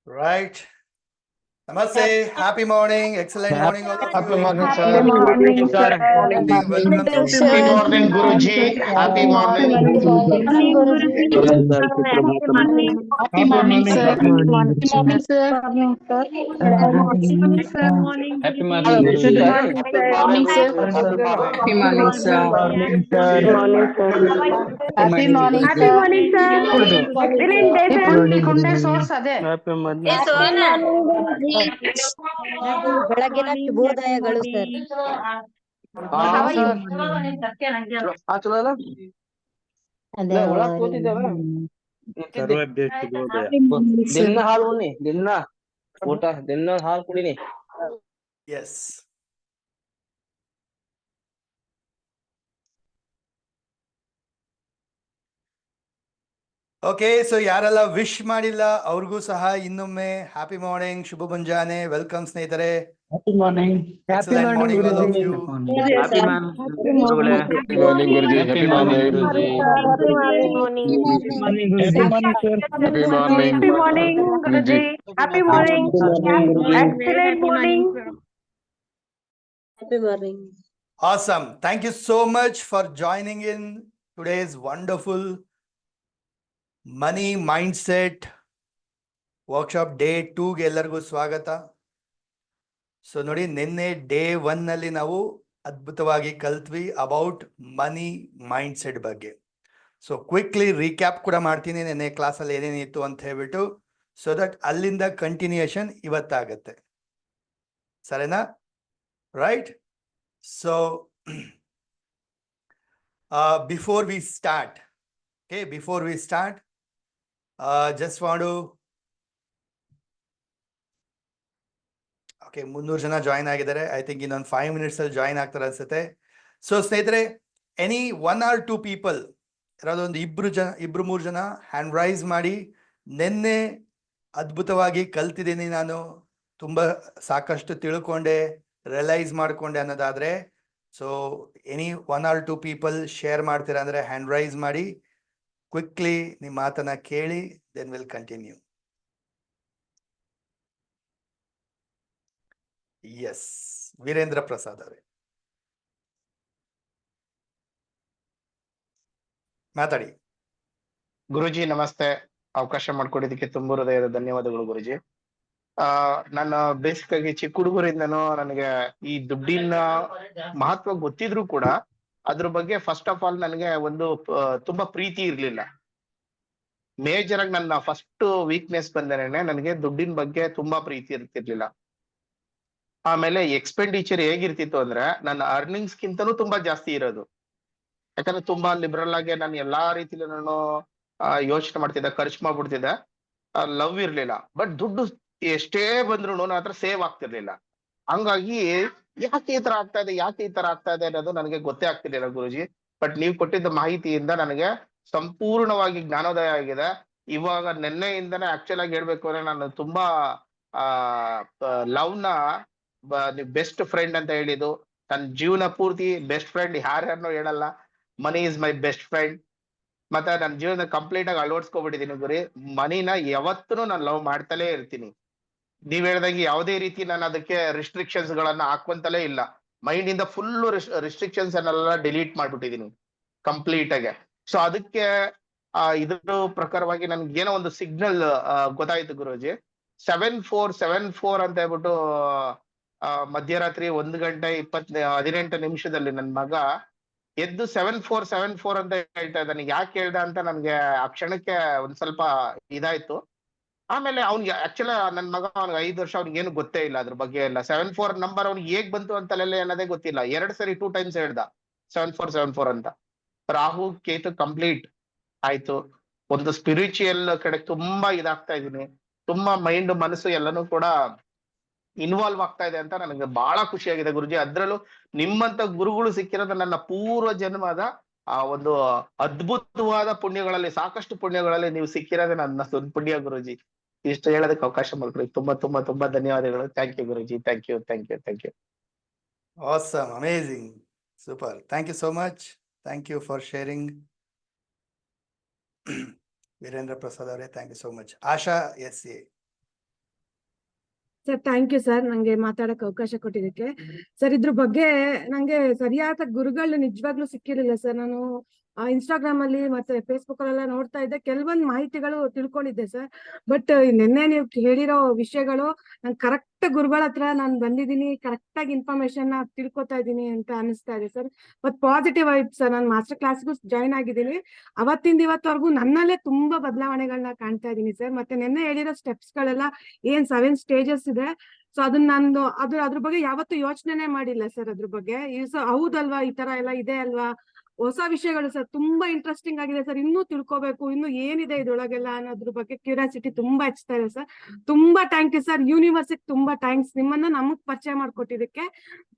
Right. Namaste. Happy morning. Excellent morning, all of Happy you. morning, Happy sir. morning, sir. Good evening. Welcome to Happy morning, Guruji. Happy morning. Morning, Guruji. Happy morning. Happy morning, sir. Morning, sir. Morning, sir. Morning, sir. Morning, sir. Happy Hello, morning, Guruji. Guruji. Morning, sir. Morning, sir. Happy morning, sir. Good morning, sir. Happy morning, Happy morning, sir. Kududu. Villain day, Kunde source ಅದೇ. Happy morning. ಬೆಳಗಿನ ಶುಭೋದಯಗಳು sir. How are you? ಚಲೋ ಅಲ್ಲ? ಇಲ್ಲ, ಒಳಗ್ ಕೂತಿದ್ದೇವ? ದಿನ ಹಾಲು ಉಣ್ಣಿ, ದಿನ ಊಟ, ದಿನ ಹಾಲು ಕುಡಿನಿ. Yes. ಓಕೆ, ಸೊ ಯಾರೆಲ್ಲ ವಿಶ್ ಮಾಡಿಲ್ಲ ಅವ್ರಿಗೂ ಸಹ ಇನ್ನೊಮ್ಮೆ ಹ್ಯಾಪಿ ಮಾರ್ನಿಂಗ್, ಶುಭ ಮುಂಜಾನೆ, ವೆಲ್ಕಮ್ ಸ್ನೇಹಿತರೆ. Happy morning. Excellent morning, all of you. Happy morning, Guruಗಳೇ. Happy morning, Guruji. Happy morning. Happy morning. Happy morning, sir. Happy morning. Happy morning, Guruji. Happy morning. Excellent morning. Happy morning. Awesome. Thank you so much for joining in today's wonderful money mindset workshop day 2 ಗೆ ಎಲ್ಲರಿಗೂ ಸ್ವಾಗತ. So ನೋಡಿ, ನಿನ್ನೆ day 1 ನಲ್ಲಿ ನಾವು ಅದ್ಭುತವಾಗಿ ಕಲ್ತ್ವಿ about money mindset ಬಗ್ಗೆ. So quickly recap ಕೂಡ ಮಾಡ್ತೀನಿ ನಿನ್ನೆ ಕ್ಲಾಸಲ್ಲಿ ಏನೇನಿತ್ತು ಅಂತ ಹೇಳ್ಬಿಟ್ಟು, ಸೊ ದಟ್ ಅಲ್ಲಿಂದ ಕಂಟಿನ್ಯೂಯೇಷನ್ ಇವತ್ತಾಗತ್ತೆ. ಸರಿನಾ? Right. So before we start, just want to, okay, 300 ಜನ ಜಾಯಿನ್ ಆಗಿದ್ದಾರೆ. ಐ ಥಿಂಕ್ ಇನ್ನೊಂದು 5 minutes ಅಲ್ಲಿ ಜಾಯಿನ್ ಆಗ್ತಾರೆ ಅನ್ಸುತ್ತೆ. ಸೊ ಸ್ನೇಹಿತರೆ, ಎನಿ 1 or 2 people, ಯಾರಾದೊಂದು ಇಬ್ರು 3 ಜನ ಹ್ಯಾಂಡ್ ರೈಸ್ ಮಾಡಿ, ನಿನ್ನೆ ಅದ್ಭುತವಾಗಿ ಕಲ್ತಿದ್ದೀನಿ ನಾನು, ತುಂಬ ಸಾಕಷ್ಟು ತಿಳ್ಕೊಂಡೆ, ರಿಯಲೈಸ್ ಮಾಡಿಕೊಂಡೆ ಅನ್ನೋದಾದರೆ, so any 1 or 2 people share ಮಾಡ್ತೀರಾ ಅಂದರೆ ಹ್ಯಾಂಡ್ ರೈಸ್ ಮಾಡಿ, ಕ್ವಿಕ್ಲಿ ನಿಮ್ಮ ಮಾತನ್ನ ಕೇಳಿ, then will continue. Yes, Virendra Prasad ಅವರೇ ಮಾತಾಡಿ. ಗುರುಜಿ ನಮಸ್ತೆ. ಅವಕಾಶ ಮಾಡ್ಕೊಡಿದ್ದಕ್ಕೆ ತುಂಬ ಹೃದಯದ ಧನ್ಯವಾದಗಳು ಗುರುಜಿ. ನಾನು ಬೇಸಿಕ್ ಆಗಿ ಚಿಕ್ಕ ಹುಡುಗರಿಂದನೂ ನನಗೆ ಈ ದುಡ್ಡಿನ ಮಹತ್ವ ಗೊತ್ತಿದ್ರು ಕೂಡ ಅದ್ರ ಬಗ್ಗೆ ಫಸ್ಟ್ ಆಫ್ ಆಲ್ ನನಗೆ ಒಂದು ತುಂಬಾ ಪ್ರೀತಿ ಇರ್ಲಿಲ್ಲ. ಮೇಜರ್ ಆಗಿ ನನ್ನ ಫಸ್ಟ್ ವೀಕ್ನೆಸ್ ಬಂದೇನೆ ನನಗೆ ದುಡ್ಡಿನ ಬಗ್ಗೆ ತುಂಬಾ ಪ್ರೀತಿ ಇರ್ತಿರ್ಲಿಲ್ಲ. ಆಮೇಲೆ ಎಕ್ಸ್ಪೆಂಡಿಚರ್ ಹೇಗಿರ್ತಿತ್ತು ಅಂದ್ರೆ ನನ್ನ ಅರ್ನಿಂಗ್ಸ್ ಗಿಂತನೂ ತುಂಬಾ ಜಾಸ್ತಿ ಇರೋದು. ಯಾಕಂದ್ರೆ ತುಂಬಾ ಲಿಬರಲ್ ಆಗಿ ನಾನು ಎಲ್ಲಾ ರೀತಿಲಿ ನಾನು ಯೋಚನೆ ಮಾಡ್ತಿದ್ದೆ, ಖರ್ಚು ಮಾಡ್ಬಿಡ್ತಿದ್ದೆ. ಲವ್ ಇರ್ಲಿಲ್ಲ, ಬಟ್ ದುಡ್ಡು ಎಷ್ಟೇ ಬಂದ್ರು ನನ್ನ ಹತ್ರ ಸೇವ್ ಆಗ್ತಿರ್ಲಿಲ್ಲ. ಹಂಗಾಗಿ ಯಾಕೆ ಈ ತರ ಆಗ್ತಾ ಇದೆ ಅನ್ನೋದು ನನಗೆ ಗೊತ್ತೇ ಆಗ್ತಿರ್ಲಿಲ್ಲ ಗುರುಜಿ. ಬಟ್ ನೀವು ಕೊಟ್ಟಿದ್ದ ಮಾಹಿತಿಯಿಂದ ನನಗೆ ಸಂಪೂರ್ಣವಾಗಿ ಜ್ಞಾನೋದಯ ಆಗಿದೆ. ಇವಾಗ ನಿನ್ನೆಯಿಂದನೇ ಆಕ್ಚುಲ್ ಆಗಿ ಹೇಳ್ಬೇಕು ಅಂದ್ರೆ ನಾನು ತುಂಬಾ ಲವ್ ನ ಬೆಸ್ಟ್ ಫ್ರೆಂಡ್ ಅಂತ ಹೇಳಿದ್ದು, ನನ್ನ ಜೀವನ ಪೂರ್ತಿ ಬೆಸ್ಟ್ ಫ್ರೆಂಡ್ ಯಾರನ್ನೋ ಹೇಳಲ್ಲ, money is my best friend. ಮತ್ತೆ ನನ್ನ ಜೀವನ ಕಂಪ್ಲೀಟ್ ಆಗಿ ಅಳವಡಿಸ್ಕೊಬಿಟ್ಟಿದೀನಿ ಗುರಿ. ಮನಿನ ಯಾವತ್ತೂ ನಾನು ಲವ್ ಮಾಡ್ತಲೇ ಇರ್ತೀನಿ. ನೀವ್ ಹೇಳ್ದಂಗೆ ಯಾವುದೇ ರೀತಿ ನಾನು ಅದಕ್ಕೆ ರಿಸ್ಟ್ರಿಕ್ಷನ್ಸ್ ಗಳನ್ನ ಹಾಕುವಂತಲೇ ಇಲ್ಲ. ಮೈಂಡ್ ಇಂದ ಫುಲ್ ರಿಸ್ಟ್ರಿಕ್ಷನ್ಸ್ ಅನ್ನೆಲ್ಲ ಡಿಲೀಟ್ ಮಾಡ್ಬಿಟ್ಟಿದೀನಿ ಕಂಪ್ಲೀಟ್ ಆಗಿ. ಸೊ ಅದಕ್ಕೆ ಇದ್ರ ಪ್ರಕಾರವಾಗಿ ನನ್ಗೆ ಏನೋ ಒಂದು ಸಿಗ್ನಲ್ ಗೊತ್ತಾಯ್ತು ಗುರುಜಿ. 7474 ಅಂತ ಹೇಳ್ಬಿಟ್ಟು ಮಧ್ಯರಾತ್ರಿ 1:18 ನನ್ ಮಗ ಎದ್ದು 7474 ಅಂತ ಹೇಳ್ತಾ ಇದ್ದಾನೆ. ಯಾಕೆ ಹೇಳ್ದ ಅಂತ ನನ್ಗೆ ಆ ಕ್ಷಣಕ್ಕೆ ಒಂದ್ ಸ್ವಲ್ಪ ಇದಾಯ್ತು. ಆಮೇಲೆ ಅವ್ನಿಗೆ ಆಕ್ಚುಲಿ ನನ್ ಮಗ, ಅವ್ನಿಗೆ 5 ವರ್ಷ, ಅವ್ನಿಗೆ ಏನು ಗೊತ್ತೇ ಇಲ್ಲ ಅದ್ರ ಬಗ್ಗೆ ಎಲ್ಲ. 74 ನಂಬರ್ ಅವ್ನಿಗೆ ಹೇಗ್ ಬಂತು ಅಂತಲೆಲ್ಲ ಅನ್ನೋದೇ ಗೊತ್ತಿಲ್ಲ. 2 ಸರಿ 2 times ಹೇಳ್ದ 7474 ಅಂತ. ರಾಹು ಕೇತು ಕಂಪ್ಲೀಟ್ ಆಯ್ತು. ಒಂದು ಸ್ಪಿರಿಚುಯಲ್ ಕಡೆ ತುಂಬಾ ಇದಾಗ್ತಾ ಇದೀನಿ. ತುಂಬಾ ಮೈಂಡ್ ಮನಸ್ಸು ಎಲ್ಲಾನು ಕೂಡ ಇನ್ವಾಲ್ವ್ ಆಗ್ತಾ ಇದೆ ಅಂತ ನನಗೆ ಬಹಳ ಖುಷಿಯಾಗಿದೆ ಗುರುಜಿ. ಅದ್ರಲ್ಲೂ ನಿಮ್ಮಂತ ಗುರುಗಳು ಸಿಕ್ಕಿರೋದು ನನ್ನ ಪೂರ್ವ ಜನ್ಮದ ಒಂದು ಅದ್ಭುತವಾದ ಪುಣ್ಯಗಳಲ್ಲಿ, ಸಾಕಷ್ಟು ಪುಣ್ಯಗಳಲ್ಲಿ ನೀವು ಸಿಕ್ಕಿರೋದೇ ನನ್ನ ಒಂದು ಪುಣ್ಯ ಗುರುಜಿ. ಇಷ್ಟು ಹೇಳೋದಕ್ಕೆ ಅವಕಾಶ ಮಾಡ್ಕೊಡಿ. ತುಂಬಾ ತುಂಬಾ ತುಂಬಾ ಧನ್ಯವಾದಗಳು. Thank you Guruji. Thank you. Awesome, amazing, super. Thank you so much. Thank you for sharing. Virendra Prasad avare, thank you so much. Asha, yes, sir thank you sir, ನಂಗೆ ಮಾತಾಡಕ್ಕೆ ಅವಕಾಶ ಕೊಟ್ಟಿದ್ದಕ್ಕೆ. ಸರ್ ಇದ್ರ ಬಗ್ಗೆ ನಂಗೆ ಸರಿಯಾದ ಗುರುಗಳು ನಿಜವಾಗ್ಲೂ ಸಿಕ್ಕಿರಲಿಲ್ಲ ಸರ್. ನಾನು ಇನ್ಸ್ಟಾಗ್ರಾಮ್ ಅಲ್ಲಿ ಮತ್ತೆ ಫೇಸ್ಬುಕ್ ಅಲ್ಲೆಲ್ಲ ನೋಡ್ತಾ ಇದ್ದೆ, ಕೆಲವೊಂದು ಮಾಹಿತಿಗಳು ತಿಳ್ಕೊಂಡಿದ್ದೆ ಸರ್. ಬಟ್ ನಿನ್ನೆ ನೀವು ಹೇಳಿರೋ ವಿಷಯಗಳು ನಂಗೆ ಕರೆಕ್ಟ್ ಗುರುಗಳ ಹತ್ರ ನಾನು ಬಂದಿದ್ದೀನಿ, ಕರೆಕ್ಟ್ ಆಗಿ ಇನ್ಫಾರ್ಮೇಶನ್ ತಿಳ್ಕೊತಾ ಇದ್ದೀನಿ ಅಂತ ಅನಿಸ್ತಾ ಇದೆ ಸರ್. ಮತ್ ಪಾಸಿಟಿವ್ ಆಯ್ತು ಸರ್. ನಾನು ಮಾಸ್ಟರ್ ಕ್ಲಾಸ್ಗೂ ಜಾಯ್ನ್ ಆಗಿದ್ದೀನಿ. ಅವತ್ತಿಂದ ಇವತ್ತವರೆಗೂ ನನ್ನಲ್ಲೇ ತುಂಬಾ ಬದಲಾವಣೆಗಳನ್ನ ಕಾಣ್ತಾ ಇದ್ದೀನಿ ಸರ್. ಮತ್ತೆ ನಿನ್ನೆ ಹೇಳಿರೋ ಸ್ಟೆಪ್ಸ್ ಗಳೆಲ್ಲ ಏನ್ 7 ಸ್ಟೇಜಸ್ ಇದೆ, ಸೊ ಅದನ್ನ ನಾನು ಅದ್ರ ಬಗ್ಗೆ ಯಾವತ್ತೂ ಯೋಚನೆನೇ ಮಾಡಿಲ್ಲ ಸರ್. ಅದ್ರ ಬಗ್ಗೆ ಹೌದಲ್ವಾ, ಈ ತರ ಎಲ್ಲ ಇದೆ ಅಲ್ವಾ, ಹೊಸ ವಿಷಯಗಳು ಸರ್. ತುಂಬಾ ಇಂಟ್ರೆಸ್ಟಿಂಗ್ ಆಗಿದೆ ಸರ್. ಇನ್ನೂ ತಿಳ್ಕೊಬೇಕು, ಇನ್ನು ಏನಿದೆ ಇದ್ರೊಳಗೆಲ್ಲ ಅನ್ನೋದ್ರ ಬಗ್ಗೆ ಕ್ಯೂರಿಯಾಸಿಟಿ ತುಂಬಾ ಹೆಚ್ಚುತ್ತಾ ಇದೆ ಸರ್. ತುಂಬಾ ಥ್ಯಾಂಕ್ ಯು ಸರ್. ಯೂನಿವರ್ಸಿಟಿ ತುಂಬಾ ಥ್ಯಾಂಕ್ಸ್, ನಿಮ್ಮನ್ನ ನಮಗ್ ಪರಿಚಯ ಮಾಡ್ಕೊಟ್ಟಿದ್ದಕ್ಕೆ.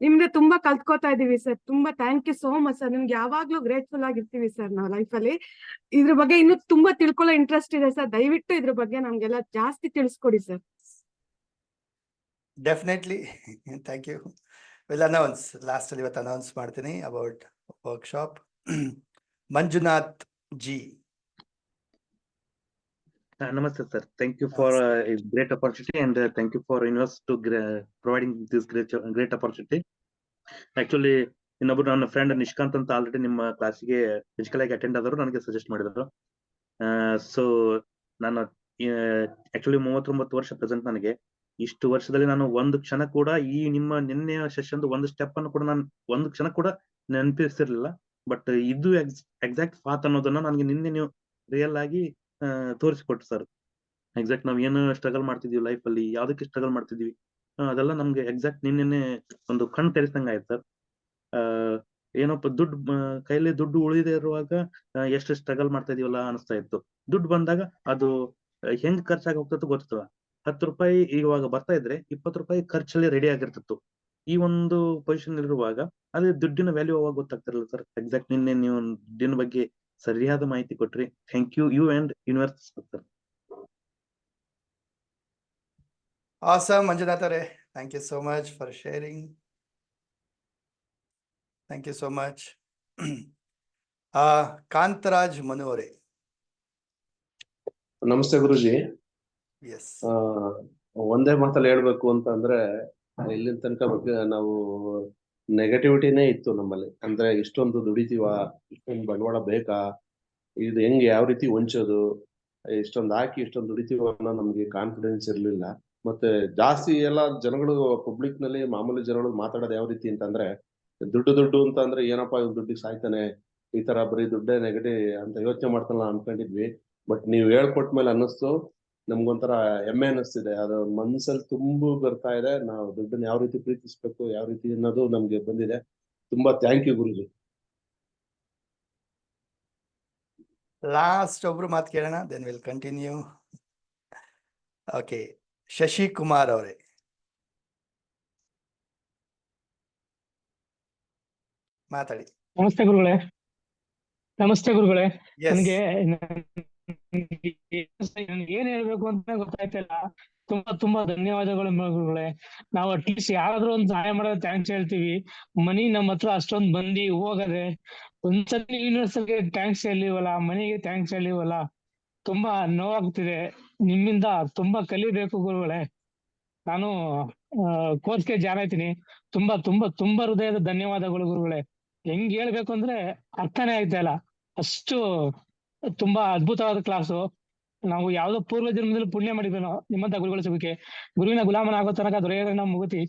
ನಿಮ್ಗೆ ತುಂಬಾ ಕಲ್ತ್ಕೋತಾ ಇದೀವಿ ಸರ್. ತುಂಬಾ thank you so much sir. ನಿಮ್ಗೆ ಯಾವಾಗ್ಲೂ ಗ್ರೇಟ್ಫುಲ್ ಆಗಿರ್ತೀವಿ ಸರ್ ನಾವು ಲೈಫಲ್ಲಿ. ಇದ್ರ ಬಗ್ಗೆ ಇನ್ನೂ ತುಂಬಾ ತಿಳ್ಕೊಳ್ಳೋ ಇಂಟ್ರೆಸ್ಟ್ ಇದೆ ಸರ್. ದಯವಿಟ್ಟು ಇದ್ರ ಬಗ್ಗೆ ನಮ್ಗೆಲ್ಲ ಜಾಸ್ತಿ ತಿಳಿಸ್ಕೊಡಿ sir. Definitely thank you. Will announce ಲಾಸ್ಟಲ್ಲಿ ಇವತ್ತು ಅನೌನ್ಸ್ ಮಾಡ್ತೀನಿ about workshop. Manjunath ji. Namaste, sir. Thank you for a great opportunity, and thank you for Universe to providing this great opportunity. Actually, ಇನ್ನೊಬ್ರು ನನ್ನ ಫ್ರೆಂಡ್ ನಿಷ್ಕಾಂತ್ ಅಂತ ಆಲ್ರೆಡಿ ನಿಮ್ಮ ಕ್ಲಾಸಿಗೆ ಫಿಸಿಕಲ್ ಆಗಿ attend ಆದರು, ನನಗೆ ಸಜೆಸ್ಟ್ ಮಾಡಿದ್ರು. ಸೊ ನಾನು ಆಕ್ಚುಲಿ 39 ವರ್ಷ ಪ್ರೆಸೆಂಟ್. ನನಗೆ ಇಷ್ಟು ವರ್ಷದಲ್ಲಿ ನಾನು ಒಂದು ಕ್ಷಣ ಕೂಡ ಈ ನಿಮ್ಮ ನಿನ್ನೆ ಸೆಷನ್ ಒಂದು ಸ್ಟೆಪ್ ಅನ್ನು ಕೂಡ ನಾನು ಒಂದು ಕ್ಷಣ ಕೂಡ ನೆನಪಿಸಿರ್ಲಿಲ್ಲ. ಬಟ್ ಇದು ಎಕ್ಸಾಕ್ಟ್ ಪಾತ್ ಅನ್ನೋದನ್ನ ನನಗೆ ನಿನ್ನೆ ನೀವು ರಿಯಲ್ ಆಗಿ ತೋರಿಸಿಕೊಟ್ರು ಸರ್. ಎಕ್ಸಾಕ್ಟ್ ನಾವ್ ಏನು ಸ್ಟ್ರಗಲ್ ಮಾಡ್ತಿದೀವಿ ಲೈಫ್ ಅಲ್ಲಿ, ಯಾವ್ದಕ್ಕೆ ಸ್ಟ್ರಗಲ್ ಮಾಡ್ತಿದೀವಿ, ಅದೆಲ್ಲ ನಮ್ಗೆ ಎಕ್ಸಾಕ್ಟ್ ನಿನ್ನೆ ಒಂದು ಕಣ್ ತೆರೆಸ್ದಂಗ ಆಯ್ತು ಸರ್. ಏನಪ್ಪ ಕೈಲಿ ದುಡ್ಡು ಉಳಿದೇ ಇರುವಾಗ ಎಷ್ಟು ಸ್ಟ್ರಗಲ್ ಮಾಡ್ತಾ ಇದೀವಲ್ಲ ಅನಿಸ್ತಾ ಇತ್ತು. ದುಡ್ಡು ಬಂದಾಗ ಅದು ಹೆಂಗ್ ಖರ್ಚಾಗಿ ಹೋಗ್ತತ್ತು ಗೊತ್ತಿಲ್ಲ. 10 ರೂಪಾಯಿ ಇವಾಗ ಬರ್ತಾ ಇದ್ರೆ 20 ರೂಪಾಯಿ ಖರ್ಚಲ್ಲಿ ರೆಡಿ ಆಗಿರ್ತಿತ್ತು. ಈ ಒಂದು ಪೊಸಿಷನ್ ಇರುವಾಗ ಅದೇ ದುಡ್ಡಿನ ವ್ಯಾಲ್ಯೂ ಅವಾಗ ಗೊತ್ತಾಗ್ತಿರಲ್ಲ ಸರ್. ಎಕ್ಸಾಕ್ಟ್ ನಿನ್ನೆ ನೀವು ದುಡ್ಡಿನ ಬಗ್ಗೆ ಸರಿಯಾದ ಮಾಹಿತಿ ಕೊಟ್ರಿ. Thank you, you and universe sir. Awesome, Manjunath ಅವರೇ. Thank you so much for sharing. Thank you so much. Kantharaj Manu ಅವರೇ. ನಮಸ್ತೆ ಗುರುಜಿ. ಎಸ್. ಒಂದೇ ಮಾತಲ್ಲಿ ಹೇಳ್ಬೇಕು ಅಂತ ಅಂದ್ರೆ, ಇಲ್ಲಿನ ತನಕ ಬಗ್ಗೆ ನಾವು ನೆಗೆಟಿವಿಟಿನೇ ಇತ್ತು ನಮ್ಮಲ್ಲಿ. ಅಂದ್ರೆ ಇಷ್ಟೊಂದು ದುಡಿತೀವ, ಇಷ್ಟೊಂದು ಬಂಡವಾಳ ಬೇಕಾ, ಇದು ಹೆಂಗ್ ಯಾವ ರೀತಿ ಹೊಂಚೋದು, ಇಷ್ಟೊಂದು ಹಾಕಿ ಇಷ್ಟೊಂದು ದುಡಿತೀವ ಅನ್ನೋ ನಮ್ಗೆ ಕಾನ್ಫಿಡೆನ್ಸ್ ಇರ್ಲಿಲ್ಲ. ಮತ್ತೆ ಜಾಸ್ತಿ ಎಲ್ಲ ಜನಗಳು ಪಬ್ಲಿಕ್ ನಲ್ಲಿ ಮಾಮೂಲಿ ಜನಗಳು ಮಾತಾಡೋದು ಯಾವ ರೀತಿ ಅಂತಂದ್ರೆ, ದುಡ್ಡು ಅಂತ ಅಂದ್ರೆ ಏನಪ್ಪಾ ಇವ್ನು ದುಡ್ಡಿಗೆ ಸಾಯ್ತಾನೆ, ಈ ತರ ಬರೀ ದುಡ್ಡೇ ನೆಗಡಿ ಅಂತ ಯೋಚನೆ ಮಾಡ್ತಾನಲ್ಲ ಅನ್ಕೊಂಡಿದ್ವಿ. ಬಟ್ ನೀವ್ ಹೇಳ್ಕೊಟ್ಮೇಲೆ ಅನ್ನಿಸ್ತು, ನಮ್ಗೊಂಥರ ಹೆಮ್ಮೆ ಅನ್ನಿಸ್ತಿದೆ. ಅದು ಮನ್ಸಲ್ಲಿ ತುಂಬು ಬರ್ತಾ ಇದೆ. ನಾವು ದುಡ್ಡನ್ನ ಯಾವ ರೀತಿ ಪ್ರೀತಿಸ್ಬೇಕು, ಯಾವ ರೀತಿ ಅನ್ನೋದು ನಮ್ಗೆ ಬಂದಿದೆ. ತುಂಬಾ ಥ್ಯಾಂಕ್ ಯು ಗುರುಜಿ. ಲಾಸ್ಟ್ ಒಬ್ರು ಮಾತು ಕೇಳೋಣ, then will continue. Okay, Shashikumar ಅವರೇ ಮಾತಾಡಿ. ನಮಸ್ತೆ ಗುರುಗಳೇ. ನಮಸ್ತೆ ಗುರುಗಳೇ. Yes. ನನಗೆ ಏನ್ ಹೇಳ್ಬೇಕು ಅಂತ ಗೊತ್ತಾಯ್ತಿಲ್ಲ. ತುಂಬಾ ಧನ್ಯವಾದಗಳು ಗುರುಗಳೇ. ನಾವು ಅಟ್ಲೀಸ್ಟ್ ಯಾರಾದ್ರೂ ಒಂದು ಸಹಾಯ ಮಾಡೋದು ಥ್ಯಾಂಕ್ಸ್ ಹೇಳ್ತೀವಿ. ಮನಿ ನಮ್ಮ ಹತ್ರ ಅಷ್ಟೊಂದು ಬಂದಿ ಹೋಗದೆ ಒಂದ್ಸತಿ ಯೂನಿವರ್ಸಲ್ಗೆ ಥ್ಯಾಂಕ್ಸ್ ಹೇಳಿವಲ್ಲ, ಮನಿಗೆ ಥ್ಯಾಂಕ್ಸ್ ಹೇಳಿವಲ್ಲ, ತುಂಬಾ ನೋವಾಗ್ತಿದೆ. ನಿಮ್ಮಿಂದ ತುಂಬಾ ಕಲಿಬೇಕು ಗುರುಗಳೇ. ನಾನು ಕೋರ್ಸ್ಗೆ ಜಾಯ್ನ್ ಆಯ್ತೀನಿ. ತುಂಬಾ ಹೃದಯದ ಧನ್ಯವಾದಗಳು ಗುರುಗಳೇ. ಹೆಂಗ್ ಹೇಳ್ಬೇಕು ಅಂದ್ರೆ ಅರ್ಥನೇ ಆಗ್ತಾ ಇಲ್ಲ. ಅಷ್ಟು ತುಂಬಾ ಅದ್ಭುತವಾದ ಕ್ಲಾಸು. ನಾವು ಯಾವ್ದೋ ಪೂರ್ವ ಜನ್ಮದಲ್ಲಿ ಪುಣ್ಯ ಮಾಡಿದ್ವಿ ನಿಮ್ಮಂತ ಗುರುಗಳು ಸಿಗೋಕೆ. ಗುರುವಿನ ಗುಲಾಮನ ಆಗೋ ತನಕ ದೊರೆಯೋದನ್ನ ಮುಗಿತಿ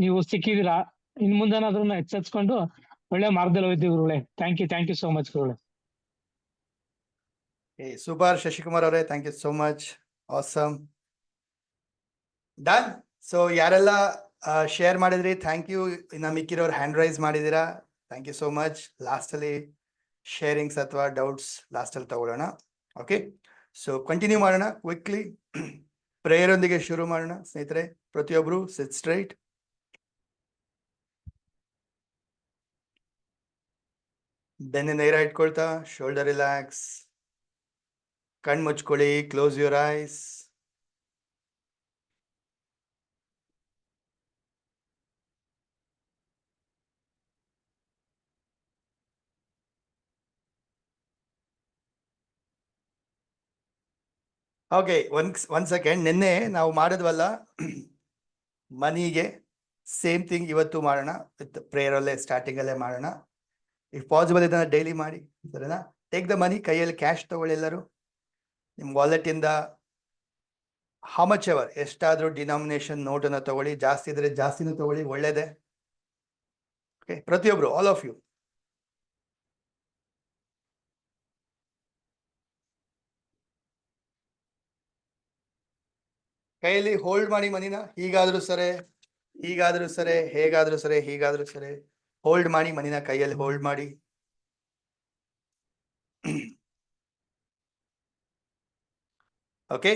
ನೀವು ಸಿಕ್ಕಿದೀರಾ. ಇನ್ ಮುಂದೆನಾದ್ರೂ ಎಚ್ಚರಿಸ್ಕೊಂಡು ಒಳ್ಳೆ ಮಾರ್ಗದಲ್ಲಿ ಹೋಯ್ತೀವಿ ಗುರುಗಳೇ. ಥ್ಯಾಂಕ್ ಯು ಸೋ ಮಚ್ ಗುರುಗಳೇ. ಸೂಪರ್ ಶಶಿಕುಮಾರ್ ಅವರೇ, thank you so much. Awesome. Done. So ಯಾರೆಲ್ಲ ಶೇರ್ ಮಾಡಿದ್ರಿ ಥ್ಯಾಂಕ್ ಯು. ಇನ್ನು ಮಿಕ್ಕಿರೋರು ಹ್ಯಾಂಡ್ ರೈಸ್ ಮಾಡಿದ್ದೀರಾ, ಥ್ಯಾಂಕ್ ಯು ಸೋ ಮಚ್. ಲಾಸ್ಟಲ್ಲಿ ಶೇರಿಂಗ್ಸ್ ಅಥವಾ ಡೌಟ್ಸ್ ಲಾಸ್ಟಲ್ಲಿ ತಗೊಳ್ಳೋಣ. ಓಕೆ, ಸೊ ಕಂಟಿನ್ಯೂ ಮಾಡೋಣ ಕ್ವಿಕ್ಲಿ. ಪ್ರೇಯರ್ ಒಂದಿಗೆ ಶುರು ಮಾಡೋಣ ಸ್ನೇಹಿತರೆ. ಪ್ರತಿಯೊಬ್ಬರು ಸಿಟ್ ಸ್ಟ್ರೈಟ್. ಬೆನ್ನ ನೇರ ಇಟ್ಕೊಳ್ತಾ, ಶೋಲ್ಡರ್ ರಿಲ್ಯಾಕ್ಸ್, ಕಣ್ ಮುಚ್ಕೊಳ್ಳಿ, ಕ್ಲೋಸ್ ಯುವರ್ ಐಸ್. ಓಕೆ, ಒಂದ್ ಸೆಕೆಂಡ್. ನಿನ್ನೆ ನಾವು ಮಾಡಿದ್ವಲ್ಲ ಮನಿಗೆ ಸೇಮ್ ಥಿಂಗ್ ಇವತ್ತು ಮಾಡೋಣ, ವಿತ್ ಪ್ರೇಯರಲ್ಲೇ ಸ್ಟಾರ್ಟಿಂಗಲ್ಲೇ ಮಾಡೋಣ. ಇಫ್ ಪಾಸಿಬಲ್ ಇದನ್ನ ಡೈಲಿ ಮಾಡಿ, ಸರಿನಾ? ಟೇಕ್ ದ ಮನಿ, ಕೈಯಲ್ಲಿ ಕ್ಯಾಶ್ ತಗೊಳ್ಳಿ ಎಲ್ಲರೂ. ನಿಮ್ಮ ವಾಲೆಟಿಂದ ಹೌ ಮಚ್ ಎವರ್, ಎಷ್ಟಾದರೂ ಡಿನಾಮಿನೇಷನ್ ನೋಟನ್ನು ತಗೊಳ್ಳಿ, ಜಾಸ್ತಿ ಇದ್ರೆ ಜಾಸ್ತಿನೂ ತಗೊಳ್ಳಿ, ಒಳ್ಳೇದೇ. ಓಕೆ, ಪ್ರತಿಯೊಬ್ರು, ಆಲ್ ಆಫ್ ಯು. ಕೈಯಲ್ಲಿ ಹೋಲ್ಡ್ ಮಾಡಿ ಮನಿನ, ಹೀಗಾದ್ರೂ ಸರಿ, ಹೀಗಾದ್ರೂ ಸರಿ, ಹೇಗಾದ್ರೂ ಸರಿ, ಹೀಗಾದ್ರೂ ಸರಿ, ಹೋಲ್ಡ್ ಮಾಡಿ ಮನಿನ, ಕೈಯಲ್ಲಿ ಹೋಲ್ಡ್ ಮಾಡಿ. ಓಕೆ,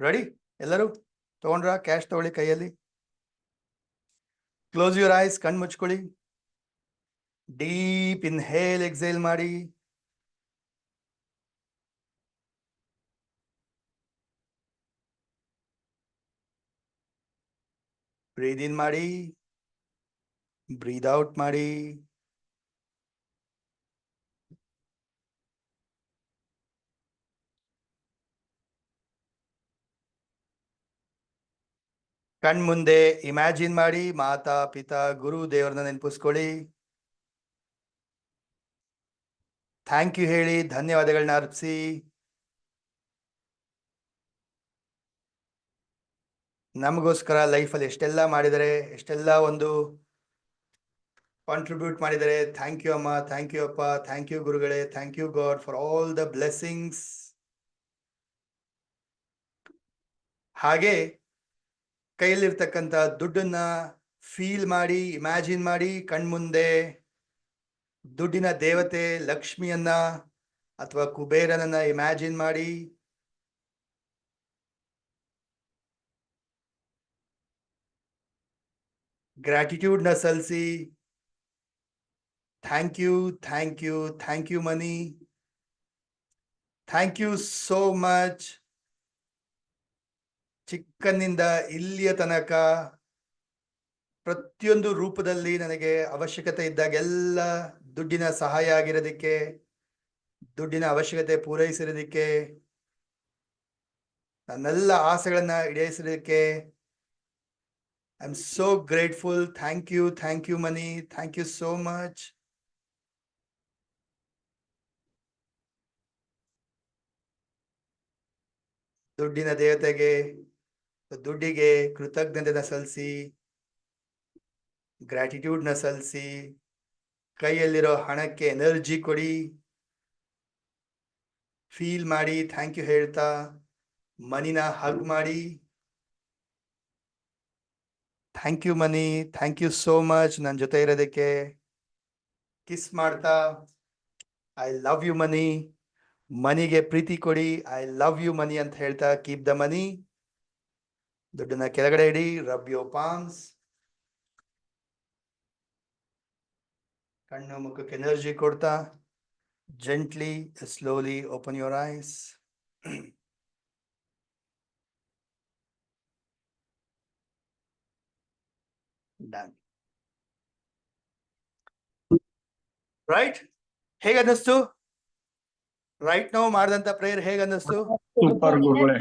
ರೆಡಿ ಎಲ್ಲರೂ? ತಗೊಂಡ್ರ? ಕ್ಯಾಶ್ ತಗೊಳ್ಳಿ ಕೈಯಲ್ಲಿ. ಕ್ಲೋಸ್ ಯುವರ್ ಐಸ್, ಕಣ್ ಮುಚ್ಕೊಳ್ಳಿ. ಡೀಪ್ ಇನ್ಹೇಲ್, ಎಕ್ಸೇಲ್ ಮಾಡಿ. ಬ್ರೀದ್ ಇನ್ ಮಾಡಿ, ಬ್ರೀದ್ ಔಟ್ ಮಾಡಿ. ಕಣ್ ಮುಂದೆ ಇಮ್ಯಾಜಿನ್ ಮಾಡಿ, ಮಾತಾ ಪಿತಾ ಗುರು ದೇವರನ್ನ ನೆನಪಿಸ್ಕೊಳ್ಳಿ. ಥ್ಯಾಂಕ್ ಯು ಹೇಳಿ, ಧನ್ಯವಾದಗಳನ್ನ ಅರ್ಪಿಸಿ. ನಮಗೋಸ್ಕರ ಲೈಫಲ್ಲಿ ಎಷ್ಟೆಲ್ಲ ಮಾಡಿದರೆ, ಎಷ್ಟೆಲ್ಲ ಒಂದು ಕಾಂಟ್ರಿಬ್ಯೂಟ್ ಮಾಡಿದರೆ. ಥ್ಯಾಂಕ್ ಯು ಅಮ್ಮ, ಥ್ಯಾಂಕ್ ಯು ಅಪ್ಪ, ಥ್ಯಾಂಕ್ ಯು ಗುರುಗಳೇ, thank you god for all the blessings. ಹಾಗೆ ಕೈಯಲ್ಲಿರ್ತಕ್ಕಂಥ ದುಡ್ಡನ್ನ ಫೀಲ್ ಮಾಡಿ, ಇಮ್ಯಾಜಿನ್ ಮಾಡಿ. ಕಣ್ಮುಂದೆ ದುಡ್ಡಿನ ದೇವತೆ ಲಕ್ಷ್ಮಿಯನ್ನ ಅಥವಾ ಕುಬೇರನನ್ನ ಇಮ್ಯಾಜಿನ್ ಮಾಡಿ. ಗ್ರಾಟಿಟ್ಯೂಡ್ ನ ಸಲ್ಲಿಸಿ. Thank you, thank you, thank you money, thank you so much. ಚಿಕ್ಕನ್ನಿಂದ ಇಲ್ಲಿಯ ತನಕ ಪ್ರತಿಯೊಂದು ರೂಪದಲ್ಲಿ ನನಗೆ ಅವಶ್ಯಕತೆ ಇದ್ದಾಗೆಲ್ಲ ದುಡ್ಡಿನ ಸಹಾಯ ಆಗಿರೋದಕ್ಕೆ, ದುಡ್ಡಿನ ಅವಶ್ಯಕತೆ ಪೂರೈಸಿರೋದಕ್ಕೆ, ನನ್ನೆಲ್ಲ ಆಸೆಗಳನ್ನ ಈಡೇರಿಸೋದಕ್ಕೆ I am so grateful. Thank you money, thank you so much. ದುಡ್ಡಿನ ದೇವತೆಗೆ, ದುಡ್ಡಿಗೆ ಕೃತಜ್ಞತೆ ಸಲ್ಲಿಸಿ, ಗ್ರಾಟಿಟ್ಯೂಡ್ ನ ಸಲ್ಲಿಸಿ. ಕೈಯಲ್ಲಿರೋ ಹಣಕ್ಕೆ ಎನರ್ಜಿ ಕೊಡಿ, ಫೀಲ್ ಮಾಡಿ, ಥ್ಯಾಂಕ್ ಯು ಹೇಳ್ತಾ. ಮನಿನ ಹಗ್ ಮಾಡಿ. Thank you money, thank you so much ನನ್ನ ಜೊತೆ ಇರೋದಕ್ಕೆ. ಕಿಸ್ ಮಾಡ್ತಾ ಐ ಲವ್ ಯು ಮನಿ. ಮನಿಗೆ ಪ್ರೀತಿ ಕೊಡಿ, ಐ ಲವ್ ಯು ಮನಿ ಅಂತ ಹೇಳ್ತಾ. Keep the money. ದುಡ್ಡನ್ನ ಕೆಳಗಡೆ ಇಡಿ, ರಬ್ ಯೋರ್ ಪಾಮ್ಸ್. ಕಣ್ಣು ಮುಖಕ್ಕೆ ಎನರ್ಜಿ ಕೊಡ್ತಾ gently slowly open your ice. Done. Right, ಹೇಗೆ ಅನ್ನಿಸ್ತು? ರೈಟ್ ನಾವು ಮಾಡಿದಂತ ಪ್ರೇಯರ್ ಹೇಗೆ ಅನ್ನಿಸ್ತು? ಸೂಪರ್ ಗುರುಗಳೇ.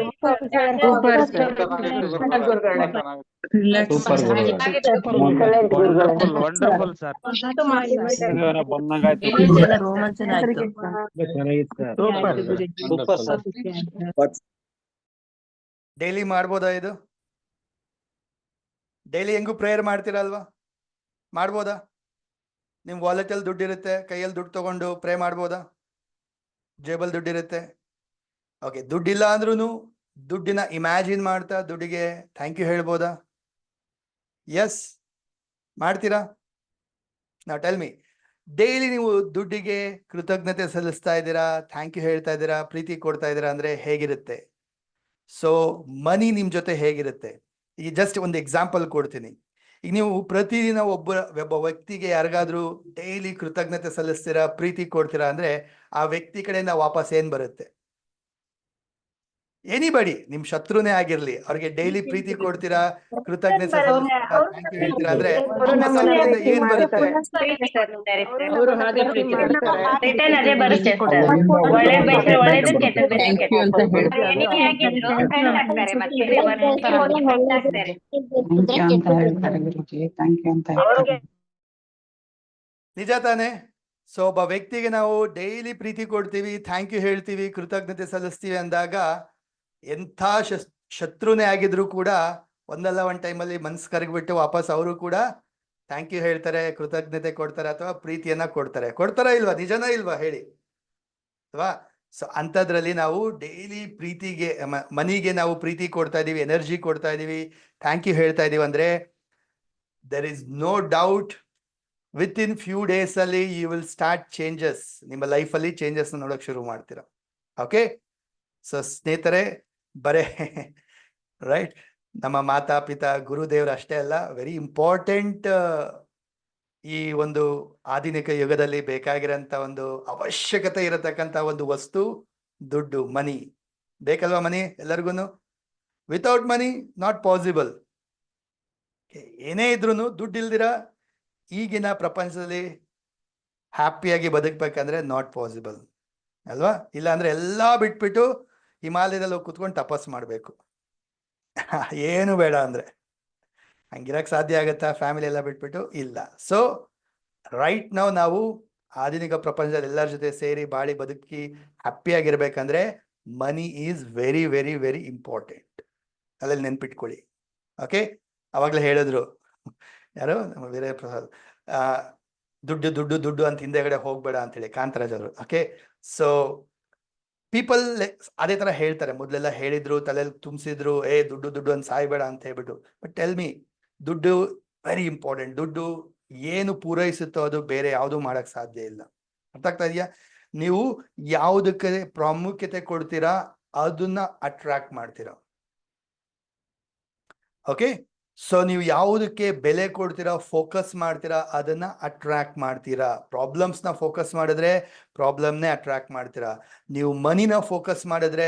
Wonderful sir. ಡೈಲಿ ಮಾಡ್ಬೋದಾ ಇದು? ಡೈಲಿ ಹೆಂಗೂ ಪ್ರೇಯರ್ ಮಾಡ್ತೀರಲ್ವಾ? ಮಾಡ್ಬೋದಾ? ನಿಮ್ ವಾಲೆಟಲ್ಲಿ ದುಡ್ಡು ಇರುತ್ತೆ, ಕೈಯಲ್ಲಿ ದುಡ್ಡು ತಗೊಂಡು ಪ್ರೇ ಮಾಡ್ಬೋದಾ? ಜೇಬಲ್ ದುಡ್ಡಿರುತ್ತೆ. ಓಕೆ, ದುಡ್ಡಿಲ್ಲ ಅಂದ್ರೂ ದುಡ್ಡಿನ ಇಮ್ಯಾಜಿನ್ ಮಾಡ್ತಾ ದುಡ್ಡಿಗೆ ಥ್ಯಾಂಕ್ ಯು ಹೇಳ್ಬೋದಾ? ಎಸ್, ಮಾಡ್ತೀರಾ? ನಾವು ಟೆಲ್ ಮಿ, ಡೈಲಿ ನೀವು ದುಡ್ಡಿಗೆ ಕೃತಜ್ಞತೆ ಸಲ್ಲಿಸ್ತಾ ಇದ್ದೀರಾ, ಥ್ಯಾಂಕ್ ಯು ಹೇಳ್ತಾ ಇದ್ದೀರಾ, ಪ್ರೀತಿ ಕೊಡ್ತಾ ಇದ್ದೀರಾ ಅಂದ್ರೆ ಹೇಗಿರುತ್ತೆ? ಸೊ ಮನಿ ನಿಮ್ ಜೊತೆ ಹೇಗಿರುತ್ತೆ? ಈಗ ಜಸ್ಟ್ ಒಂದು ಎಕ್ಸಾಂಪಲ್ ಕೊಡ್ತೀನಿ. ಈಗ ನೀವು ಪ್ರತಿದಿನ ಒಬ್ಬ ವ್ಯಕ್ತಿಗೆ ಯಾರಿಗಾದ್ರೂ ಡೈಲಿ ಕೃತಜ್ಞತೆ ಸಲ್ಲಿಸ್ತೀರಾ, ಪ್ರೀತಿ ಕೊಡ್ತೀರಾ ಅಂದ್ರೆ ಆ ವ್ಯಕ್ತಿ ಕಡೆಯಿಂದ ವಾಪಸ್ ಏನ್ ಬರುತ್ತೆ? ಎನಿಬಡಿ ನಿಮ್ ಶತ್ರುನೇ ಆಗಿರ್ಲಿ, ಅವ್ರಿಗೆ ಡೈಲಿ ಪ್ರೀತಿ ಕೊಡ್ತೀರಾ, ಕೃತಜ್ಞತೆ ಸಲ್ಲಿಸ್ತೀರಾ, thank you ಹೇಳ್ತೀರಾ ಅಂದ್ರೆ ವಾಪಸ್ ಅವ್ರ ಕಡೆಯಿಂದ ಏನ್ ಬರುತ್ತೆ? ಅವರು ಹಾಗೆ ಪ್ರೀತಿ ಮಾಡ್ತಾರೆ. ರಿಟರ್ನ್ ಅದೇ ಬರುತ್ತೆ ಸರ್. ಒಳ್ಳೇದ್ ಬಯಸಿದ್ರೆ ಒಳ್ಳೇದು, ಕೆಟ್ಟದ್ ಬಯಸಿದ್ರೆ ಕೆಟ್ಟದ್ದು. ನಿಜ ತಾನೆ? ಸೊ ಒಬ್ಬ ವ್ಯಕ್ತಿಗೆ ನಾವು ಡೈಲಿ ಪ್ರೀತಿ ಕೊಡ್ತೀವಿ, ಥ್ಯಾಂಕ್ ಯು ಹೇಳ್ತೀವಿ, ಕೃತಜ್ಞತೆ ಸಲ್ಲಿಸ್ತೀವಿ ಅಂದಾಗ ಎಂಥ ಶತ್ರುನೇ ಆಗಿದ್ರು ಕೂಡ ಒಂದಲ್ಲ ಒಂದ್ ಟೈಮಲ್ಲಿ ಮನ್ಸು ಕರಗ್ಬಿಟ್ಟು ವಾಪಸ್ ಅವರು ಕೂಡ ಥ್ಯಾಂಕ್ ಯು ಹೇಳ್ತಾರೆ, ಕೃತಜ್ಞತೆ ಕೊಡ್ತಾರೆ, ಅಥವಾ ಪ್ರೀತಿಯನ್ನ ಕೊಡ್ತಾರಾ ಇಲ್ವಾ? ನಿಜನಾ ಇಲ್ವಾ ಹೇಳಿ ಅಲ್ವಾ? ಸೊ ಅಂಥದ್ರಲ್ಲಿ ನಾವು ಡೈಲಿ ಪ್ರೀತಿಗೆ ಮನಿಗೆ ನಾವು ಪ್ರೀತಿ ಕೊಡ್ತಾ ಇದೀವಿ, ಎನರ್ಜಿ ಕೊಡ್ತಾ ಇದೀವಿ, ಥ್ಯಾಂಕ್ ಯು ಹೇಳ್ತಾ ಇದೀವಿ ಅಂದ್ರೆ there is no doubt within few days ಅಲ್ಲಿ ಯು ವಿಲ್ ಸ್ಟಾರ್ಟ್ ಚೇಂಜಸ್. ನಿಮ್ಮ ಲೈಫಲ್ಲಿ ಚೇಂಜಸ್ ನೋಡಕ್ ಶುರು ಮಾಡ್ತೀರಾ. ಓಕೆ, ಸೊ ಸ್ನೇಹಿತರೆ, ಬರೇ ರೈಟ್ ನಮ್ಮ ಮಾತಾ ಪಿತಾ ಗುರುದೇವರು ಅಷ್ಟೇ ಅಲ್ಲ, ವೆರಿ ಇಂಪಾರ್ಟೆಂಟ್ ಈ ಒಂದು ಆಧುನಿಕ ಯುಗದಲ್ಲಿ ಬೇಕಾಗಿರೋಂಥ ಒಂದು ಅವಶ್ಯಕತೆ ಇರತಕ್ಕಂಥ ಒಂದು ವಸ್ತು ದುಡ್ಡು, ಮನಿ. ಬೇಕಲ್ವಾ ಮನಿ ಎಲ್ಲರಿಗೂ? Without money not possible. ಏನೇ ಇದ್ರೂ ದುಡ್ಡು ಇಲ್ದಿರ ಈಗಿನ ಪ್ರಪಂಚದಲ್ಲಿ ಹ್ಯಾಪಿಯಾಗಿ ಬದುಕಬೇಕಂದ್ರೆ ನಾಟ್ ಪಾಸಿಬಲ್ ಅಲ್ವಾ? ಇಲ್ಲ ಅಂದ್ರೆ ಎಲ್ಲ ಬಿಟ್ಬಿಟ್ಟು ಹಿಮಾಲಯದಲ್ಲಿ ಹೋಗಿ ಕುತ್ಕೊಂಡು ತಪಸ್ ಮಾಡಬೇಕು. ಏನು ಬೇಡ ಅಂದ್ರೆ ಹಂಗಿರಕ್ ಸಾಧ್ಯ ಆಗತ್ತಾ? ಫ್ಯಾಮಿಲಿ ಎಲ್ಲ ಬಿಟ್ಬಿಟ್ಟು ಇಲ್ಲ. ಸೊ ರೈಟ್ ನಾವು ಆಧುನಿಕ ಪ್ರಪಂಚದಲ್ಲಿ ಎಲ್ಲರ ಜೊತೆ ಸೇರಿ ಬಾಳಿ ಬದುಕಿ ಹ್ಯಾಪಿಯಾಗಿರ್ಬೇಕಂದ್ರೆ money is very very very important. ಅದ್ರಲ್ಲಿ ನೆನ್ಪಿಟ್ಕೊಳ್ಳಿ. ಓಕೆ, ಅವಾಗಲೇ ಹೇಳಿದ್ರು ಯಾರು ನಮ್ಮ ವೀರಯ್ಯ ಪ್ರಸಾದ್, ದುಡ್ಡು ದುಡ್ಡು ದುಡ್ಡು ಅಂತ ಹಿಂದೆಗಡೆ ಹೋಗ್ಬೇಡ ಅಂತೇಳಿ, ಕಾಂತರಾಜ್ ಅವರು. ಓಕೆ, ಸೊ ಪೀಪಲ್ ಅದೇ ತರ ಹೇಳ್ತಾರೆ, ಮೊದಲೆಲ್ಲ ಹೇಳಿದ್ರು, ತಲೆಯಲ್ಲಿ ತುಂಬಿಸಿದ್ರು, ದುಡ್ಡು ದುಡ್ಡು ಅಂತ ಸಾಯ್ಬೇಡ ಅಂತ ಹೇಳ್ಬಿಟ್ಟು. ಬಟ್ ಟೆಲ್ ಮಿ, ದುಡ್ಡು ವೆರಿ ಇಂಪಾರ್ಟೆಂಟ್. ದುಡ್ಡು ಏನು ಪೂರೈಸುತ್ತೋ ಅದು ಬೇರೆ ಯಾವುದು ಮಾಡಕ್ ಸಾಧ್ಯ ಇಲ್ಲ. ಅರ್ಥ ಆಗ್ತಾ ಇದೆಯಾ? ನೀವು ಯಾವುದಕ್ಕೆ ಪ್ರಾಮುಖ್ಯತೆ ಕೊಡ್ತೀರಾ ಅದನ್ನ ಅಟ್ರಾಕ್ಟ್ ಮಾಡ್ತೀರಾ. ಓಕೆ, ಸೊ ನೀವು ಯಾವುದಕ್ಕೆ ಬೆಲೆ ಕೊಡ್ತೀರಾ, ಫೋಕಸ್ ಮಾಡ್ತೀರಾ, ಅದನ್ನ ಅಟ್ರಾಕ್ಟ್ ಮಾಡ್ತೀರಾ. ಪ್ರಾಬ್ಲಮ್ಸ್ನ ಫೋಕಸ್ ಮಾಡಿದ್ರೆ ಪ್ರಾಬ್ಲಮ್ನೇ ಅಟ್ರಾಕ್ಟ್ ಮಾಡ್ತೀರಾ. ನೀವು ಮನಿನ ಫೋಕಸ್ ಮಾಡಿದ್ರೆ,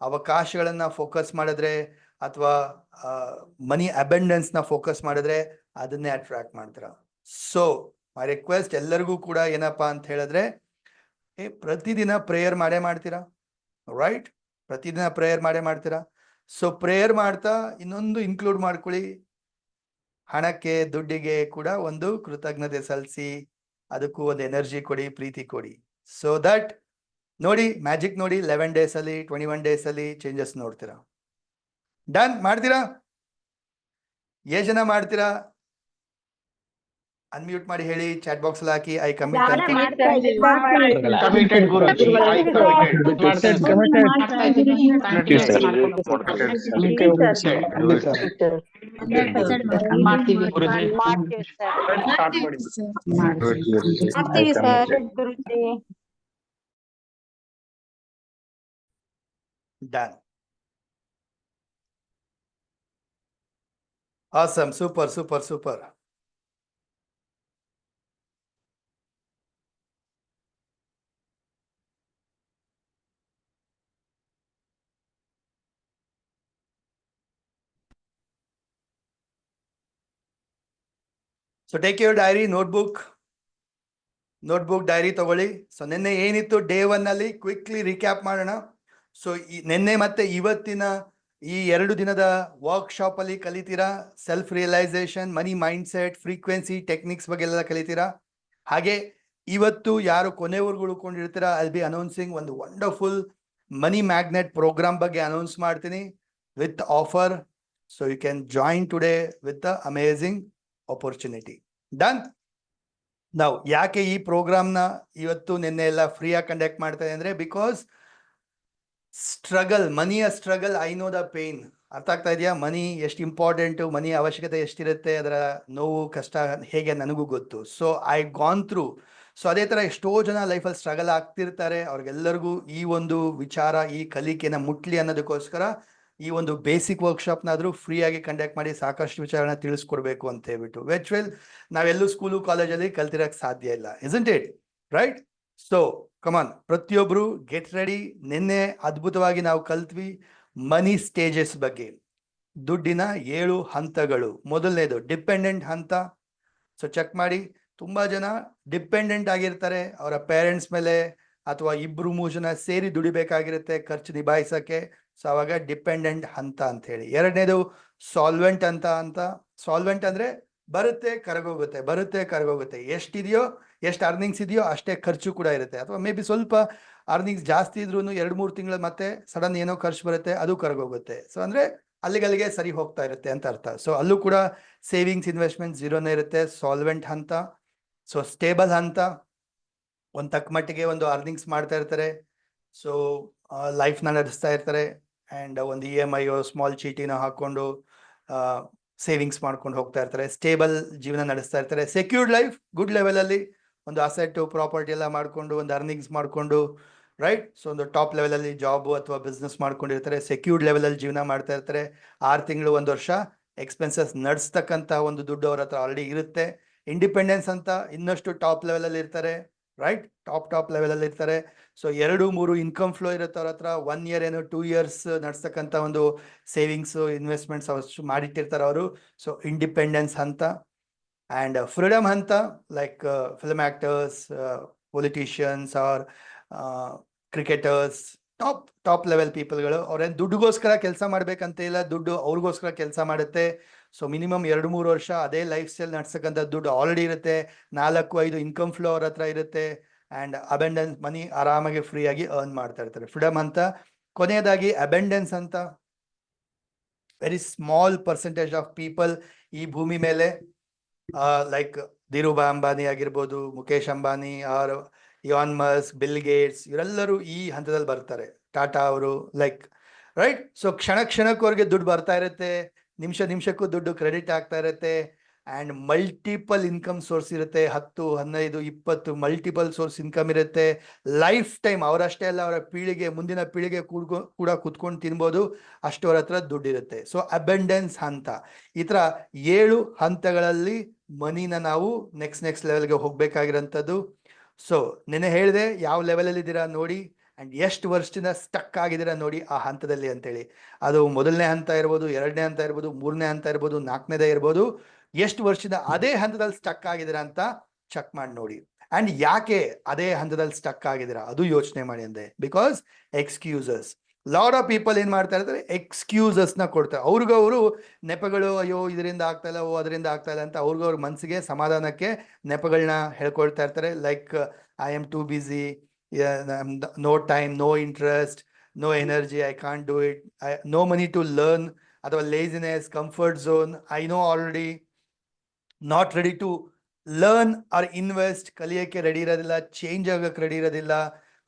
ಅವಕಾಶಗಳನ್ನ ಫೋಕಸ್ ಮಾಡಿದ್ರೆ, ಅಥವಾ ಮನಿ ಅಬೆಂಡೆನ್ಸ್ನ ಫೋಕಸ್ ಮಾಡಿದ್ರೆ ಅದನ್ನೇ ಅಟ್ರಾಕ್ಟ್ ಮಾಡ್ತೀರಾ. ಸೊ ಮೈ ರಿಕ್ವೆಸ್ಟ್ ಎಲ್ಲರಿಗೂ ಕೂಡ ಏನಪ್ಪಾ ಅಂತ ಹೇಳಿದ್ರೆ, ಪ್ರತಿದಿನ ಪ್ರೇಯರ್ ಮಾಡೇ ಮಾಡ್ತೀರಾ, ರೈಟ್? ಪ್ರತಿದಿನ ಪ್ರೇಯರ್ ಮಾಡೇ ಮಾಡ್ತೀರಾ. ಸೊ ಪ್ರೇಯರ್ ಮಾಡ್ತಾ ಇನ್ನೊಂದು ಇನ್ಕ್ಲೂಡ್ ಮಾಡ್ಕೊಳ್ಳಿ, ಹಣಕ್ಕೆ ದುಡ್ಡಿಗೆ ಕೂಡ ಒಂದು ಕೃತಜ್ಞತೆ ಸಲ್ಲಿಸಿ, ಅದಕ್ಕೂ ಒಂದು ಎನರ್ಜಿ ಕೊಡಿ, ಪ್ರೀತಿ ಕೊಡಿ. ಸೊ ದಟ್ ನೋಡಿ ಮ್ಯಾಜಿಕ್ ನೋಡಿ, 11 days ಅಲ್ಲಿ 21 days ಅಲ್ಲಿ ಚೇಂಜಸ್ ನೋಡ್ತೀರಾ. ಡನ್ ಮಾಡ್ತೀರಾ? ಜನ ಮಾಡ್ತೀರಾ? ಅನ್ಮ್ಯೂಟ್ ಮಾಡಿ ಹೇಳಿ, ಚಾಟ್ ಬಾಕ್ಸ್ ಅಲ್ಲಿ ಹಾಕಿ ಐ ಕಮಿಟ್ ಅಂತ. Committed Guruji, done. Awesome, super super super. So take your dairy, notebook dairy ತಗೊಳ್ಳಿ. ಸೊ ನಿನ್ನೆ ಏನಿತ್ತು ಡೇ 1 ಅಲ್ಲಿ ಕ್ವಿಕ್ಲಿ ರಿಕ್ಯಾಪ್ ಮಾಡೋಣ. ಸೊ ನಿನ್ನೆ ಮತ್ತೆ ಇವತ್ತಿನ ಈ 2 ದಿನದ ವರ್ಕ್ಶಾಪ್ ಅಲ್ಲಿ ಕಲಿತೀರಾ self realisation, money mind set, frequency techniques ಬಗ್ಗೆ ಎಲ್ಲ ಕಲಿತೀರಾ. ಹಾಗೆ ಇವತ್ತು ಯಾರು ಕೊನೆವರೆಗೂ ಉಳ್ಕೊಂಡಿರ್ತೀರಾ, ಐಲ್ ಬಿ ಅನೌನ್ಸಿಂಗ್ ಒಂದು ವಂಡರ್ಫುಲ್ ಮನಿ ಮ್ಯಾಗ್ನೆಟ್ ಪ್ರೋಗ್ರಾಮ್ ಬಗ್ಗೆ ಅನೌನ್ಸ್ ಮಾಡ್ತೀನಿ with offer. So you can join today with the amazing opportunity. Done. ನಾವು ಯಾಕೆ ಈ ಪ್ರೋಗ್ರಾಮ್ನ ಇವತ್ತು ನಿನ್ನೆ ಎಲ್ಲ ಫ್ರೀಯಾಗಿ ಕಂಡಕ್ಟ್ ಮಾಡ್ತಾ ಇದೆ ಅಂದ್ರೆ, ಬಿಕಾಸ್ ಸ್ಟ್ರಗಲ್, ಮನಿಯ struggle, I know the pain. ಅರ್ಥ ಆಗ್ತಾ ಇದೆಯಾ? ಮನಿ ಎಷ್ಟು ಇಂಪಾರ್ಟೆಂಟು, ಮನಿ ಅವಶ್ಯಕತೆ ಎಷ್ಟಿರುತ್ತೆ, ಅದರ ನೋವು ಕಷ್ಟ ಹೇಗೆ ನನಗೂ ಗೊತ್ತು. So I gone through. So ಅದೇ ಥರ ಎಷ್ಟೋ ಜನ ಲೈಫಲ್ಲಿ ಸ್ಟ್ರಗಲ್ ಆಗ್ತಿರ್ತಾರೆ. ಅವ್ರಿಗೆಲ್ಲರಿಗೂ ಈ ಒಂದು ವಿಚಾರ, ಈ ಕಲಿಕೆನ ಮುಟ್ಲಿ ಅನ್ನೋದಕ್ಕೋಸ್ಕರ ಈ ಒಂದು ಬೇಸಿಕ್ ವರ್ಕ್ಶಾಪ್ನಾದರೂ ಫ್ರೀಯಾಗಿ ಕಂಡಕ್ಟ್ ಮಾಡಿ ಸಾಕಷ್ಟು ವಿಚಾರನ ತಿಳಿಸ್ಕೊಡ್ಬೇಕು ಅಂತ ಹೇಳ್ಬಿಟ್ಟು. ವೆಲ್ ನಾವೆಲ್ಲೂ ಸ್ಕೂಲು ಕಾಲೇಜಲ್ಲಿ ಕಲ್ತಿರಕ್ಕೆ ಸಾಧ್ಯ ಇಲ್ಲ, ಇಸ್ಂಟ್ ಇಟ್ ರೈಟ್? ಸೊ ಕಮಾನ್, ಪ್ರತಿಯೊಬ್ರು ಗೆಟ್ ರೆಡಿ. ನಿನ್ನೆ ಅದ್ಭುತವಾಗಿ ನಾವು ಕಲ್ತ್ವಿ. ಮನಿ ಸ್ಟೇಜಸ್ ಬಗ್ಗೆ, ದುಡ್ಡಿನ 7 ಹಂತಗಳು. ಮೊದಲನೇದು ಡಿಪೆಂಡೆಂಟ್ ಹಂತ. ಸೊ ಚೆಕ್ ಮಾಡಿ, ತುಂಬಾ ಜನ ಡಿಪೆಂಡೆಂಟ್ ಆಗಿರ್ತಾರೆ ಅವರ ಪೇರೆಂಟ್ಸ್ ಮೇಲೆ, ಅಥವಾ 2-3 ಜನ ಸೇರಿ ದುಡಿಬೇಕಾಗಿರುತ್ತೆ ಖರ್ಚು ನಿಭಾಯಿಸಕ್ಕೆ. ಸೊ ಅವಾಗ ಡಿಪೆಂಡೆಂಟ್ ಹಂತ ಅಂತ ಹೇಳಿ. ಎರಡನೇದು ಸಾಲ್ವೆಂಟ್ ಅಂತ. ಸಾಲ್ವೆಂಟ್ ಅಂದ್ರೆ ಬರುತ್ತೆ ಕರಗೋಗುತ್ತೆ, ಬರುತ್ತೆ ಕರಗೋಗುತ್ತೆ. ಎಷ್ಟಿದೆಯೋ, ಎಷ್ಟು ಅರ್ನಿಂಗ್ಸ್ ಇದೆಯೋ ಅಷ್ಟೇ ಖರ್ಚು ಕೂಡ ಇರುತ್ತೆ. ಅಥವಾ ಮೇ ಬಿ ಸ್ವಲ್ಪ ಅರ್ನಿಂಗ್ಸ್ ಜಾಸ್ತಿ ಇದ್ರೂ 2-3 ತಿಂಗಳು ಮತ್ತೆ ಸಡನ್ ಏನೋ ಖರ್ಚು ಬರುತ್ತೆ, ಅದು ಕರಗೋಗುತ್ತೆ. ಸೊ ಅಂದ್ರೆ ಅಲ್ಲಿಗೆ ಸರಿ ಹೋಗ್ತಾ ಇರುತ್ತೆ ಅಂತ ಅರ್ಥ. ಸೊ ಅಲ್ಲೂ ಕೂಡ ಸೇವಿಂಗ್ಸ್ ಇನ್ವೆಸ್ಟ್ಮೆಂಟ್ ಝೀರೋನೇ ಇರುತ್ತೆ. ಸಾಲ್ವೆಂಟ್ ಹಂತ. ಸೊ ಸ್ಟೇಬಲ್ ಹಂತ, ಒಂದು ತಕ್ಕ ಮಟ್ಟಿಗೆ ಒಂದು ಅರ್ನಿಂಗ್ಸ್ ಮಾಡ್ತಾ ಇರ್ತಾರೆ. ಸೊ ಲೈಫ್ನ ನಡೆಸ್ತಾ ಇರ್ತಾರೆ. ಆ್ಯಂಡ್ ಒಂದು EMI ಸ್ಮಾಲ್ ಚೀಟಿನ ಹಾಕ್ಕೊಂಡು ಸೇವಿಂಗ್ಸ್ ಮಾಡ್ಕೊಂಡು ಹೋಗ್ತಾ ಇರ್ತಾರೆ. ಸ್ಟೇಬಲ್ ಜೀವನ ನಡೆಸ್ತಾ ಇರ್ತಾರೆ. ಸೆಕ್ಯೂರ್ಡ್ ಲೈಫ್, ಗುಡ್ ಲೆವೆಲಲ್ಲಿ ಒಂದು ಅಸೆಟ್ ಪ್ರಾಪರ್ಟಿ ಎಲ್ಲ ಮಾಡಿಕೊಂಡು ಒಂದು ಅರ್ನಿಂಗ್ಸ್ ಮಾಡಿಕೊಂಡು, ರೈಟ್. ಸೊ ಒಂದು ಟಾಪ್ ಲೆವೆಲಲ್ಲಿ ಜಾಬು ಅಥವಾ ಬಿಸ್ನೆಸ್ ಮಾಡ್ಕೊಂಡಿರ್ತಾರೆ. ಸೆಕ್ಯೂರ್ಡ್ ಲೆವೆಲಲ್ಲಿ ಜೀವನ ಮಾಡ್ತಾ ಇರ್ತಾರೆ. 6 ತಿಂಗಳು 1 ವರ್ಷ ಎಕ್ಸ್ಪೆನ್ಸಸ್ ನಡೆಸ್ತಕ್ಕಂಥ ಒಂದು ದುಡ್ಡು ಅವ್ರ ಹತ್ರ ಆಲ್ರೆಡಿ ಇರುತ್ತೆ. ಇಂಡಿಪೆಂಡೆನ್ಸ್ ಅಂತ ಇನ್ನಷ್ಟು ಟಾಪ್ ಲೆವೆಲಲ್ಲಿ ಇರ್ತಾರೆ, ರೈಟ್. ಟಾಪ್ ಲೆವೆಲಲ್ಲಿ ಇರ್ತಾರೆ. ಸೊ 2-3 ಇನ್ಕಮ್ ಫ್ಲೋ ಇರುತ್ತೆ ಅವ್ರ ಹತ್ರ. 1 ಇಯರ್ 2 ಇಯರ್ಸ್ ನಡೆಸ್ತಕ್ಕಂಥ ಒಂದು ಸೇವಿಂಗ್ಸ್ ಇನ್ವೆಸ್ಟ್ಮೆಂಟ್ಸ್ ಅಷ್ಟು ಮಾಡಿಟ್ಟಿರ್ತಾರೆ ಅವರು. ಸೊ ಇಂಡಿಪೆಂಡೆನ್ಸ್ ಹಂತ. ಆ್ಯಂಡ್ ಫ್ರೀಡಮ್ ಹಂತ, like film actors, politicians or cricketers, top level ಪೀಪಲ್ಗಳು. ಅವ್ರೇನು ದುಡ್ಡುಗೋಸ್ಕರ ಕೆಲಸ ಮಾಡ್ಬೇಕಂತ ಇಲ್ಲ, ದುಡ್ಡು ಅವ್ರಿಗೋಸ್ಕರ ಕೆಲಸ ಮಾಡುತ್ತೆ. ಸೊ ಮಿನಿಮಮ್ 2-3 ವರ್ಷ ಅದೇ ಲೈಫ್ ಸ್ಟೈಲ್ ನಡ್ಸಕ್ಕಂಥ ದುಡ್ಡು ಆಲ್ರೆಡಿ ಇರುತ್ತೆ. 4-5 ಇನ್ಕಮ್ ಫ್ಲೋ ಅವ್ರ ಹತ್ರ ಇರುತ್ತೆ. ಆ್ಯಂಡ್ ಅಬೆಂಡೆನ್ಸ್ ಮನಿ ಆರಾಮಾಗಿ ಫ್ರೀಯಾಗಿ ಅರ್ನ್ ಮಾಡ್ತಾ ಇರ್ತಾರೆ. ಫ್ರೀಡಮ್ ಅಂತ. ಕೊನೆಯದಾಗಿ ಅಬೆಂಡೆನ್ಸ್ ಅಂತ. Very small percentage of people ಈ ಭೂಮಿ ಮೇಲೆ, ಲೈಕ್ ಧೀರುಭಾಯ್ ಅಂಬಾನಿ ಆಗಿರ್ಬೋದು, Mukesh Ambani, or Elon Musk, Bill Gates, ಇವರೆಲ್ಲರೂ ಈ ಹಂತದಲ್ಲಿ ಬರ್ತಾರೆ. ಟಾಟಾ ಅವರು, ಲೈಕ್, ರೈಟ್. ಸೊ ಕ್ಷಣಕ್ಕೂ ಅವ್ರಿಗೆ ದುಡ್ಡು ಬರ್ತಾ ಇರುತ್ತೆ, ನಿಮಿಷಕ್ಕೂ ದುಡ್ಡು ಕ್ರೆಡಿಟ್ ಆಗ್ತಾ ಇರುತ್ತೆ. ಆ್ಯಂಡ್ ಮಲ್ಟಿಪಲ್ ಇನ್ಕಮ್ ಸೋರ್ಸ್ ಇರುತ್ತೆ. 10, 15, 20 ಮಲ್ಟಿಪಲ್ ಸೋರ್ಸ್ ಇನ್ಕಮ್ ಇರುತ್ತೆ. ಲೈಫ್ ಟೈಮ್ ಅವರಷ್ಟೇ ಅಲ್ಲ, ಅವರ ಪೀಳಿಗೆ, ಮುಂದಿನ ಪೀಳಿಗೆ ಕೂಡ ಕುತ್ಕೊಂಡು ತಿನ್ಬೋದು, ಅಷ್ಟು ಅವ್ರ ಹತ್ರ ದುಡ್ಡಿರುತ್ತೆ. ಸೊ ಅಬೆಂಡೆನ್ಸ್ ಹಂತ. ಈ ಥರ 7 ಹಂತಗಳಲ್ಲಿ ಮನಿನ ನಾವು ನೆಕ್ಸ್ಟ್ ಲೆವೆಲ್ಗೆ ಹೋಗ್ಬೇಕಾಗಿರೋಂಥದ್ದು. ಸೊ ನೆನೆ ಹೇಳಿದೆ ಯಾವ ಲೆವೆಲಲ್ಲಿ ಇದ್ದೀರಾ ನೋಡಿ, ಆ್ಯಂಡ್ ಎಷ್ಟು ವರ್ಷದಿಂದ ಸ್ಟಕ್ ಆಗಿದ್ದೀರಾ ನೋಡಿ ಆ ಹಂತದಲ್ಲಿ ಅಂತೇಳಿ. ಅದು ಮೊದಲನೇ ಹಂತ ಇರ್ಬೋದು, 2ನೇ ಹಂತ ಇರ್ಬೋದು, 3ನೇ ಹಂತ ಇರ್ಬೋದು, 4ನೇದೇ ಇರ್ಬೋದು. ಎಷ್ಟು ವರ್ಷದಿಂದ ಅದೇ ಹಂತದಲ್ಲಿ ಸ್ಟಕ್ ಆಗಿದ್ದೀರಾ ಅಂತ ಚೆಕ್ ಮಾಡಿ ನೋಡಿ. ಆ್ಯಂಡ್ ಯಾಕೆ ಅದೇ ಹಂತದಲ್ಲಿ ಸ್ಟಕ್ ಆಗಿದ್ದೀರಾ ಅದು ಯೋಚನೆ ಮಾಡಿ ಅಂದೆ. Because excuses. Lot of people ಏನು ಮಾಡ್ತಾ ಇರ್ತಾರೆ, ಎಕ್ಸ್ಕ್ಯೂಸಸ್ನ ಕೊಡ್ತಾರೆ. ಅವ್ರಿಗವರು ನೆಪಗಳು, ಅಯ್ಯೋ ಇದರಿಂದ ಆಗ್ತಾ ಇಲ್ಲ, ಅದರಿಂದ ಆಗ್ತಾ ಇಲ್ಲ ಅಂತ ಅವ್ರಿಗವ್ರ ಮನಸ್ಸಿಗೆ ಸಮಾಧಾನಕ್ಕೆ ನೆಪಗಳನ್ನ ಹೇಳ್ಕೊಳ್ತಾ ಇರ್ತಾರೆ. Like I am too busy, no time, no interest, no energy, I can't do it, no money to learn, ಅಥವಾ laziness, comfort zone, I know already, not ready to learn or invest, ಕಲಿಯೋಕ್ಕೆ ready ಇರೋದಿಲ್ಲ, change ಆಗೋಕ್ಕೆ ready ಇರೋದಿಲ್ಲ,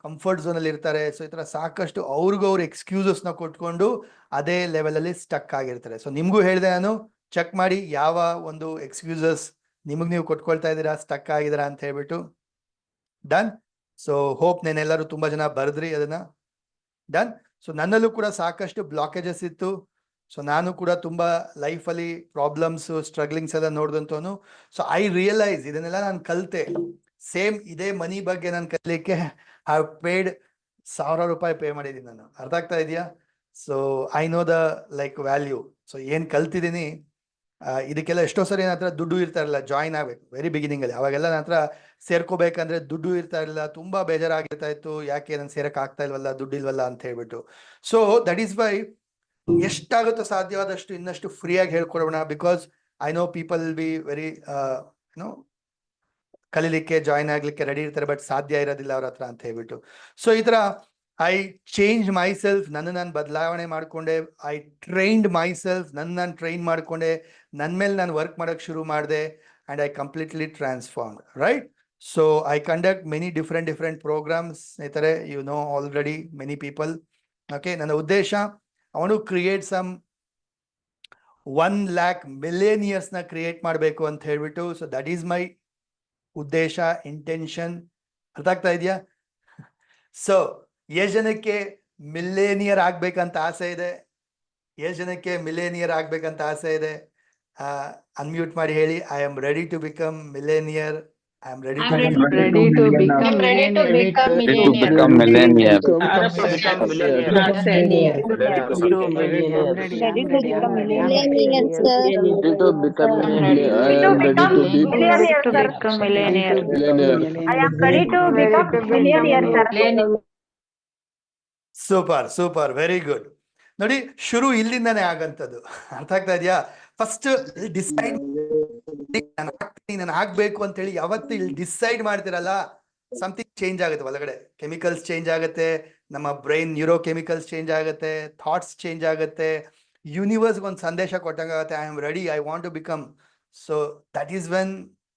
comfort ಝೋನಲ್ಲಿ ಇರ್ತಾರೆ. So ಈ ಥರ ಸಾಕಷ್ಟು ಅವ್ರಿಗವ್ರು ಎಕ್ಸ್ಕ್ಯೂಸಸ್ನ ಕೊಟ್ಕೊಂಡು ಅದೇ ಲೆವೆಲಲ್ಲಿ ಸ್ಟಕ್ ಆಗಿರ್ತಾರೆ. ಸೊ ನಿಮಗೂ ಹೇಳಿದೆ ನಾನು, ಚೆಕ್ ಮಾಡಿ ಯಾವ ಒಂದು ಎಕ್ಸ್ಕ್ಯೂಸಸ್ ನಿಮಗೆ ನೀವು ಕೊಟ್ಕೊಳ್ತಾ ಇದ್ದೀರಾ, ಸ್ಟಕ್ ಆಗಿದ್ದೀರಾ ಅಂತ ಹೇಳ್ಬಿಟ್ಟು. ಡನ್. ಸೊ ಹೋಪ್ ನೆನೆಲ್ಲರೂ ತುಂಬ ಜನ ಬರೆದ್ರಿ ಅದನ್ನ. ಡನ್. ಸೊ ನನ್ನಲ್ಲೂ ಕೂಡ ಸಾಕಷ್ಟು ಬ್ಲಾಕೇಜಸ್ ಇತ್ತು. ಸೊ ನಾನು ಕೂಡ ತುಂಬ ಲೈಫಲ್ಲಿ ಪ್ರಾಬ್ಲಮ್ಸ್, ಸ್ಟ್ರಗ್ಲಿಂಗ್ಸ್ ಎಲ್ಲ ನೋಡಿದಂತವನು. ಸೊ ಐ ರಿಯಲೈಸ್ ಇದನ್ನೆಲ್ಲ ನಾನು ಕಲಿತೆ. ಸೇಮ್ ಇದೇ ಮನಿ ಬಗ್ಗೆ ನಾನು ಕಲಿಯಕ್ಕೆ ಐ ಪೇಡ್ ₹1000 ಪೇ ಮಾಡಿದ್ದೀನಿ ನಾನು. ಅರ್ಥ ಆಗ್ತಾ ಇದೆಯಾ? So I know the like value. So ಏನು ಕಲ್ತಿದ್ದೀನಿ, ಇದಕ್ಕೆಲ್ಲ ಎಷ್ಟೋ ಸರಿ ನನ್ನ ಹತ್ರ ದುಡ್ಡು ಇರ್ತಾ ಇರಲಿಲ್ಲ ಜಾಯಿನ್ ಆಗಬೇಕು ವೆರಿ ಬಿಗಿನಿಂಗಲ್ಲಿ. ಅವಾಗೆಲ್ಲ ನನ್ನ ಹತ್ರ ಸೇರ್ಕೋಬೇಕಂದ್ರೆ ದುಡ್ಡು ಇರ್ತಾ ಇರಲಿಲ್ಲ, ತುಂಬ ಬೇಜಾರಾಗಿರ್ತಾ ಇತ್ತು. ಯಾಕೆ ನಾನು ಸೇರಕ್ಕೆ ಆಗ್ತಾ ಇಲ್ವಲ್ಲ, ದುಡ್ಡು ಇಲ್ವಲ್ಲ ಅಂತ ಹೇಳ್ಬಿಟ್ಟು. ಸೊ ದಟ್ ಈಸ್ ವೈ ಎಷ್ಟಾಗುತ್ತೋ ಸಾಧ್ಯವಾದಷ್ಟು ಇನ್ನಷ್ಟು ಫ್ರೀಯಾಗಿ ಹೇಳ್ಕೊಡೋಣ. Because I know people will be very no ಕಲೀಲಿಕ್ಕೆ, ಜಾಯಿನ್ ಆಗ್ಲಿಕ್ಕೆ ರೆಡಿ ಇರ್ತಾರೆ, ಬಟ್ ಸಾಧ್ಯ ಇರೋದಿಲ್ಲ ಅವ್ರ ಹತ್ರ ಅಂತ ಹೇಳ್ಬಿಟ್ಟು. ಸೊ ಈ ಥರ ಐ ಚೇಂಜ್ ಮೈ ಸೆಲ್ಫ್, ನಾನು ಬದಲಾವಣೆ ಮಾಡಿಕೊಂಡೆ. ಐ ಟ್ರೈನ್ಡ್ ಮೈ ಸೆಲ್ಫ್, ನಾನು ಟ್ರೈನ್ ಮಾಡಿಕೊಂಡೆ. ನನ್ನ ಮೇಲೆ ನಾನು ವರ್ಕ್ ಮಾಡೋಕ್ಕೆ ಶುರು ಮಾಡಿದೆ. And I completely transformed, right. So I conduct many different programmes. ಸ್ನೇಹಿತರೆ, you know already many people. Okay, ನನ್ನ ಉದ್ದೇಶ ಅವನು ಕ್ರಿಯೇಟ್ ಸಮ್ 1 lakh ಮಿಲಿಯನಿಯರ್ಸ್ನ ಕ್ರಿಯೇಟ್ ಮಾಡಬೇಕು ಅಂತ ಹೇಳ್ಬಿಟ್ಟು. ಸೊ ದಟ್ ಈಸ್ ಮೈ ಉದ್ದೇಶ, ಇಂಟೆನ್ಷನ್. ಅರ್ಥ ಆಗ್ತಾ ಇದೆಯಾ? ಸೊ ಎಷ್ಟು ಜನಕ್ಕೆ ಮಿಲೇನಿಯರ್ ಆಗ್ಬೇಕಂತ ಆಸೆ ಇದೆ? ಎಷ್ಟು ಜನಕ್ಕೆ ಮಿಲೇನಿಯರ್ ಆಗ್ಬೇಕಂತ ಆಸೆ ಇದೆ? ಅನ್ಮ್ಯೂಟ್ ಮಾಡಿ ಹೇಳಿ, I am ready to become millionaire. I am ready I'm to ready. become Ready to become Ready to become millionaire. millionaire. Ready to become millionaire. Ready to become millionaire. I am ready to become millionaire, sir. Super super, very good. ನೋಡಿ, ಶುರು ಇಲ್ಲಿಂದಾನೇ ಆಗಂತದ್ದು. ಅರ್ಥ ಆಗ್ತಾ ಇದೆಯಾ? First decide ನಾನು ಆಗ್ಬೇಕು ಅಂತ ಹೇಳಿ ಯಾವತ್ತು ಇಲ್ಲಿ ಡಿಸೈಡ್ ಮಾಡ್ತಿರಲ್ಲ, ಸಮಥಿಂಗ್ ಚೇಂಜ್ ಆಗುತ್ತೆ ಒಳಗಡೆ. ಕೆಮಿಕಲ್ಸ್ ಚೇಂಜ್ ಆಗುತ್ತೆ, ನಮ್ಮ ಬ್ರೈನ್ ನ್ಯೂರೋ ಕೆಮಿಕಲ್ಸ್ ಚೇಂಜ್ ಆಗುತ್ತೆ, ಥಾಟ್ಸ್ ಚೇಂಜ್ ಆಗುತ್ತೆ, ಯೂನಿವರ್ಸ್ಗೆ ಒಂದು ಸಂದೇಶ ಕೊಟ್ಟಂಗಾಗುತ್ತೆ, I am ready, I want to become. So that is when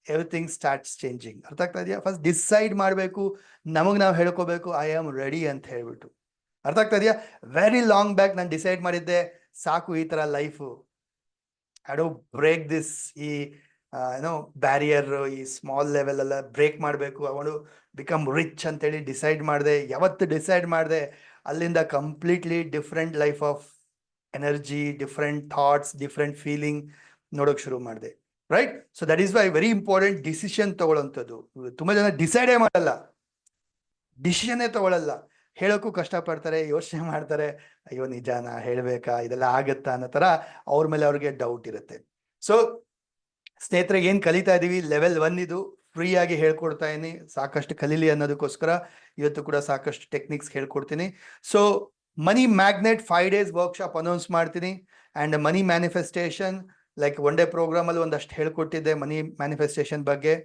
everything starts changing. ಅರ್ಥ ಆಗ್ತಾ ಇದೆಯಾ? ಫಸ್ಟ್ ಡಿಸೈಡ್ ಮಾಡಬೇಕು, ನಮಗೆ ನಾವು ಹೇಳ್ಕೋಬೇಕು ಐ ಆಮ್ ರೆಡಿ ಅಂತ ಹೇಳ್ಬಿಟ್ಟು. ಅರ್ಥ ಆಗ್ತಾ ಇದೆಯಾ? ವೆರಿ ಲಾಂಗ್ ಬ್ಯಾಕ್ ನಾನು ಡಿಸೈಡ್ ಮಾಡಿದ್ದೆ, ಸಾಕು ಈ ಥರ life, I don't break this, ಈ ಏನೋ ಬ್ಯಾರಿಯರ್, ಈ ಸ್ಮಾಲ್ ಲೆವೆಲ್ ಎಲ್ಲ ಬ್ರೇಕ್ ಮಾಡಬೇಕು, I want to become rich ಅಂತೇಳಿ ಡಿಸೈಡ್ ಮಾಡಿದೆ. ಯಾವತ್ತು ಡಿಸೈಡ್ ಮಾಡಿದೆ ಅಲ್ಲಿಂದ completely different life of energy, different thoughts, different feeling ನೋಡೋಕೆ ಶುರು ಮಾಡಿದೆ. Right? So that is why very important decision ತಗೊಳ್ಳೋಂಥದ್ದು. ತುಂಬ ಜನ ಡಿಸೈಡೇ ಮಾಡಲ್ಲ, ಡಿಸಿಷನ್ನೇ ತಗೊಳ್ಳಲ್ಲ, ಹೇಳೋಕ್ಕೂ ಕಷ್ಟಪಡ್ತಾರೆ, ಯೋಚನೆ ಮಾಡ್ತಾರೆ, ಅಯ್ಯೋ ನಿಜಾನ, ಹೇಳಬೇಕಾ, ಇದೆಲ್ಲ ಆಗತ್ತಾ ಅನ್ನೋ ಥರ ಅವ್ರ ಮೇಲೆ ಅವ್ರಿಗೆ ಡೌಟ್ ಇರುತ್ತೆ. ಸೊ ಸ್ನೇಹಿತರೆ, ಏನು ಕಲಿತಾ ಇದ್ದೀವಿ, ಲೆವೆಲ್ 1 ಇದು, ಫ್ರೀಯಾಗಿ ಹೇಳ್ಕೊಡ್ತಾ ಇದ್ದೀನಿ, ಸಾಕಷ್ಟು ಕಲೀಲಿ ಅನ್ನೋದಕ್ಕೋಸ್ಕರ ಇವತ್ತು ಕೂಡ ಸಾಕಷ್ಟು ಟೆಕ್ನಿಕ್ಸ್ ಹೇಳ್ಕೊಡ್ತೀನಿ. So money magnet 5 days workshop announce ಮಾಡ್ತೀನಿ. And money manifestation like one day ಪ್ರೋಗ್ರಾಮಲ್ಲಿ ಒಂದಷ್ಟು ಹೇಳ್ಕೊಟ್ಟಿದ್ದೆ ಮನಿ ಮ್ಯಾನಿಫೆಸ್ಟೇಷನ್ ಬಗ್ಗೆ.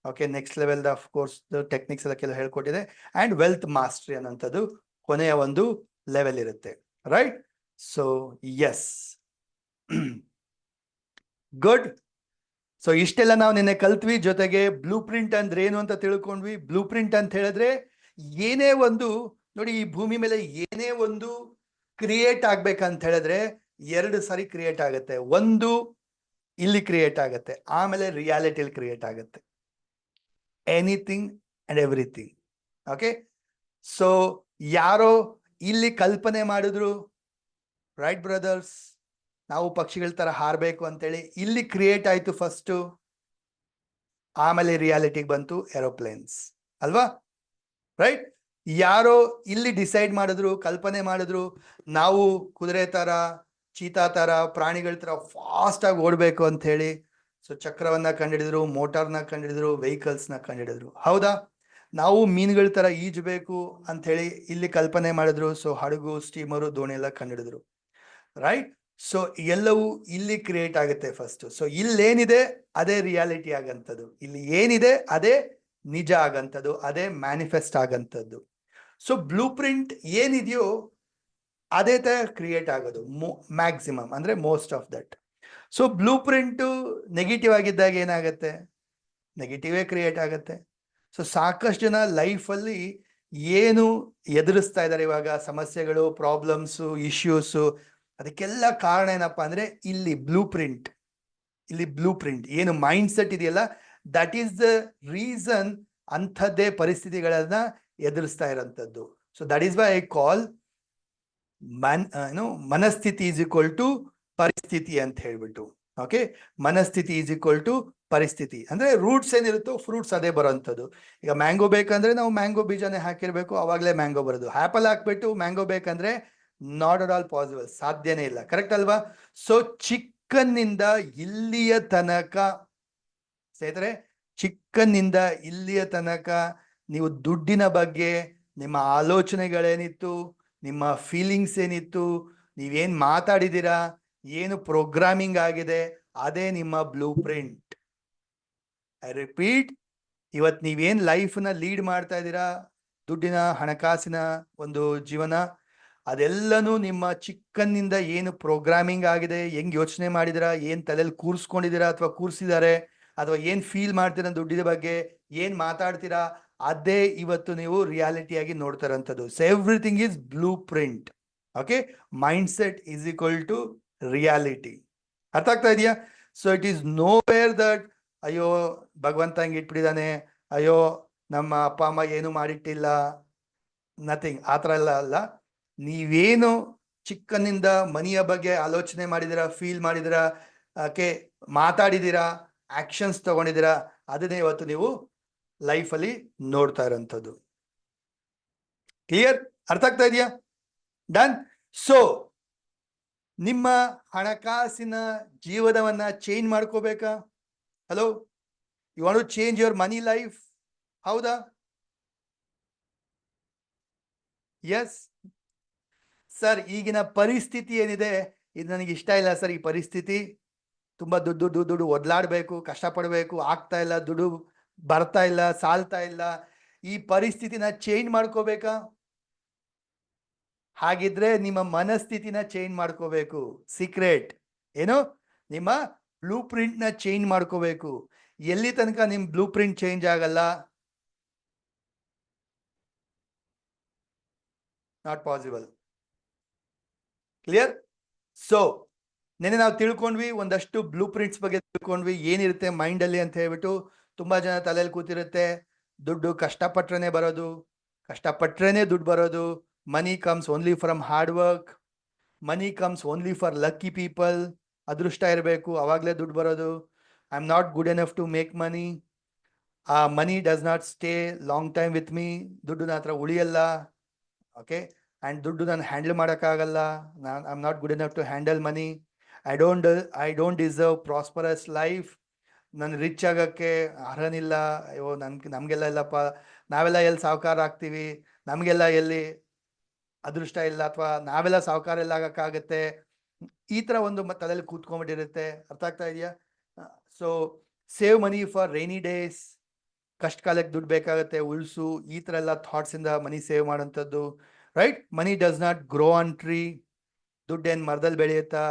Okay, next level of course techniques ಎಲ್ಲ ಕೆಲವು ಹೇಳ್ಕೊಟ್ಟಿದೆ. ಆ್ಯಂಡ್ ವೆಲ್ತ್ ಮಾಸ್ಟ್ರಿ ಅನ್ನೋಂಥದ್ದು ಕೊನೆಯ ಒಂದು ಲೆವೆಲ್ ಇರುತ್ತೆ. Right? So yes, good. So ಇಷ್ಟೆಲ್ಲ ನಾವು ನಿನ್ನೆ ಕಲ್ತ್ವಿ, ಜೊತೆಗೆ ಬ್ಲೂ ಪ್ರಿಂಟ್ ಅಂದ್ರೆ ಏನು ಅಂತ ತಿಳ್ಕೊಂಡ್ವಿ. ಬ್ಲೂ ಪ್ರಿಂಟ್ ಅಂತ ಹೇಳಿದ್ರೆ ಏನೇ ಒಂದು, ನೋಡಿ, ಈ ಭೂಮಿ ಮೇಲೆ ಏನೇ ಒಂದು ಕ್ರಿಯೇಟ್ ಆಗ್ಬೇಕಂತ ಹೇಳಿದ್ರೆ 2 ಸಾರಿ ಕ್ರಿಯೇಟ್ ಆಗುತ್ತೆ. ಒಂದು ಇಲ್ಲಿ ಕ್ರಿಯೇಟ್ ಆಗುತ್ತೆ, ಆಮೇಲೆ ರಿಯಾಲಿಟಿಯಲ್ಲಿ ಕ್ರಿಯೇಟ್ ಆಗುತ್ತೆ. Anything and everything. Okay, so ಯಾರೋ ಇಲ್ಲಿ ಕಲ್ಪನೆ ಮಾಡಿದ್ರು, ರೈಟ್ ಬ್ರದರ್ಸ್, ನಾವು ಪಕ್ಷಿಗಳ ತರ ಹಾರಬೇಕು ಅಂತೇಳಿ ಇಲ್ಲಿ ಕ್ರಿಯೇಟ್ ಆಯ್ತು ಫಸ್ಟು, ಆಮೇಲೆ ರಿಯಾಲಿಟಿಗೆ ಬಂತು ಏರೋಪ್ಲೇನ್ಸ್, ಅಲ್ವಾ? ರೈಟ್? ಯಾರೋ ಇಲ್ಲಿ ಡಿಸೈಡ್ ಮಾಡಿದ್ರು, ಕಲ್ಪನೆ ಮಾಡಿದ್ರು, ನಾವು ಕುದುರೆ ತರ, ಚೀತಾ ತರ, ಪ್ರಾಣಿಗಳ ತರ ಫಾಸ್ಟ್ ಆಗಿ ಓಡಬೇಕು ಅಂತ ಹೇಳಿ. ಸೊ ಚಕ್ರವನ್ನ ಕಂಡಿಡಿದ್ರು, ಮೋಟಾರ್ನ ಕಂಡಿಡಿದ್ರು, ವೆಹಿಕಲ್ಸ್ನ ಕಂಡಿಡಿದ್ರು, ಹೌದಾ? ನಾವು ಮೀನುಗಳ ತರ ಈಜಬೇಕು ಅಂತ ಹೇಳಿ ಇಲ್ಲಿ ಕಲ್ಪನೆ ಮಾಡಿದ್ರು. ಸೊ ಹಡಗು, ಸ್ಟೀಮರು, ದೋಣಿ ಎಲ್ಲ ಕಂಡಿಡಿದ್ರು. ರೈಟ್? ಸೊ ಎಲ್ಲವೂ ಇಲ್ಲಿ ಕ್ರಿಯೇಟ್ ಆಗುತ್ತೆ ಫಸ್ಟ್. ಸೊ ಇಲ್ಲೇನಿದೆ ಅದೇ ರಿಯಾಲಿಟಿ ಆಗಂಥದ್ದು, ಇಲ್ಲಿ ಏನಿದೆ ಅದೇ ನಿಜ ಆಗಂಥದ್ದು, ಅದೇ ಮ್ಯಾನಿಫೆಸ್ಟ್ ಆಗಂಥದ್ದು. ಸೊ ಬ್ಲೂ ಪ್ರಿಂಟ್ ಏನಿದೆಯೋ ಅದೇ ತರ ಕ್ರಿಯೇಟ್ ಆಗೋದು, ಮ್ಯಾಕ್ಸಿಮಮ್ ಅಂದ್ರೆ most of that. So blue print negative ಆಗಿದ್ದಾಗ ಏನಾಗುತ್ತೆ? ನೆಗೆಟಿವೇ ಕ್ರಿಯೇಟ್ ಆಗುತ್ತೆ. ಸೊ ಸಾಕಷ್ಟು ಜನ ಲೈಫಲ್ಲಿ ಏನು ಎದುರಿಸ್ತಾ ಇದ್ದಾರೆ ಇವಾಗ, ಸಮಸ್ಯೆಗಳು, ಪ್ರಾಬ್ಲಮ್ಸು, ಇಶ್ಯೂಸು, ಅದಕ್ಕೆಲ್ಲ ಕಾರಣ ಏನಪ್ಪ ಅಂದರೆ ಇಲ್ಲಿ ಬ್ಲೂ ಪ್ರಿಂಟ್ ಏನು ಮೈಂಡ್ ಸೆಟ್ ಇದೆಯಲ್ಲ, ದಟ್ ಈಸ್ ದ ರೀಸನ್ ಅಂಥದ್ದೇ ಪರಿಸ್ಥಿತಿಗಳನ್ನ ಎದುರಿಸ್ತಾ ಇರೋಂಥದ್ದು. So that is why I call ಮನಸ್ಥಿತಿ ಈಸ್ ಈಕ್ವಲ್ ಟು ಪರಿಸ್ಥಿತಿ ಅಂತ ಹೇಳ್ಬಿಟ್ಟು. ಓಕೆ, ಮನಸ್ಥಿತಿ ಈಸ್ ಈಕ್ವಲ್ ಟು ಪರಿಸ್ಥಿತಿ. ಅಂದ್ರೆ ರೂಟ್ಸ್ ಏನಿರುತ್ತೋ ಫ್ರೂಟ್ಸ್ ಅದೇ ಬರೋಂಥದ್ದು. ಈಗ ಮ್ಯಾಂಗೋ ಬೇಕಂದ್ರೆ ನಾವು ಮ್ಯಾಂಗೋ ಬೀಜನೇ ಹಾಕಿರ್ಬೇಕು, ಅವಾಗಲೇ ಮ್ಯಾಂಗೋ ಬರೋದು. ಆ್ಯಪಲ್ ಹಾಕ್ಬಿಟ್ಟು ಮ್ಯಾಂಗೋ ಬೇಕಂದ್ರೆ ನಾಟ್ ಅಟ್ ಆಲ್ ಪಾಸಿಬಲ್, ಸಾಧ್ಯನೇ ಇಲ್ಲ. ಕರೆಕ್ಟ್ ಅಲ್ವಾ? ಸೊ ಚಿಕ್ಕನ್ನಿಂದ ಇಲ್ಲಿಯ ತನಕ ಸ್ನೇಹಿತರೆ, ಚಿಕ್ಕನ್ನಿಂದ ಇಲ್ಲಿಯ ತನಕ ನೀವು ದುಡ್ಡಿನ ಬಗ್ಗೆ ನಿಮ್ಮ ಆಲೋಚನೆಗಳೇನಿತ್ತು, ನಿಮ್ಮ ಫೀಲಿಂಗ್ಸ್ ಏನಿತ್ತು, ನೀವೇನು ಮಾತಾಡಿದ್ದೀರಾ, ಏನು ಪ್ರೋಗ್ರಾಮಿಂಗ್ ಆಗಿದೆ, ಅದೇ ನಿಮ್ಮ ಬ್ಲೂ ಪ್ರಿಂಟ್. ಐ ರಿಪೀಟ್, ಇವತ್ತು ನೀವೇನು ಲೈಫ್ನ ಲೀಡ್ ಮಾಡ್ತಾ ಇದ್ದೀರಾ, ದುಡ್ಡಿನ, ಹಣಕಾಸಿನ ಒಂದು ಜೀವನ, ಅದೆಲ್ಲನೂ ನಿಮ್ಮ ಚಿಕ್ಕನ್ನಿಂದ ಏನು ಪ್ರೋಗ್ರಾಮಿಂಗ್ ಆಗಿದೆ, ಹೆಂಗ್ ಯೋಚನೆ ಮಾಡಿದಿರಾ, ಏನು ತಲೆಯಲ್ಲಿ ಕೂರಿಸ್ಕೊಂಡಿದ್ದೀರಾ ಅಥವಾ ಕೂರಿಸಿದ್ದಾರೆ, ಅಥವಾ ಏನು ಫೀಲ್ ಮಾಡ್ತೀರಾ ದುಡ್ಡಿನ ಬಗ್ಗೆ, ಏನು ಮಾತಾಡ್ತೀರಾ, ಅದೇ ಇವತ್ತು ನೀವು ರಿಯಾಲಿಟಿಯಾಗಿ ನೋಡ್ತಾ ಇರೋಂಥದ್ದು. So everything is blueprint. Okay, mindset is equal to reality. ಅರ್ಥ ಆಗ್ತಾ ಇದೆಯಾ? So it is nowhere that ಅಯ್ಯೋ ಭಗವಂತ ಹಂಗೆ ಇಟ್ಬಿಟ್ಟಿದ್ದಾನೆ, ಅಯ್ಯೋ ನಮ್ಮ ಅಪ್ಪ ಅಮ್ಮ ಏನು ಮಾಡಿಟ್ಟಿಲ್ಲ, ನಥಿಂಗ್, ಆ ಥರ ಎಲ್ಲ ಅಲ್ಲ. ನೀವೇನು ಚಿಕ್ಕನಿಂದ ಮನಿಯ ಬಗ್ಗೆ ಆಲೋಚನೆ ಮಾಡಿದಿರಾ, ಫೀಲ್ ಮಾಡಿದಿರಾ, ಮಾತಾಡಿದ್ದೀರಾ, ಆಕ್ಷನ್ಸ್ ತಗೊಂಡಿದ್ದೀರಾ, ಅದನ್ನೇ ಇವತ್ತು ನೀವು ಲೈಫಲ್ಲಿ ನೋಡ್ತಾ ಇರೋಂಥದ್ದು. ಕ್ಲಿಯರ್? ಅರ್ಥ ಆಗ್ತಾ ಇದೆಯಾ? ಡನ್. ಸೊ ನಿಮ್ಮ ಹಣಕಾಸಿನ ಜೀವನವನ್ನ ಚೇಂಜ್ ಮಾಡ್ಕೋಬೇಕಾ? Hello, you want to change your money life? ಹೌದಾ? ಎಸ್ ಸರ್, ಈಗಿನ ಪರಿಸ್ಥಿತಿ ಏನಿದೆ ಇದು ನನಗೆ ಇಷ್ಟ ಇಲ್ಲ ಸರ್. ಈ ಪರಿಸ್ಥಿತಿ ತುಂಬಾ ದುಡ್ಡು ಒದ್ಲಾಡ್ಬೇಕು, ಕಷ್ಟಪಡಬೇಕು, ಆಗ್ತಾ ಇಲ್ಲ, ದುಡ್ಡು ಬರ್ತಾ ಇಲ್ಲ, ಸಾಲ್ತಾ ಇಲ್ಲ. ಈ ಪರಿಸ್ಥಿತಿನ ಚೇಂಜ್ ಮಾಡ್ಕೋಬೇಕಾ? ಹಾಗಿದ್ರೆ ನಿಮ್ಮ ಮನಸ್ಥಿತಿನ ಚೇಂಜ್ ಮಾಡ್ಕೋಬೇಕು. ಸೀಕ್ರೆಟ್ ಏನು? ನಿಮ್ಮ ಬ್ಲೂ ಪ್ರಿಂಟ್ ನ ಚೇಂಜ್ ಮಾಡ್ಕೋಬೇಕು. ಎಲ್ಲಿ ತನಕ ನಿಮ್ ಬ್ಲೂ ಪ್ರಿಂಟ್ ಚೇಂಜ್ ಆಗಲ್ಲ, ನಾಟ್ ಪಾಸಿಬಲ್. ಕ್ಲಿಯರ್? ಸೊ ನೆನೆ ನಾವು ತಿಳ್ಕೊಂಡ್ವಿ, ಒಂದಷ್ಟು ಬ್ಲೂ ಪ್ರಿಂಟ್ಸ್ ಬಗ್ಗೆ ತಿಳ್ಕೊಂಡ್ವಿ, ಏನಿರುತ್ತೆ ಮೈಂಡ್ ಅಲ್ಲಿ ಅಂತ ಹೇಳ್ಬಿಟ್ಟು. ತುಂಬಾ ಜನ ತಲೆಯಲ್ಲಿ ಕೂತಿರುತ್ತೆ, ದುಡ್ಡು ಕಷ್ಟಪಟ್ರೇನೆ ಬರೋದು, ಕಷ್ಟಪಟ್ರೇನೆ ದುಡ್ಡು ಬರೋದು. Money comes only from hard work, money comes only for lucky people. ಅದೃಷ್ಟ ಇರಬೇಕು, ಅವಾಗಲೇ ದುಡ್ಡು ಬರೋದು. I am not good enough to make money. ಆ money does not stay long time with me. ದುಡ್ಡು ನನ್ನ ಹತ್ರ ಉಳಿಯಲ್ಲ. ಓಕೆ, ಆ್ಯಂಡ್ ದುಡ್ಡು ನಾನು ಹ್ಯಾಂಡಲ್ ಮಾಡೋಕ್ಕಾಗಲ್ಲ. I am not good enough to handle money. I don't deserve prosperous life. ನಾನು rich ಆಗೋಕ್ಕೆ ಅರ್ಹನಿಲ್ಲ. ಅಯ್ಯೋ, ನಮಗೆಲ್ಲ ಇಲ್ಲಪ್ಪ, ನಾವೆಲ್ಲ ಎಲ್ಲಿ ಸಾಹುಕಾರ ಆಗ್ತೀವಿ, ನಮಗೆಲ್ಲ ಎಲ್ಲಿ ಅದೃಷ್ಟ ಇಲ್ಲ, ಅಥವಾ ನಾವೆಲ್ಲ ಸಾಹುಕಾರ ಎಲ್ಲ ಆಗಕ್ಕಾಗತ್ತೆ. ಈ ಥರ ಒಂದು ತಲೆಯಲ್ಲಿ ಕೂತ್ಕೊಂಡ್ಬಿಟ್ಟಿರುತ್ತೆ. ಅರ್ಥ ಆಗ್ತಾ ಇದೆಯಾ? So save money for rainy days. ಕಷ್ಟ ಕಾಲಕ್ಕೆ ದುಡ್ಡು ಬೇಕಾಗುತ್ತೆ, ಉಳಿಸು. ಈ ಥರ ಎಲ್ಲ ಥಾಟ್ಸಿಂದ ಮನಿ ಸೇವ್ ಮಾಡೋಂಥದ್ದು. Right? Money does not grow on tree. ದುಡ್ಡೇನು ಮರದಲ್ಲಿ ಬೆಳೆಯುತ್ತಾ,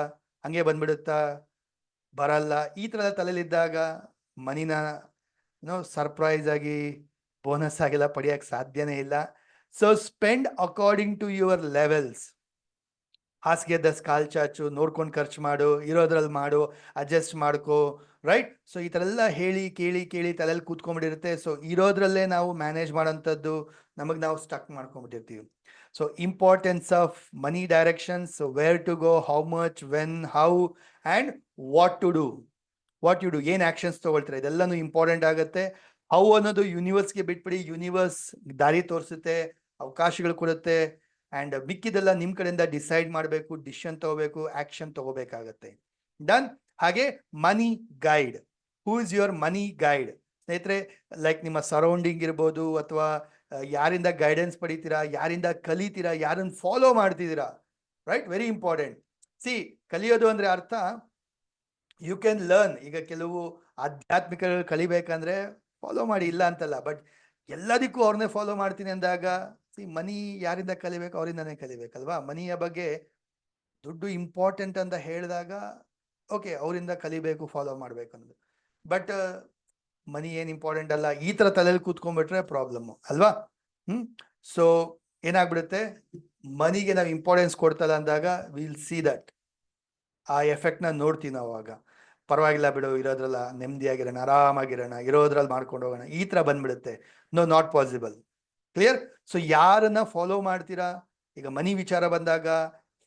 ಹಂಗೆ ಬಂದ್ಬಿಡುತ್ತಾ? ಬರಲ್ಲ. ಈ ಥರ ತಲೆಯಲ್ಲಿದ್ದಾಗ ಮನಿನ ಸರ್ಪ್ರೈಸ್ ಆಗಿ ಬೋನಸ್ ಆಗಿಲ್ಲ ಪಡೆಯೋಕ್ಕೆ ಸಾಧ್ಯನೇ ಇಲ್ಲ. So spend according to your levels. ಹಾಸಿಗೆ ಎದ್ದಷ್ಟು ಕಾಲು ಚಾಚು, ನೋಡ್ಕೊಂಡು ಖರ್ಚು ಮಾಡು, ಇರೋದ್ರಲ್ಲಿ ಮಾಡು, ಅಡ್ಜಸ್ಟ್ ಮಾಡ್ಕೋ. ರೈಟ್? ಸೊ ಈ ಥರ ಎಲ್ಲ ಹೇಳಿ ಕೇಳಿ ತಲೆಯಲ್ಲಿ ಕೂತ್ಕೊಂಡ್ಬಿಟ್ಟಿರುತ್ತೆ. ಸೊ ಇರೋದ್ರಲ್ಲೇ ನಾವು ಮ್ಯಾನೇಜ್ ಮಾಡೋಂಥದ್ದು ನಮಗೆ ನಾವು ಸ್ಟಕ್ ಮಾಡ್ಕೊಂಡ್ಬಿಟ್ಟಿರ್ತೀವಿ. So importance of money directions, where to go, how much, when, how and what to do. What you do, ಏನು ಆ್ಯಕ್ಷನ್ಸ್ ತೊಗೊಳ್ತಾರೆ, ಇದೆಲ್ಲನೂ ಇಂಪಾರ್ಟೆಂಟ್ ಆಗುತ್ತೆ. ಹೌ ಅನ್ನೋದು ಯೂನಿವರ್ಸ್ಗೆ ಬಿಟ್ಬಿಡಿ. ಯೂನಿವರ್ಸ್ ದಾರಿ ತೋರಿಸುತ್ತೆ, ಅವಕಾಶಗಳು ಕೊಡುತ್ತೆ. ಆ್ಯಂಡ್ ಮಿಕ್ಕಿದೆಲ್ಲ ನಿಮ್ಮ ಕಡೆಯಿಂದ ಡಿಸೈಡ್ ಮಾಡಬೇಕು, ಡಿಸಿಷನ್ ತಗೋಬೇಕು, ಆ್ಯಕ್ಷನ್ ತಗೋಬೇಕಾಗತ್ತೆ. ಡನ್. ಹಾಗೆ money guide. Who is your money guide? ಸ್ನೇಹಿತರೆ, ಲೈಕ್ ನಿಮ್ಮ ಸರೌಂಡಿಂಗ್ ಇರ್ಬೋದು, ಅಥವಾ ಯಾರಿಂದ ಗೈಡೆನ್ಸ್ ಪಡಿತೀರಾ, ಯಾರಿಂದ ಕಲಿತೀರಾ, ಯಾರನ್ನು ಫಾಲೋ ಮಾಡ್ತಿದ್ದೀರಾ. ರೈಟ್? Very important. ಸಿ, ಕಲಿಯೋದು ಅಂದರೆ ಅರ್ಥ ಯು ಕ್ಯಾನ್ ಲರ್ನ್. ಈಗ ಕೆಲವು ಆಧ್ಯಾತ್ಮಿಕ ಕಲಿಬೇಕಂದ್ರೆ ಫಾಲೋ ಮಾಡಿ, ಇಲ್ಲ ಅಂತಲ್ಲ. ಬಟ್ ಎಲ್ಲದಕ್ಕೂ ಅವ್ರನ್ನೇ ಫಾಲೋ ಮಾಡ್ತೀನಿ ಅಂದಾಗ, ಸಿ, ಮನಿ ಯಾರಿಂದ ಕಲಿಬೇಕು? ಅವರಿಂದನೇ ಕಲಿಬೇಕಲ್ವಾ? ಮನಿಯ ಬಗ್ಗೆ ದುಡ್ಡು ಇಂಪಾರ್ಟೆಂಟ್ ಅಂತ ಹೇಳಿದಾಗ ಓಕೆ, ಅವರಿಂದ ಕಲಿಬೇಕು, ಫಾಲೋ ಮಾಡಬೇಕು ಅನ್ನೋದು. ಬಟ್ ಮನಿ ಏನು ಇಂಪಾರ್ಟೆಂಟ್ ಅಲ್ಲ, ಈ ಥರ ತಲೆಯಲ್ಲಿ ಕೂತ್ಕೊಂಡ್ಬಿಟ್ರೆ ಪ್ರಾಬ್ಲಮ್ಮು ಅಲ್ವಾ? ಸೊ ಏನಾಗ್ಬಿಡುತ್ತೆ, ಮನಿಗೆ ನಾವು ಇಂಪಾರ್ಟೆನ್ಸ್ ಕೊಡ್ತಲ್ಲ ಅಂದಾಗ ವಿಲ್ ಸಿ ದಟ್, ಆ ಎಫೆಕ್ಟ್ನ ನೋಡ್ತೀವಿ ನಾವು. ಆವಾಗ ಪರವಾಗಿಲ್ಲ ಬಿಡು, ಇರೋದ್ರಲ್ಲ ನೆಮ್ಮದಿಯಾಗಿರೋಣ, ಆರಾಮಾಗಿರೋಣ, ಇರೋದ್ರಲ್ಲಿ ಮಾಡ್ಕೊಂಡು ಹೋಗೋಣ, ಈ ಥರ ಬಂದ್ಬಿಡುತ್ತೆ. No, not possible. Clear? So ಯಾರನ್ನ ಫಾಲೋ ಮಾಡ್ತೀರಾ? ಈಗ ಮನಿ ವಿಚಾರ ಬಂದಾಗ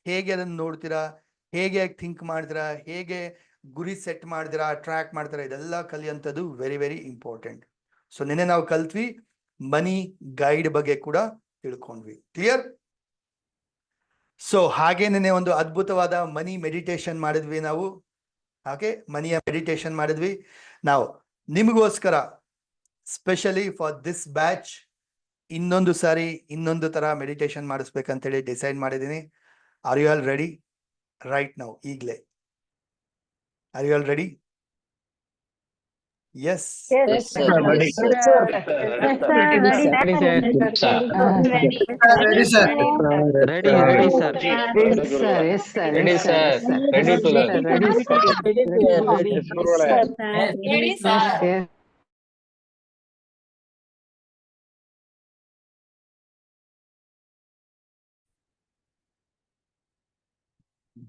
ಹೇಗೆ ಅದನ್ನು ನೋಡ್ತೀರಾ, ಹೇಗೆ ಥಿಂಕ್ ಮಾಡ್ತೀರಾ, ಹೇಗೆ ಗುರಿ ಸೆಟ್ ಮಾಡ್ತೀರಾ, ಟ್ರ್ಯಾಕ್ ಮಾಡ್ತೀರಾ, ಇದೆಲ್ಲ ಕಲಿಯುವಂಥದ್ದು ವೆರಿ ವೆರಿ ಇಂಪಾರ್ಟೆಂಟ್. ಸೊ ನಿನ್ನೆ ನಾವು ಕಲ್ತ್ವಿ, ಮನಿ ಗೈಡ್ ಬಗ್ಗೆ ಕೂಡ ತಿಳ್ಕೊಂಡ್ವಿ. ಕ್ಲಿಯರ್? ಸೊ ಹಾಗೆ ನಿನ್ನೆ ಒಂದು ಅದ್ಭುತವಾದ ಮನಿ ಮೆಡಿಟೇಷನ್ ಮಾಡಿದ್ವಿ ನಾವು. ಹಾಗೆ ಮನಿಯ ಮೆಡಿಟೇಷನ್ ಮಾಡಿದ್ವಿ ನಾವು. ನಿಮಗೋಸ್ಕರ ಸ್ಪೆಷಲಿ ಫಾರ್ ದಿಸ್ ಬ್ಯಾಚ್ ಇನ್ನೊಂದು ಸಾರಿ ಇನ್ನೊಂದು ತರ ಮೆಡಿಟೇಷನ್ ಮಾಡಿಸ್ಬೇಕಂತೇಳಿ ಡಿಸೈಡ್ ಮಾಡಿದ್ದೀನಿ. Are you all ready? Right now, ಈಗಲೇ. Are you all ready? Yes.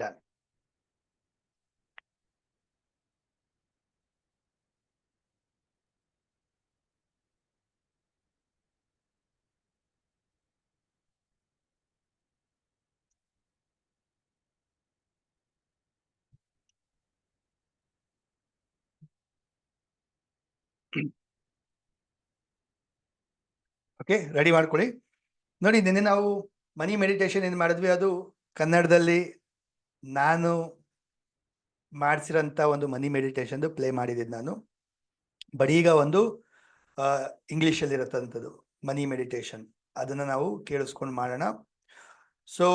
Done. Okay, ready ಮಾಡ್ಕೊಳ್ಳಿ. ನೋಡಿ, ನಿನ್ನೆ ನಾವು ಮನಿ ಮೆಡಿಟೇಷನ್ ಏನು ಮಾಡಿದ್ವಿ, ಅದು ಕನ್ನಡದಲ್ಲಿ ನಾನು ಮಾಡಿಸಿರೋಂಥ ಒಂದು ಮನಿ ಮೆಡಿಟೇಷನ್ದು ಪ್ಲೇ ಮಾಡಿದ್ದೀನಿ ನಾನು. ಬಟ್ ಈಗ ಒಂದು ಇಂಗ್ಲೀಷಲ್ಲಿ ಇರತ್ತಂಥದ್ದು ಮನಿ ಮೆಡಿಟೇಷನ್, ಅದನ್ನು ನಾವು ಕೇಳಿಸ್ಕೊಂಡು ಮಾಡೋಣ. ಸೊ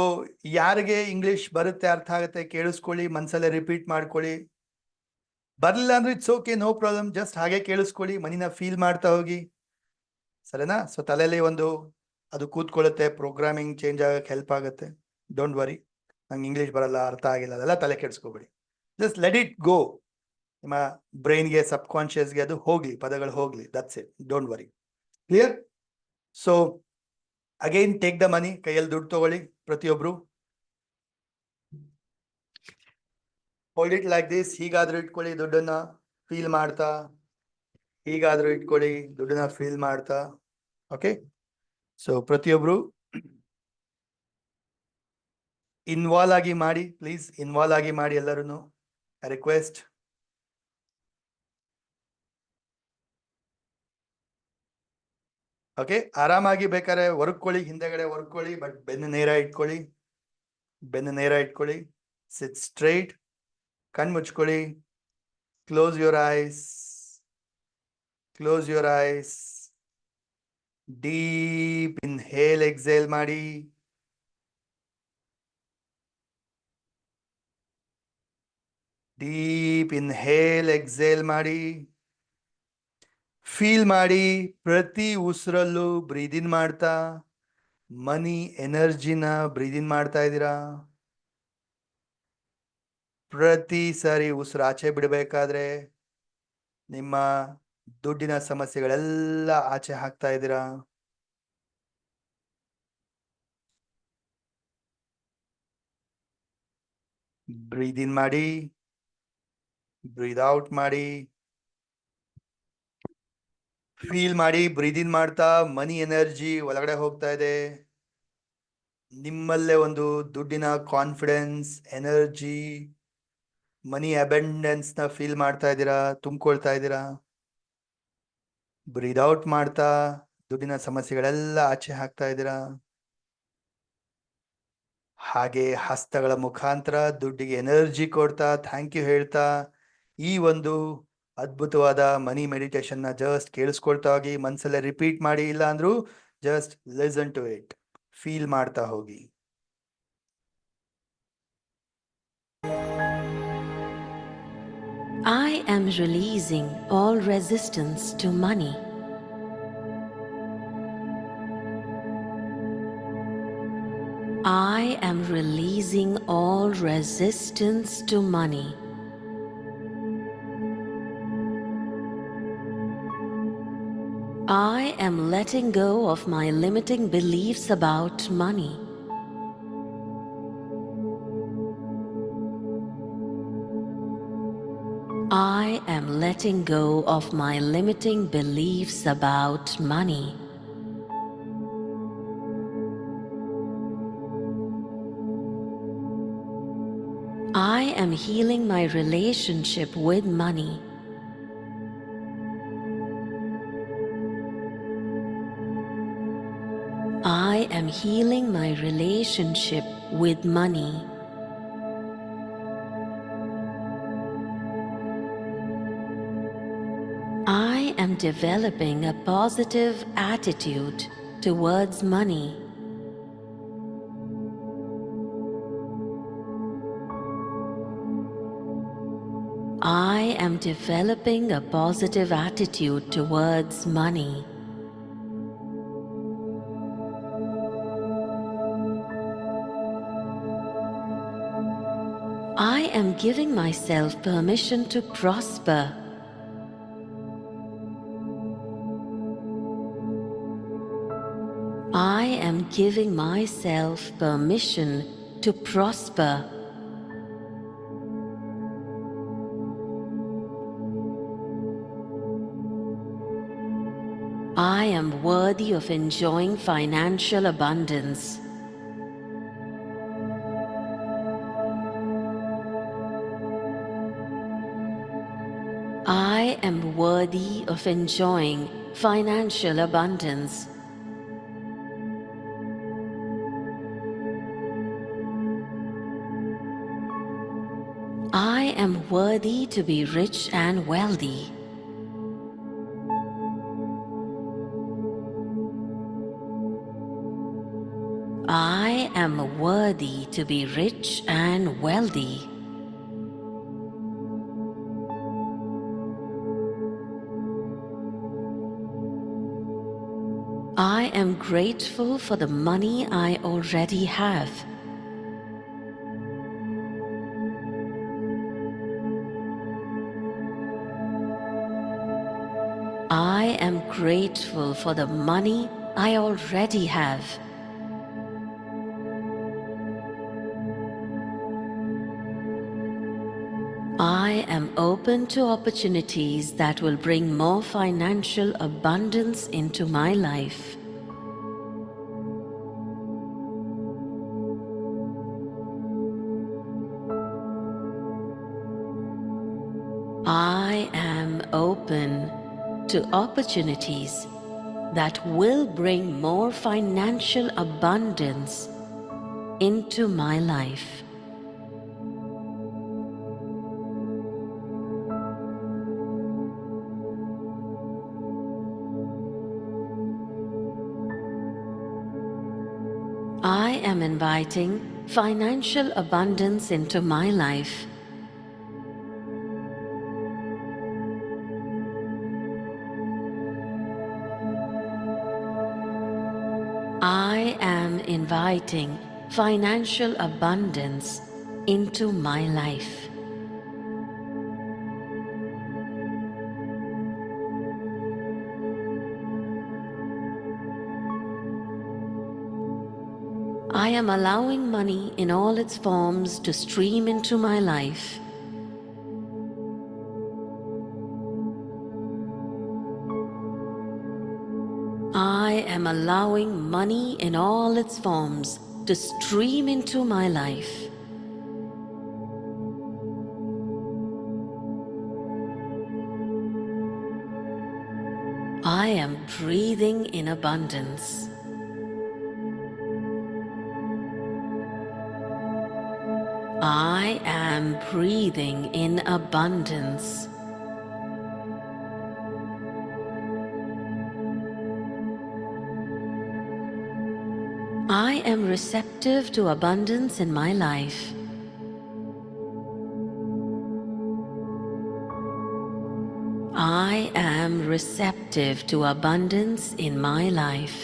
ಯಾರಿಗೆ ಇಂಗ್ಲೀಷ್ ಬರುತ್ತೆ, ಅರ್ಥ ಆಗುತ್ತೆ, ಕೇಳಿಸ್ಕೊಳ್ಳಿ, ಮನಸ್ಸಲ್ಲೇ ರಿಪೀಟ್ ಮಾಡ್ಕೊಳ್ಳಿ. ಬರಲಿಲ್ಲ ಅಂದ್ರೆ it's okay, no problem, just ಹಾಗೆ ಕೇಳಿಸ್ಕೊಳ್ಳಿ, ಮನಿನ ಫೀಲ್ ಮಾಡ್ತಾ ಹೋಗಿ, ಸರಿನಾ? ಸೊ ತಲೆಯಲ್ಲಿ ಒಂದು ಅದು ಕೂತ್ಕೊಳ್ಳುತ್ತೆ, ಪ್ರೋಗ್ರಾಮಿಂಗ್ ಚೇಂಜ್ ಆಗಕ್ಕೆ ಹೆಲ್ಪ್ ಆಗುತ್ತೆ. ಡೋಂಟ್ ವರಿ, ನಂಗೆ ಇಂಗ್ಲೀಷ್ ಬರಲ್ಲ, ಅರ್ಥ ಆಗಿಲ್ಲ, ಅದೆಲ್ಲ ತಲೆ ಕೆಡಿಸ್ಕೋಬೇಡಿ. Just let it go. ನಿಮ್ಮ ಬ್ರೈನ್ಗೆ, ಸಬ್ ಕಾನ್ಷಿಯಸ್ಗೆ ಅದು ಹೋಗ್ಲಿ, ಪದಗಳು ಹೋಗ್ಲಿ, that's it, don't worry. Clear? So again take the money, ಕೈಯಲ್ಲಿ ದುಡ್ಡು ತಗೊಳ್ಳಿ ಪ್ರತಿಯೊಬ್ರು. Hold it like this. ಹೀಗಾದ್ರೂ ಇಟ್ಕೊಳ್ಳಿ ದುಡ್ಡನ್ನ ಫೀಲ್ ಮಾಡ್ತಾ, ಹೀಗಾದ್ರೂ ಇಟ್ಕೊಳ್ಳಿ ದುಡ್ಡನ್ನ ಫೀಲ್ ಮಾಡ್ತಾ. ಓಕೆ, ಸೊ ಪ್ರತಿಯೊಬ್ರು ಇನ್ವಾಲ್ವ್ ಆಗಿ ಮಾಡಿ, ಪ್ಲೀಸ್ ಇನ್ವಾಲ್ವ್ ಆಗಿ ಮಾಡಿ ಎಲ್ಲರೂ, ರಿಕ್ವೆಸ್ಟ್. ಓಕೆ, ಆರಾಮಾಗಿ ಬೇಕಾದ್ರೆ ಹೊರ್ಕೊಳ್ಳಿ, ಹಿಂದೆಗಡೆ ಹೊರ್ಕೊಳ್ಳಿ, ಬಟ್ ಬೆನ್ನು ನೇರ ಇಟ್ಕೊಳ್ಳಿ, ಬೆನ್ನು ನೇರ ಇಟ್ಕೊಳ್ಳಿ. ಸಿಟ್ ಸ್ಟ್ರೈಟ್, ಕಣ್ ಮುಚ್ಕೊಳ್ಳಿ, close your eyes, close your eyes. Deep inhale, exhale ಮಾಡಿ. ಡೀಪ್ ಇನ್ಹೇಲ್, ಎಕ್ಸೇಲ್ ಮಾಡಿ. ಫೀಲ್ ಮಾಡಿ, ಪ್ರತಿ ಉಸಿರಲ್ಲೂ ಬ್ರೀದ್ ಇನ್ ಮಾಡ್ತಾ ಮನಿ ಎನರ್ಜಿನ ಬ್ರೀದ್ ಇನ್ ಮಾಡ್ತಾ ಇದ್ದೀರಾ. ಪ್ರತಿ ಸಾರಿ ಉಸಿರು ಆಚೆ ಬಿಡಬೇಕಾದ್ರೆ ನಿಮ್ಮ ದುಡ್ಡಿನ ಸಮಸ್ಯೆಗಳೆಲ್ಲ ಆಚೆ ಹಾಕ್ತಾ ಇದ್ದೀರಾ. ಬ್ರೀದ್ ಇನ್ ಮಾಡಿ, ಬ್ರೀದ್ ಔಟ್ ಮಾಡಿ. ಫೀಲ್ ಮಾಡಿ, ಬ್ರೀದ್ ಇನ್ ಮಾಡ್ತಾ ಮನಿ ಎನರ್ಜಿ ಒಳಗಡೆ ಹೋಗ್ತಾ ಇದೆ. ನಿಮ್ಮಲ್ಲೇ ಒಂದು ದುಡ್ಡಿನ ಕಾನ್ಫಿಡೆನ್ಸ್, ಎನರ್ಜಿ, ಮನಿ ಅಬೆಂಡೆನ್ಸ್ ನ ಫೀಲ್ ಮಾಡ್ತಾ ಇದ್ದೀರಾ, ತುಂಬಿಕೊಳ್ತಾ ಇದ್ದೀರಾ. ಬ್ರೀದ್ ಔಟ್ ಮಾಡ್ತಾ ದುಡ್ಡಿನ ಸಮಸ್ಯೆಗಳೆಲ್ಲ ಆಚೆ ಹಾಕ್ತಾ ಇದ್ದೀರಾ. ಹಾಗೆ ಹಸ್ತಗಳ ಮುಖಾಂತರ ದುಡ್ಡಿಗೆ ಎನರ್ಜಿ ಕೊಡ್ತಾ, ಥ್ಯಾಂಕ್ ಯು ಹೇಳ್ತಾ, ಈ ಒಂದು ಅದ್ಭುತವಾದ ಮನಿ ಮೆಡಿಟೇಷನ್ ನ ಜಸ್ಟ್ ಕೇಳಿಸ್ಕೊಳ್ತಾ ಹೋಗಿ, ಮನಸ್ಸಲ್ಲೇ ರಿಪೀಟ್ ಮಾಡಿ, ಇಲ್ಲ ಅಂದ್ರೂ just listen to it, feel ಮಾಡ್ತಾ ಹೋಗಿ. I am releasing all resistance to money. I am releasing all resistance to money. I am letting go of my limiting beliefs about money. I am letting go of my limiting beliefs about money. I am healing my relationship with money. I am healing my relationship with money. I am developing a positive attitude towards money. I am developing a positive attitude towards money. I am giving myself permission to prosper. I am giving myself permission to prosper. I am worthy of enjoying financial abundance. I am worthy of enjoying financial abundance. worthy to be rich and wealthy. I am worthy to be rich and wealthy. I am grateful for the money I already have. I am grateful for the money I already have. I am open to opportunities that will bring more financial abundance into my life. I am open to opportunities that will bring more financial abundance into my life. I am inviting financial abundance into my life. I am inviting financial abundance into my life. I am allowing money in all its forms to stream into my life. I am allowing money in all its forms to stream into my life. I am breathing in abundance. I am breathing in abundance. I am receptive to abundance in my life. I am receptive to abundance in my life.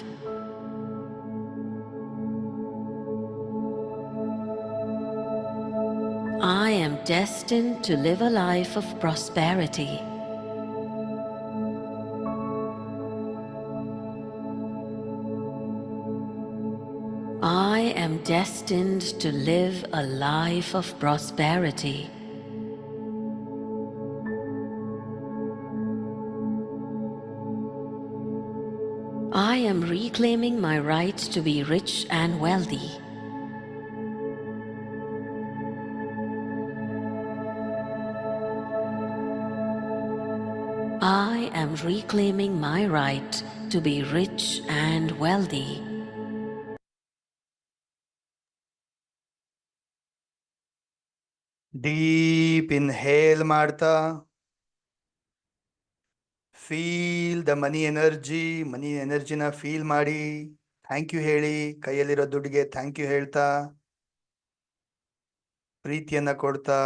I am destined to live a life of prosperity. I am destined to live a life of prosperity. I am reclaiming my right to be rich and wealthy. I am reclaiming my right to be rich and wealthy. Deep inhale ಮಾಡ್ತಾ feel the money ಎನರ್ಜಿನ feel ಮಾಡಿ thank you ಹೇಳಿ, ಕೈಯಲ್ಲಿರೋ ದುಡ್ಡಿಗೆ thank you ಹೇಳ್ತಾ ಪ್ರೀತಿಯನ್ನ ಕೊಡ್ತಾ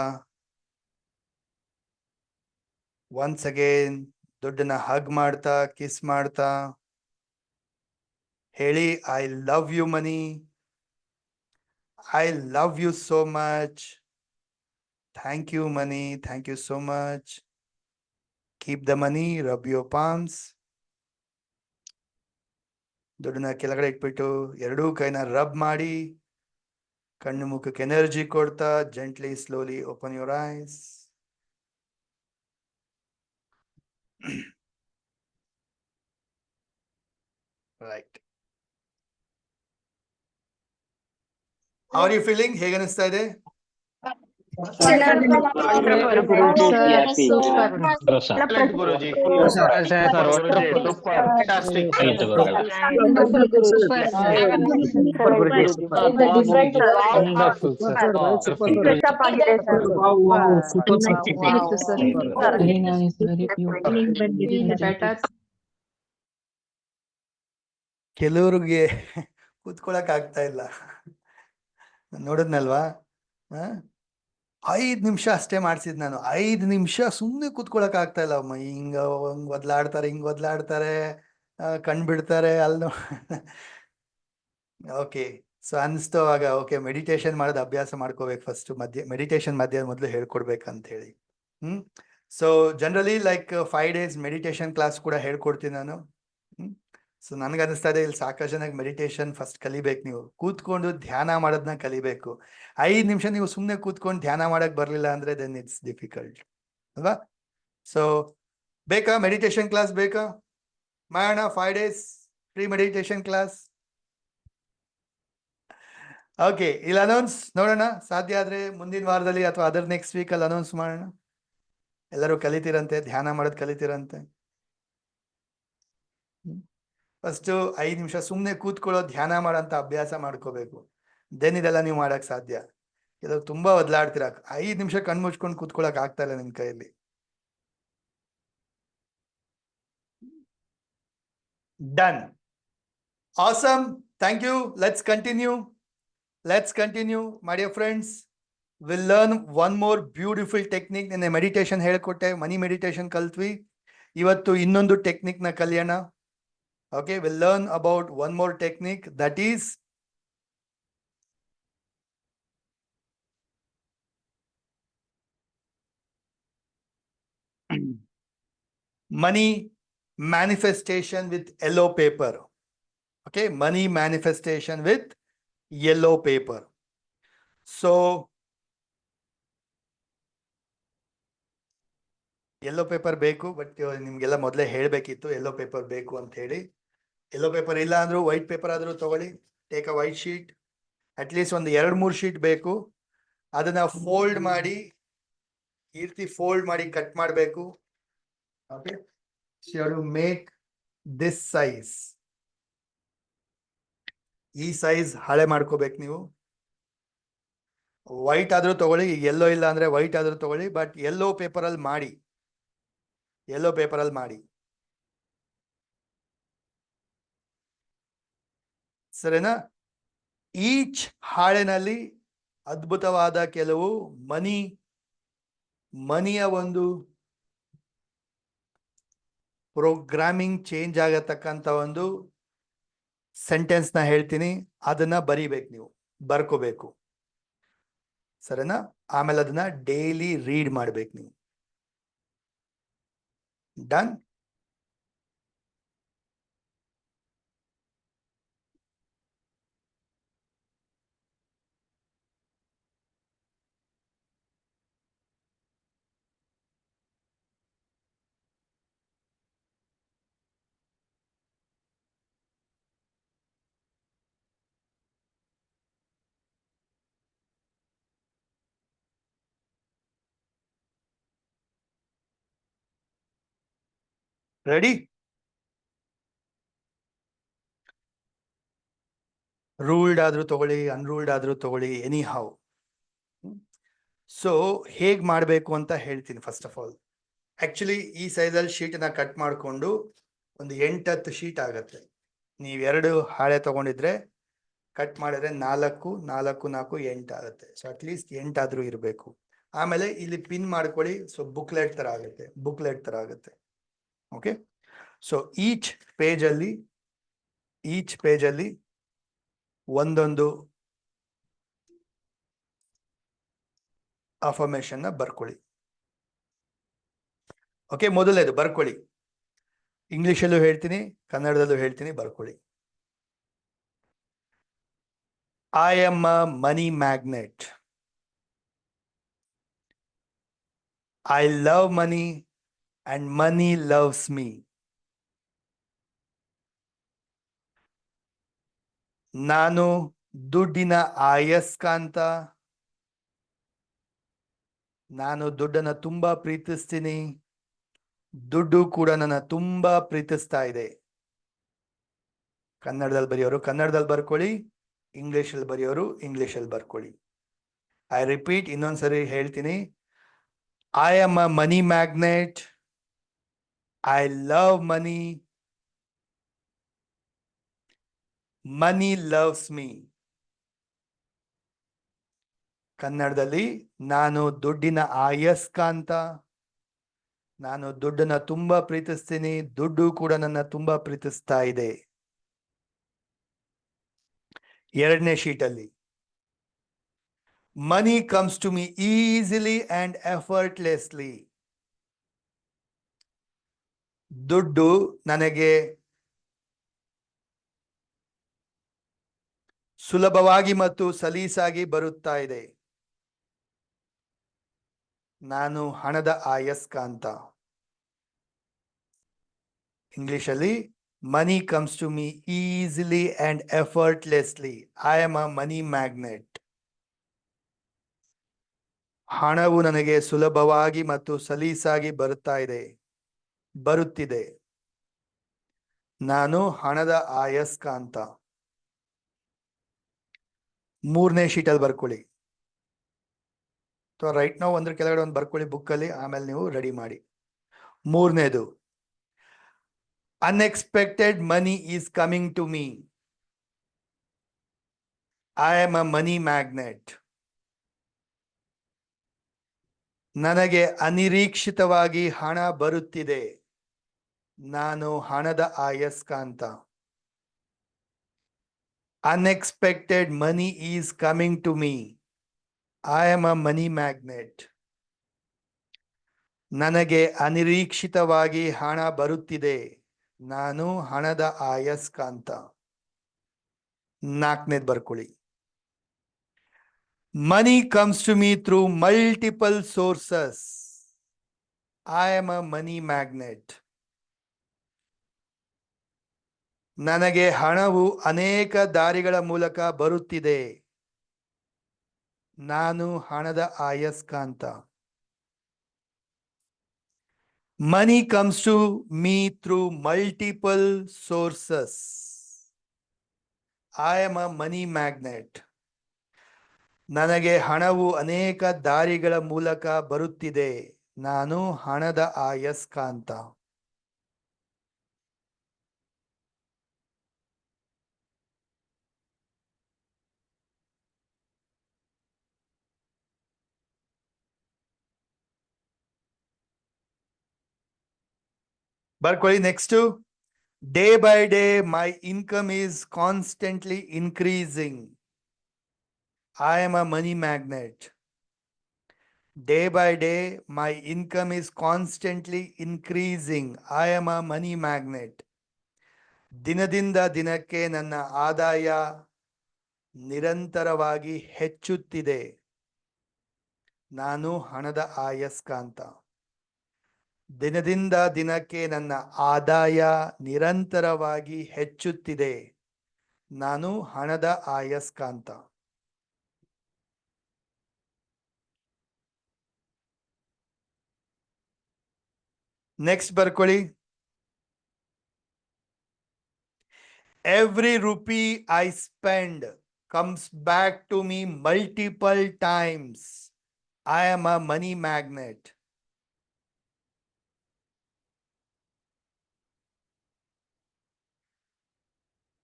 once again ದುಡ್ಡನ್ನ ಹಗ್ ಮಾಡ್ತಾ ಕಿಸ್ ಮಾಡ್ತಾ ಹೇಳಿ, I love you money, I love you so much, thank you money, thank you so much. Keep the money, rub your palms. ದುಡ್ಡನ್ನ ಕೆಳಗಡೆ ಇಟ್ಬಿಟ್ಟು ಎರಡೂ ಕೈನ ರಬ್ ಮಾಡಿ ಕಣ್ಣು ಮುಖಕ್ಕೆ ಎನರ್ಜಿ ಕೊಡ್ತಾ gently slowly open your eyes. Right. How are you feeling? ಹೇಗೆ ಅನಿಸ್ತಾ ಇದೆ? Excellent, ಗುರುಜಿ. Super. Fantastic. ಕೆಲವ್ರಿಗೆ ಕೂತ್ಕೊಳಕ್ ಆಗ್ತಾ ಇಲ್ಲ. ನೋಡಿದ್ನಲ್ವಾ? 5 ನಿಮಿಷ ಅಷ್ಟೇ ಮಾಡ್ಸಿದ್ ನಾನು. 5 ನಿಮಿಷ ಸುಮ್ನೆ ಕೂತ್ಕೊಳಕ್ ಆಗ್ತಾ ಇಲ್ಲ. ಹಿಂಗ್ ಒದ್ಲಾಡ್ತಾರೆ, ಕಣ್ ಬಿಡ್ತಾರೆ ಅಲ್ನೋ. ಓಕೆ, ಸೊ ಅನ್ಸ್ತು ಆಗ ಓಕೆ ಮೆಡಿಟೇಷನ್ ಮಾಡೋದು ಅಭ್ಯಾಸ ಮಾಡ್ಕೋಬೇಕು ಫಸ್ಟ್. ಮೆಡಿಟೇಷನ್ ಮಧ್ಯ ಮೊದಲು ಹೇಳ್ಕೊಡ್ಬೇಕಂತ ಹೇಳಿ. So generally like 5 days meditation class ಕೂಡ ಹೇಳ್ಕೊಡ್ತೀನಿ ನಾನು. ಸೊ ನನ್ಗೆ ಅನಿಸ್ತಾ ಇದೆ ಇಲ್ಲಿ ಸಾಕಷ್ಟು ಜನಕ್ಕೆ ಮೆಡಿಟೇಷನ್ ಫಸ್ಟ್ ಕಲಿಬೇಕು. ನೀವು ಕೂತ್ಕೊಂಡು ಧ್ಯಾನ ಮಾಡೋದನ್ನ ಕಲಿಬೇಕು. 5 ನಿಮಿಷ ನೀವು ಸುಮ್ಮನೆ ಕೂತ್ಕೊಂಡು ಧ್ಯಾನ ಮಾಡಕ್ ಬರ್ಲಿಲ್ಲ ಅಂದ್ರೆ ದೆನ್ ಇಟ್ಸ್ ಡಿಫಿಕಲ್ಟ್ ಅಲ್ವಾ? ಸೊ ಬೇಕಾ ಮೆಡಿಟೇಷನ್ ಕ್ಲಾಸ್ ಬೇಕಾ? ಮಾಡೋಣ 5 days free meditation class. Okay, ಇಲ್ಲಿ ಅನೌನ್ಸ್ ನೋಡೋಣ, ಸಾಧ್ಯ ಆದ್ರೆ ಮುಂದಿನ ವಾರದಲ್ಲಿ ಅಥವಾ ಅದರ್ ನೆಕ್ಸ್ಟ್ ವೀಕಲ್ಲಿ ಅನೌನ್ಸ್ ಮಾಡೋಣ. ಎಲ್ಲರೂ ಕಲಿತಿರಂತೆ, ಧ್ಯಾನ ಮಾಡೋದು ಕಲಿತಿರಂತೆ. ಫಸ್ಟ್ 5 ನಿಮಿಷ ಸುಮ್ಮನೆ ಕೂತ್ಕೊಳ್ಳೋ ಧ್ಯಾನ ಮಾಡೋಂಥ ಅಭ್ಯಾಸ ಮಾಡ್ಕೋಬೇಕು. ದೆನ್ ಇದೆಲ್ಲ ನೀವು ಮಾಡಕ್ ಸಾಧ್ಯ. ಇದು ತುಂಬಾ ಒದ್ಲಾಡ್ತೀರ. 5 ನಿಮಿಷ ಕಣ್ಮುಚ್ಕೊಂಡು ಕೂತ್ಕೊಳ್ಳಕ್ ಆಗ್ತಾ ಇಲ್ಲ ನಿಮ್ ಕೈಯಲ್ಲಿ. Done, awesome, thank you. Let's continue my dear friends. Will learn one more beautiful technique. ನಿನ್ನೆ ಮೆಡಿಟೇಷನ್ ಹೇಳ್ಕೊಟ್ಟೆ, ಮನಿ ಮೆಡಿಟೇಷನ್ ಕಲ್ತ್ವಿ. ಇವತ್ತು ಇನ್ನೊಂದು ಟೆಕ್ನಿಕ್ ನ ಕಲಿಯೋಣ. Okay, we'll learn about one more technique, that is money manifestation with yellow paper. Okay, money manifestation with yellow paper. So yellow paper ಬೇಕು, but ನಿಮ್ಗೆಲ್ಲ ಮೊದಲೇ ಹೇಳಬೇಕಿತ್ತು yellow paper ಬೇಕು ಅಂತ ಹೇಳಿ. ಯೆಲ್ಲೋ ಪೇಪರ್ ಇಲ್ಲ ಅಂದ್ರೂ ವೈಟ್ ಪೇಪರ್ ಆದ್ರೂ ತಗೊಳ್ಳಿ. Take a white sheet, at least ಒಂದು 2-3 ಶೀಟ್ ಬೇಕು. ಅದನ್ನ ಫೋಲ್ಡ್ ಮಾಡಿ, ಈ ರೀತಿ ಫೋಲ್ಡ್ ಮಾಡಿ ಕಟ್ ಮಾಡಬೇಕು. Okay, you make this size. ಈ ಸೈಜ್ ಹಳೆ ಮಾಡ್ಕೋಬೇಕು ನೀವು. ವೈಟ್ ಆದ್ರೂ ತಗೊಳ್ಳಿ, ಯೆಲ್ಲೋ ಇಲ್ಲ ಅಂದ್ರೆ ವೈಟ್ ಆದ್ರೂ ತಗೊಳ್ಳಿ, ಬಟ್ ಯೆಲ್ಲೋ ಪೇಪರ್ ಅಲ್ಲಿ ಮಾಡಿ. ಸರಿನಾ? ಈಚ್ ಹಾಳೆನಲ್ಲಿ ಅದ್ಭುತವಾದ ಕೆಲವು ಮನಿಯ ಒಂದು ಪ್ರೋಗ್ರಾಮಿಂಗ್ ಚೇಂಜ್ ಆಗತಕ್ಕಂತ ಒಂದು ಸೆಂಟೆನ್ಸ್ ನ ಹೇಳ್ತೀನಿ. ಅದನ್ನ ಬರಿಬೇಕು, ನೀವು ಬರ್ಕೋಬೇಕು. ಸರಿನಾ? ಆಮೇಲೆ ಅದನ್ನ ಡೈಲಿ ರೀಡ್ ಮಾಡ್ಬೇಕು ನೀವು. ಡನ್? ರೆಡಿ? ರೂಲ್ಡ್ ಆದ್ರೂ ತಗೊಳ್ಳಿ, ಅನ್ರೂಲ್ಡ್ ಆದ್ರೂ ತಗೊಳ್ಳಿ, ಎನಿ ಹೌ. ಸೊ ಹೇಗ್ ಮಾಡಬೇಕು ಅಂತ ಹೇಳ್ತೀನಿ. ಫಸ್ಟ್ ಆಫ್ ಆಲ್, ಆಕ್ಚುಲಿ ಈ ಸೈಜಲ್ಲಿ ಶೀಟ್ನ ಕಟ್ ಮಾಡಿಕೊಂಡು ಒಂದು 8-10 ಶೀಟ್ ಆಗತ್ತೆ. ನೀವು 2 ಹಾಳೆ ತಗೊಂಡಿದ್ರೆ ಕಟ್ ಮಾಡಿದ್ರೆ 4, 4, 4, 8 ಆಗುತ್ತೆ. ಸೊ ಅಟ್ಲೀಸ್ಟ್ 8 ಆದ್ರೂ ಇರಬೇಕು. ಆಮೇಲೆ ಇಲ್ಲಿ ಪಿನ್ ಮಾಡ್ಕೊಳ್ಳಿ. ಸೊ ಬುಕ್ಲೆಟ್ ತರ ಆಗುತ್ತೆ. ಓಕೆ, ಸೊ ಈಚ್ ಪೇಜಲ್ಲಿ ಒಂದೊಂದು ಅಫರ್ಮೇಷನ್ ನ ಬರ್ಕೊಳ್ಳಿ. ಓಕೆ, ಮೊದಲನೇದು ಬರ್ಕೊಳ್ಳಿ. ಇಂಗ್ಲಿಷಲ್ಲೂ ಹೇಳ್ತೀನಿ, ಕನ್ನಡದಲ್ಲೂ ಹೇಳ್ತೀನಿ, ಬರ್ಕೊಳ್ಳಿ. I am a money magnet. I love money and money loves me. ನಾನು ದುಡ್ಡಿನ ಆಯಸ್ಕಾಂತ, ನಾನು ದುಡ್ಡನ್ನ ತುಂಬಾ ಪ್ರೀತಿಸ್ತೀನಿ, ದುಡ್ಡು ಕೂಡ ನನ್ನ ತುಂಬಾ ಪ್ರೀತಿಸ್ತಾ ಇದೆ. ಕನ್ನಡದಲ್ಲಿ ಬರೆಯೋರು ಕನ್ನಡದಲ್ಲಿ ಬರ್ಕೊಳ್ಳಿ, ಇಂಗ್ಲಿಷಲ್ಲಿ ಬರೆಯೋರು ಇಂಗ್ಲಿಷಲ್ಲಿ ಬರ್ಕೊಳ್ಳಿ. ಐ ರಿಪೀಟ್, ಇನ್ನೊಂದ್ಸರಿ ಹೇಳ್ತೀನಿ. I am a money magnet. I love money. Money loves me. ಕನ್ನಡದಲ್ಲಿ ನಾನು ದುಡ್ಡಿನ ಆಯಸ್ಕಾಂತ. ನಾನು ದುಡ್ಡನ್ನ ತುಂಬಾ ಪ್ರೀತಿಸ್ತೀನಿ, ದುಡ್ಡು ಕೂಡ ನನ್ನ ತುಂಬಾ ಪ್ರೀತಿಸ್ತಾ ಇದೆ. ಎರಡನೇ ಶೀಟಲ್ಲಿ money comes to me easily and effortlessly. ದುಡ್ಡು ನನಗೆ ಸುಲಭವಾಗಿ ಮತ್ತು ಸಲೀಸಾಗಿ ಬರುತ್ತಾ ಇದೆ. ನಾನು ಹಣದ ಆಯಸ್ಕಾಂತ. ಇಂಗ್ಲಿಷಲ್ಲಿ money comes to me easily and effortlessly. I am a money magnet. ಹಣವು ನನಗೆ ಸುಲಭವಾಗಿ ಮತ್ತು ಸಲೀಸಾಗಿ ಬರುತ್ತಿದೆ. ನಾನು ಹಣದ ಆಯಸ್ಕಾಂತ. ಮೂರನೇ ಶೀಟಲ್ಲಿ ಬರ್ಕೊಳ್ಳಿ, ಅಥವಾ ರೈಟ್ ನಾವು ಒಂದ್ರ ಕೆಳಗಡೆ ಒಂದು ಬರ್ಕೊಳ್ಳಿ ಬುಕ್ಕಲ್ಲಿ, ಆಮೇಲೆ ನೀವು ರೆಡಿ ಮಾಡಿ. ಮೂರನೇದು, unexpected money is coming to me. I am a money magnet. ನನಗೆ ಅನಿರೀಕ್ಷಿತವಾಗಿ ಹಣ ಬರುತ್ತಿದೆ. ನಾನು ಹಣದ ಆಯಸ್ಕಾಂತ. Unexpected money is coming to me. I am a money magnet. ನನಗೆ ಅನಿರೀಕ್ಷಿತವಾಗಿ ಹಣ ಬರುತ್ತಿದೆ. ನಾನು ಹಣದ ಆಯಸ್ಕಾಂತ. ನಾಲ್ಕನೇದು ಬರ್ಕೊಳ್ಳಿ. Money comes to me through multiple sources. I am a money magnet. ನನಗೆ ಹಣವು ಅನೇಕ ದಾರಿಗಳ ಮೂಲಕ ಬರುತ್ತಿದೆ. ನಾನು ಹಣದ ಆಯಸ್ಕಾಂತ. Money comes to me through multiple sources. I am a money magnet. ನನಗೆ ಹಣವು ಅನೇಕ ದಾರಿಗಳ ಮೂಲಕ ಬರುತ್ತಿದೆ. ನಾನು ಹಣದ ಆಯಸ್ಕಾಂತ. ಬರ್ಕೊಳ್ಳಿ. Next, day by day my income is constantly increasing. I am a money magnet. Day by day, my income is constantly increasing. I am a money magnet. ದಿನದಿಂದ ದಿನಕ್ಕೆ ನನ್ನ ಆದಾಯ ನಿರಂತರವಾಗಿ ಹೆಚ್ಚುತ್ತಿದೆ. ನಾನು ಹಣದ ಆಯಸ್ಕಾಂತ. ದಿನದಿಂದ ದಿನಕ್ಕೆ ನನ್ನ ಆದಾಯ ನಿರಂತರವಾಗಿ ಹೆಚ್ಚುತ್ತಿದೆ. ನಾನು ಹಣದ ಆಯಸ್ಕಾಂತ. ನೆಕ್ಸ್ಟ್ ಬರ್ಕೊಳ್ಳಿ. Every rupee I spend comes back to me multiple times. I am a money magnet.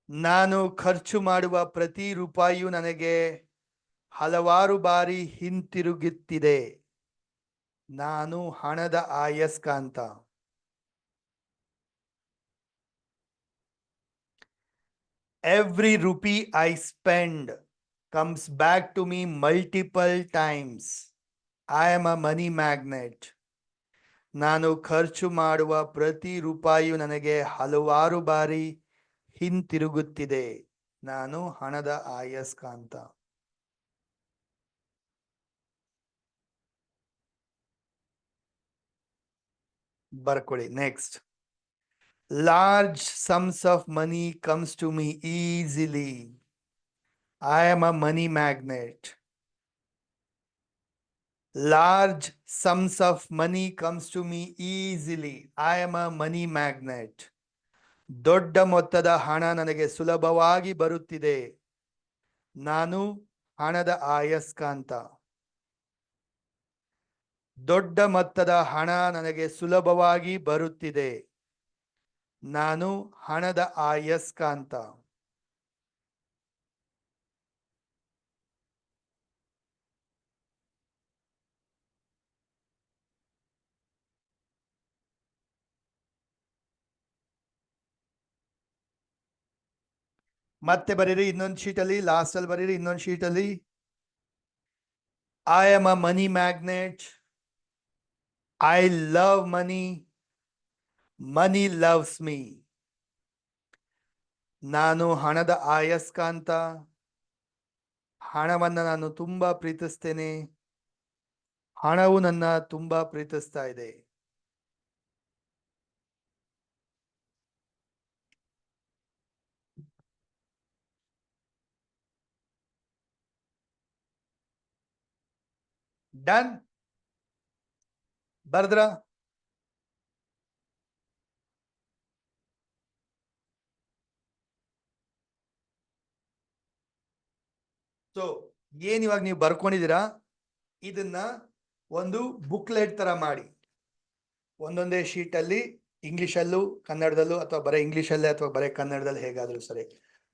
ನಾನು ಖರ್ಚು ಮಾಡುವ ಪ್ರತಿ ರೂಪಾಯಿಯು ನನಗೆ ಹಲವಾರು ಬಾರಿ ಹಿಂತಿರುಗುತ್ತಿದೆ. ನಾನು ಹಣದ ಆಯಸ್ಕಾಂತ. Every rupee I spend comes back to me multiple times. I am a money magnet. ನಾನು ಖರ್ಚು ಮಾಡುವ ಪ್ರತಿ ರೂಪಾಯಿಯು ನನಗೆ ಹಲವಾರು ಬಾರಿ ಹಿಂತಿರುಗುತ್ತಿದೆ. ನಾನು ಹಣದ ಆಯಸ್ಕಾಂತ. ಬರ್ಕೊಳ್ಳಿ. Next, large sums of money comes to me easily. I am a money magnet. Large sums of money comes to me easily. I am a money magnet. ದೊಡ್ಡ ಮೊತ್ತದ ಹಣ ನನಗೆ ಸುಲಭವಾಗಿ ಬರುತ್ತಿದೆ. ನಾನು ಹಣದ ಆಯಸ್ಕಾಂತ. ದೊಡ್ಡ ಮೊತ್ತದ ಹಣ ನನಗೆ ಸುಲಭವಾಗಿ ಬರುತ್ತಿದೆ. ನಾನು ಹಣದ ಆಯಸ್ಕಾಂತ. ಮತ್ತೆ ಬರೀರಿ ಇನ್ನೊಂದು ಶೀಟಲ್ಲಿ, ಲಾಸ್ಟ್ ಅಲ್ಲಿ ಬರೀರಿ ಇನ್ನೊಂದು ಶೀಟಲ್ಲಿ. I am a money magnet. I love money. Money loves me. ನಾನು ಹಣದ ಆಯಸ್ಕಾಂತ. ಹಣವನ್ನ ನಾನು ತುಂಬಾ ಪ್ರೀತಿಸ್ತೇನೆ. ಹಣವು ನನ್ನ ತುಂಬಾ ಪ್ರೀತಿಸ್ತಾ ಇದೆ. ಡನ್? ಬರ್ದ್ರ? ಸೊ ಏನ್ ಇವಾಗ ನೀವು ಬರ್ಕೊಂಡಿದ್ದೀರಾ, ಇದನ್ನ ಒಂದು ಬುಕ್ಲೆಟ್ ತರ ಮಾಡಿ. ಒಂದೊಂದೇ ಶೀಟ್ ಅಲ್ಲಿ ಇಂಗ್ಲಿಷಲ್ಲೂ ಕನ್ನಡದಲ್ಲೂ ಅಥವಾ ಬರೀ ಇಂಗ್ಲಿಷಲ್ಲೇ ಅಥವಾ ಬರೀ ಕನ್ನಡದಲ್ಲಿ ಹೇಗಾದ್ರೂ ಸರಿ.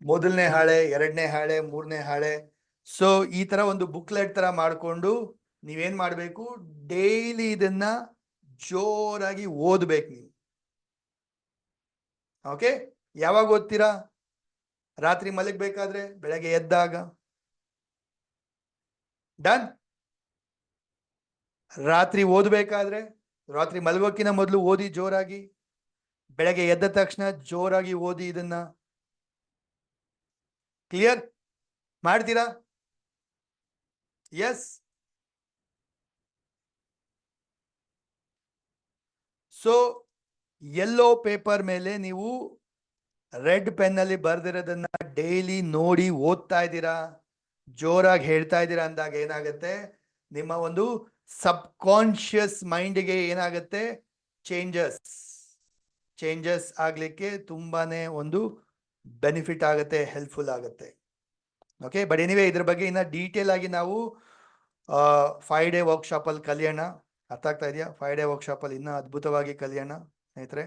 ಮೊದಲನೇ ಹಾಳೆ, ಎರಡನೇ ಹಾಳೆ, ಮೂರನೇ ಹಾಳೆ. ಸೊ ಈ ತರ ಒಂದು ಬುಕ್ಲೆಟ್ ತರ ಮಾಡ್ಕೊಂಡು ನೀವೇನ್ ಮಾಡ್ಬೇಕು, ಡೈಲಿ ಇದನ್ನ ಜೋರಾಗಿ ಓದ್ಬೇಕು ನೀವು. ಓಕೆ? ಯಾವಾಗ ಓದ್ತೀರಾ? ರಾತ್ರಿ ಮಲಗಬೇಕಾದ್ರೆ, ಬೆಳಗ್ಗೆ ಎದ್ದಾಗ. ಡನ್? ರಾತ್ರಿ ಓದಬೇಕಾದ್ರೆ, ರಾತ್ರಿ ಮಲಗೋಕ್ಕಿಂತ ಮೊದಲು ಓದಿ ಜೋರಾಗಿ. ಬೆಳಗ್ಗೆ ಎದ್ದ ತಕ್ಷಣ ಜೋರಾಗಿ ಓದಿ ಇದನ್ನ. ಕ್ಲಿಯರ್? ಮಾಡ್ತೀರಾ? ಎಸ್. ಸೊ ಯೆಲ್ಲೋ ಪೇಪರ್ ಮೇಲೆ ನೀವು ರೆಡ್ ಪೆನ್ ಅಲ್ಲಿ ಬರ್ದಿರೋದನ್ನ ಡೈಲಿ ನೋಡಿ ಓದ್ತಾ ಇದ್ದೀರಾ, ಜೋರಾಗಿ ಹೇಳ್ತಾ ಇದ್ದೀರಾ ಅಂದಾಗ ಏನಾಗುತ್ತೆ, ನಿಮ್ಮ ಒಂದು ಸಬ್ ಕಾನ್ಶಿಯಸ್ ಮೈಂಡ್ಗೆ ಏನಾಗುತ್ತೆ, ಚೇಂಜಸ್ ಆಗ್ಲಿಕ್ಕೆ ತುಂಬಾನೇ ಒಂದು ಬೆನಿಫಿಟ್ ಆಗುತ್ತೆ, ಹೆಲ್ಪ್ಫುಲ್ ಆಗುತ್ತೆ. ಓಕೆ? ಬಟ್ ಎನಿವೇ ಇದ್ರ ಬಗ್ಗೆ ಇನ್ನ ಡೀಟೇಲ್ ಆಗಿ ನಾವು 5 ಡೇ ವರ್ಕ್ಶಾಪ್ ಅಲ್ಲಿ ಕಲಿಯೋಣ. ಅರ್ಥ ಆಗ್ತಾ ಇದೆಯಾ? 5 ಡೇ ವರ್ಕ್ಶಾಪ್ ಅಲ್ಲಿ ಇನ್ನ ಅದ್ಭುತವಾಗಿ ಕಲಿಯೋಣ ಸ್ನೇಹಿತರೆ.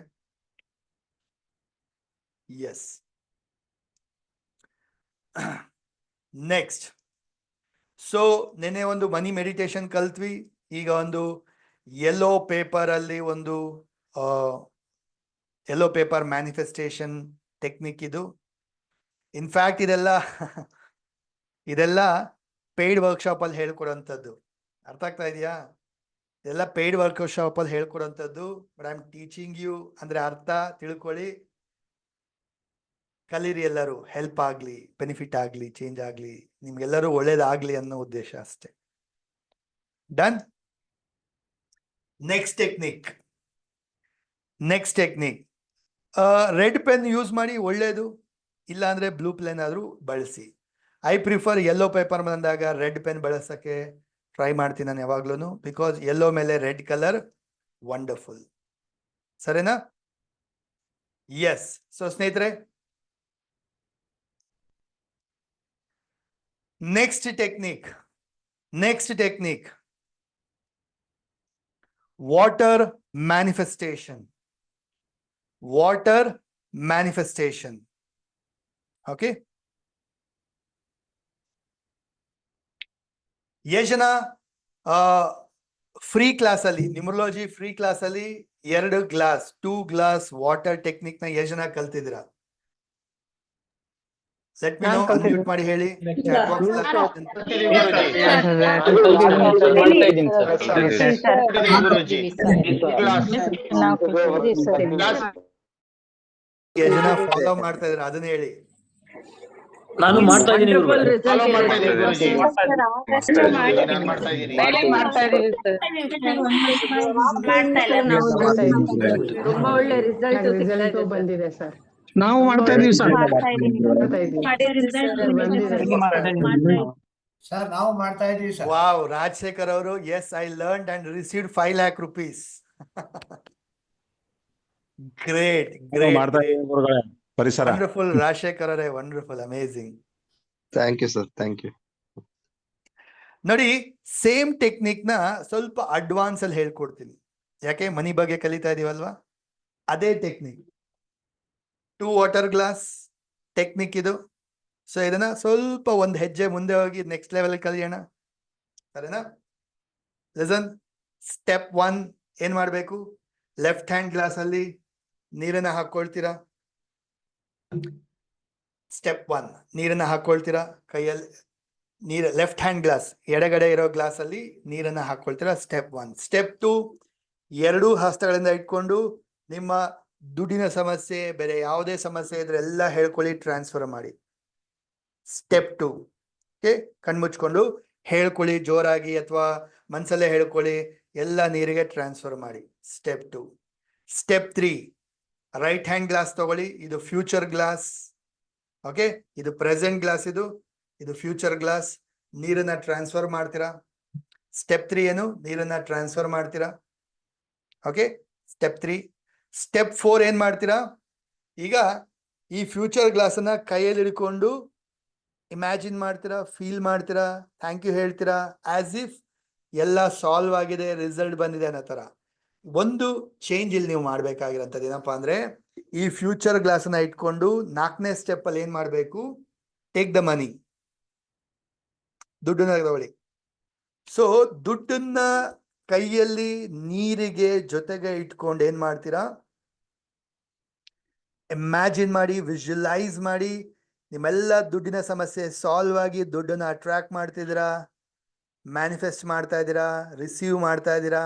ಎಸ್. ನೆಕ್ಸ್ಟ್, ಸೊ ನೆನ್ನೆ ಒಂದು ಮನಿ ಮೆಡಿಟೇಷನ್ ಕಲ್ತ್ವಿ. ಈಗ ಒಂದು ಯೆಲ್ಲೋ ಪೇಪರ್ ಅಲ್ಲಿ ಒಂದು ಯೆಲ್ಲೋ ಪೇಪರ್ ಮ್ಯಾನಿಫೆಸ್ಟೇಷನ್ ಟೆಕ್ನಿಕ್ ಇದು. ಇನ್ಫ್ಯಾಕ್ಟ್ ಇದೆಲ್ಲ ಪೇಯ್ಡ್ ವರ್ಕ್ಶಾಪ್ ಅಲ್ಲಿ ಹೇಳ್ಕೊಡೋಂಥದ್ದು. ಅರ್ಥ ಆಗ್ತಾ ಇದೆಯಾ? ಇದೆಲ್ಲ ಪೇಯ್ಡ್ ವರ್ಕ್ಶಾಪ್ ಅಲ್ಲಿ ಹೇಳ್ಕೊಡೋಂಥದ್ದು. But I am teaching you ಅಂದ್ರೆ ಅರ್ಥ ತಿಳ್ಕೊಳ್ಳಿ, ಕಲೀರಿ, ಎಲ್ಲರೂ ಹೆಲ್ಪ್ ಆಗ್ಲಿ, ಬೆನಿಫಿಟ್ ಆಗ್ಲಿ, ಚೇಂಜ್ ಆಗ್ಲಿ, ನಿಮ್ಗೆಲ್ಲರೂ ಒಳ್ಳೇದಾಗ್ಲಿ ಅನ್ನೋ ಉದ್ದೇಶ ಅಷ್ಟೇ. Done? Next technique. Red pen use ಮಾಡಿ, ಒಳ್ಳೇದು. ಇಲ್ಲ ಅಂದ್ರೆ ಬ್ಲೂ ಪೆನ್ ಆದ್ರೂ ಬಳಸಿ. ಐ ಪ್ರಿಫರ್ ಯೆಲ್ಲೋ ಪೇಪರ್ ಬಂದಾಗ ರೆಡ್ ಪೆನ್ ಬಳಸಕ್ಕೆ ಟ್ರೈ ಮಾಡ್ತೀನಿ ನಾನು ಯಾವಾಗ್ಲೂ. ಬಿಕಾಸ್ ಯೆಲ್ಲೋ ಮೇಲೆ ರೆಡ್ ಕಲರ್ ವಂಡರ್ಫುಲ್. ಸರಿನಾ? ಎಸ್. ಸೊ ಸ್ನೇಹಿತರೆ, next technique water manifestation. Okay? ಎಷ್ಟು ಜನ ಫ್ರೀ ಕ್ಲಾಸ್ ಅಲ್ಲಿ, ನ್ಯೂಮರಾಲಜಿ ಫ್ರೀ ಕ್ಲಾಸ್ ಅಲ್ಲಿ 2 ಗ್ಲಾಸ್ ವಾಟರ್ ಟೆಕ್ನಿಕ್ ನ ಎಷ್ಟು ಜನ ಕಲ್ತಿದ್ದೀರಾ? ಲೆಟ್ ಮಿ ನೋ, ಅನ್ಮ್ಯೂಟ್ ಮಾಡಿ ಹೇಳಿ. ಚಾಟ್ ಬಾಕ್ಸ್ ಎಷ್ಟು ಜನ ಫಾಲೋ ಮಾಡ್ತಾ ಇದ್ದೀರಾ ಅದನ್ನ ಹೇಳಿ. ನಾನು ಮಾಡ್ತಾ ಇದ್ದೀನಿ. ತುಂಬಾ ಒಳ್ಳೆ ರಿಸಲ್ಟ್ ಬಂದಿದೆ ಸರ್. ನಾವು ಮಾಡ್ತಾ ಇದೀವಿ ಸರ್. ಸರ್ ನಾವು ಮಾಡ್ತಾ ಇದೀವಿ ಸರ್. ವಾವ್, ರಾಜಶೇಖರ್ ಅವರು, yes, I learned and received 5 lakh rupees. Great, ಮಾಡ್ತಾ ಇದ್ದೀನಿ ಗುರುಗಳೇ ಪರಿಸರ. ವಂಡರ್ಫುಲ್ ರಾಜಶೇಖರ್ ಅವರೇ, wonderful, amazing. Thank you sir, thank you. ನೋಡಿ, ಸೇಮ್ ಟೆಕ್ನಿಕ್ ನ ಸ್ವಲ್ಪ ಅಡ್ವಾನ್ಸ್ ಅಲ್ಲಿ ಹೇಳ್ಕೊಡ್ತೀನಿ. ಯಾಕೆ ಮನಿ ಬಗ್ಗೆ ಕಲಿತಾ ಇದೀವಲ್ವಾ, ಅದೇ ಟೆಕ್ನಿಕ್. 2 ವಾಟರ್ ಗ್ಲಾಸ್ ಟೆಕ್ನಿಕ್ ಇದು. ಸೊ ಇದನ್ನ ಸ್ವಲ್ಪ ಒಂದು ಹೆಜ್ಜೆ ಮುಂದೆ ಹೋಗಿ ನೆಕ್ಸ್ಟ್ ಲೆವೆಲ್ ಕಲಿಯೋಣ, ಸರಿನಾ? ಲಿಸನ್, ಸ್ಟೆಪ್ 1 ಏನ್ ಮಾಡ್ಬೇಕು? ಲೆಫ್ಟ್ ಹ್ಯಾಂಡ್ ಗ್ಲಾಸ್ ಅಲ್ಲಿ ನೀರನ್ನ ಹಾಕೊಳ್ತೀರಾ. ಸ್ಟೆಪ್ 1 ನೀರನ್ನ ಹಾಕೊಳ್ತೀರಾ ಕೈಯಲ್ಲಿ. ನೀರು ಲೆಫ್ಟ್ ಹ್ಯಾಂಡ್ ಗ್ಲಾಸ್, ಎಡಗಡೆ ಇರೋ ಗ್ಲಾಸ್ ಅಲ್ಲಿ ನೀರನ್ನ ಹಾಕೊಳ್ತೀರಾ. ಸ್ಟೆಪ್ 1. ಸ್ಟೆಪ್ 2, 2 ಹಸ್ತಗಳಿಂದ ಇಟ್ಕೊಂಡು ನಿಮ್ಮ ದುಡ್ಡಿನ ಸಮಸ್ಯೆ, ಬೇರೆ ಯಾವುದೇ ಸಮಸ್ಯೆ ಇದ್ರೆ ಎಲ್ಲ ಹೇಳ್ಕೊಳ್ಳಿ, ಟ್ರಾನ್ಸ್ಫರ್ ಮಾಡಿ. ಸ್ಟೆಪ್ 2, ಕಣ್ಮುಚ್ಕೊಂಡು ಹೇಳ್ಕೊಳ್ಳಿ ಜೋರಾಗಿ, ಅಥವಾ ಮನ್ಸಲ್ಲೇ ಹೇಳ್ಕೊಳ್ಳಿ, ಎಲ್ಲ ನೀರಿಗೆ ಟ್ರಾನ್ಸ್ಫರ್ ಮಾಡಿ. Step 2. Step 3, right hand glass ತಗೊಳ್ಳಿ. ಇದು ಫ್ಯೂಚರ್ ಗ್ಲಾಸ್, ಓಕೆ? ಇದು ಪ್ರೆಸೆಂಟ್ ಗ್ಲಾಸ್, ಇದು ಫ್ಯೂಚರ್ ಗ್ಲಾಸ್. ನೀರನ್ನ ಟ್ರಾನ್ಸ್ಫರ್ ಮಾಡ್ತೀರಾ. ಸ್ಟೆಪ್ 3 ಏನು? ನೀರನ್ನ ಟ್ರಾನ್ಸ್ಫರ್ ಮಾಡ್ತೀರಾ, ಓಕೆ? ಸ್ಟೆಪ್ 3. ಸ್ಟೆಪ್ 4 ಏನ್ ಮಾಡ್ತೀರಾ? ಈಗ ಈ ಫ್ಯೂಚರ್ ಗ್ಲಾಸ್ ಅನ್ನ ಕೈಯಲ್ಲಿ ಹಿಡ್ಕೊಂಡು ಇಮ್ಯಾಜಿನ್ ಮಾಡ್ತೀರಾ, ಫೀಲ್ ಮಾಡ್ತೀರಾ, ಥ್ಯಾಂಕ್ ಯು ಹೇಳ್ತೀರಾ, ಆಸ್ ಇಫ್ ಎಲ್ಲ ಸಾಲ್ವ್ ಆಗಿದೆ, ರಿಸಲ್ಟ್ ಬಂದಿದೆ ಅನ್ನೋ ತರ. ಒಂದು ಚೇಂಜ್ ಇಲ್ಲಿ ನೀವು ಮಾಡ್ಬೇಕಾಗಿರೋಂಥದ್ದು ಏನಪ್ಪಾ ಅಂದ್ರೆ, ಈ ಫ್ಯೂಚರ್ ಗ್ಲಾಸ್ ಅನ್ನ ಇಟ್ಕೊಂಡು 4ನೇ ಸ್ಟೆಪ್ ಅಲ್ಲಿ ಏನ್ ಮಾಡ್ಬೇಕು? ಟೇಕ್ ದ ಮನಿ, ದುಡ್ಡನ್ನ ತಗೊಳ್ಳಿ. ಸೊ ದುಡ್ಡನ್ನ ಕೈಯಲ್ಲಿ ನೀರಿಗೆ ಜೊತೆಗೆ ಇಟ್ಕೊಂಡು ಏನ್ ಮಾಡ್ತೀರಾ? ಇಮ್ಯಾಜಿನ್ ಮಾಡಿ, ವಿಜುವಲೈಸ್ ಮಾಡಿ, ನಿಮ್ಮೆಲ್ಲ ದುಡ್ಡಿನ ಸಮಸ್ಯೆ ಸಾಲ್ವ್ ಆಗಿ ದುಡ್ಡನ್ನ ಅಟ್ರಾಕ್ಟ್ ಮಾಡ್ತಿದ್ದೀರಾ, ಮ್ಯಾನಿಫೆಸ್ಟ್ ಮಾಡ್ತಾ ಇದ್ದೀರಾ, ರಿಸೀವ್ ಮಾಡ್ತಾ ಇದ್ದೀರಾ,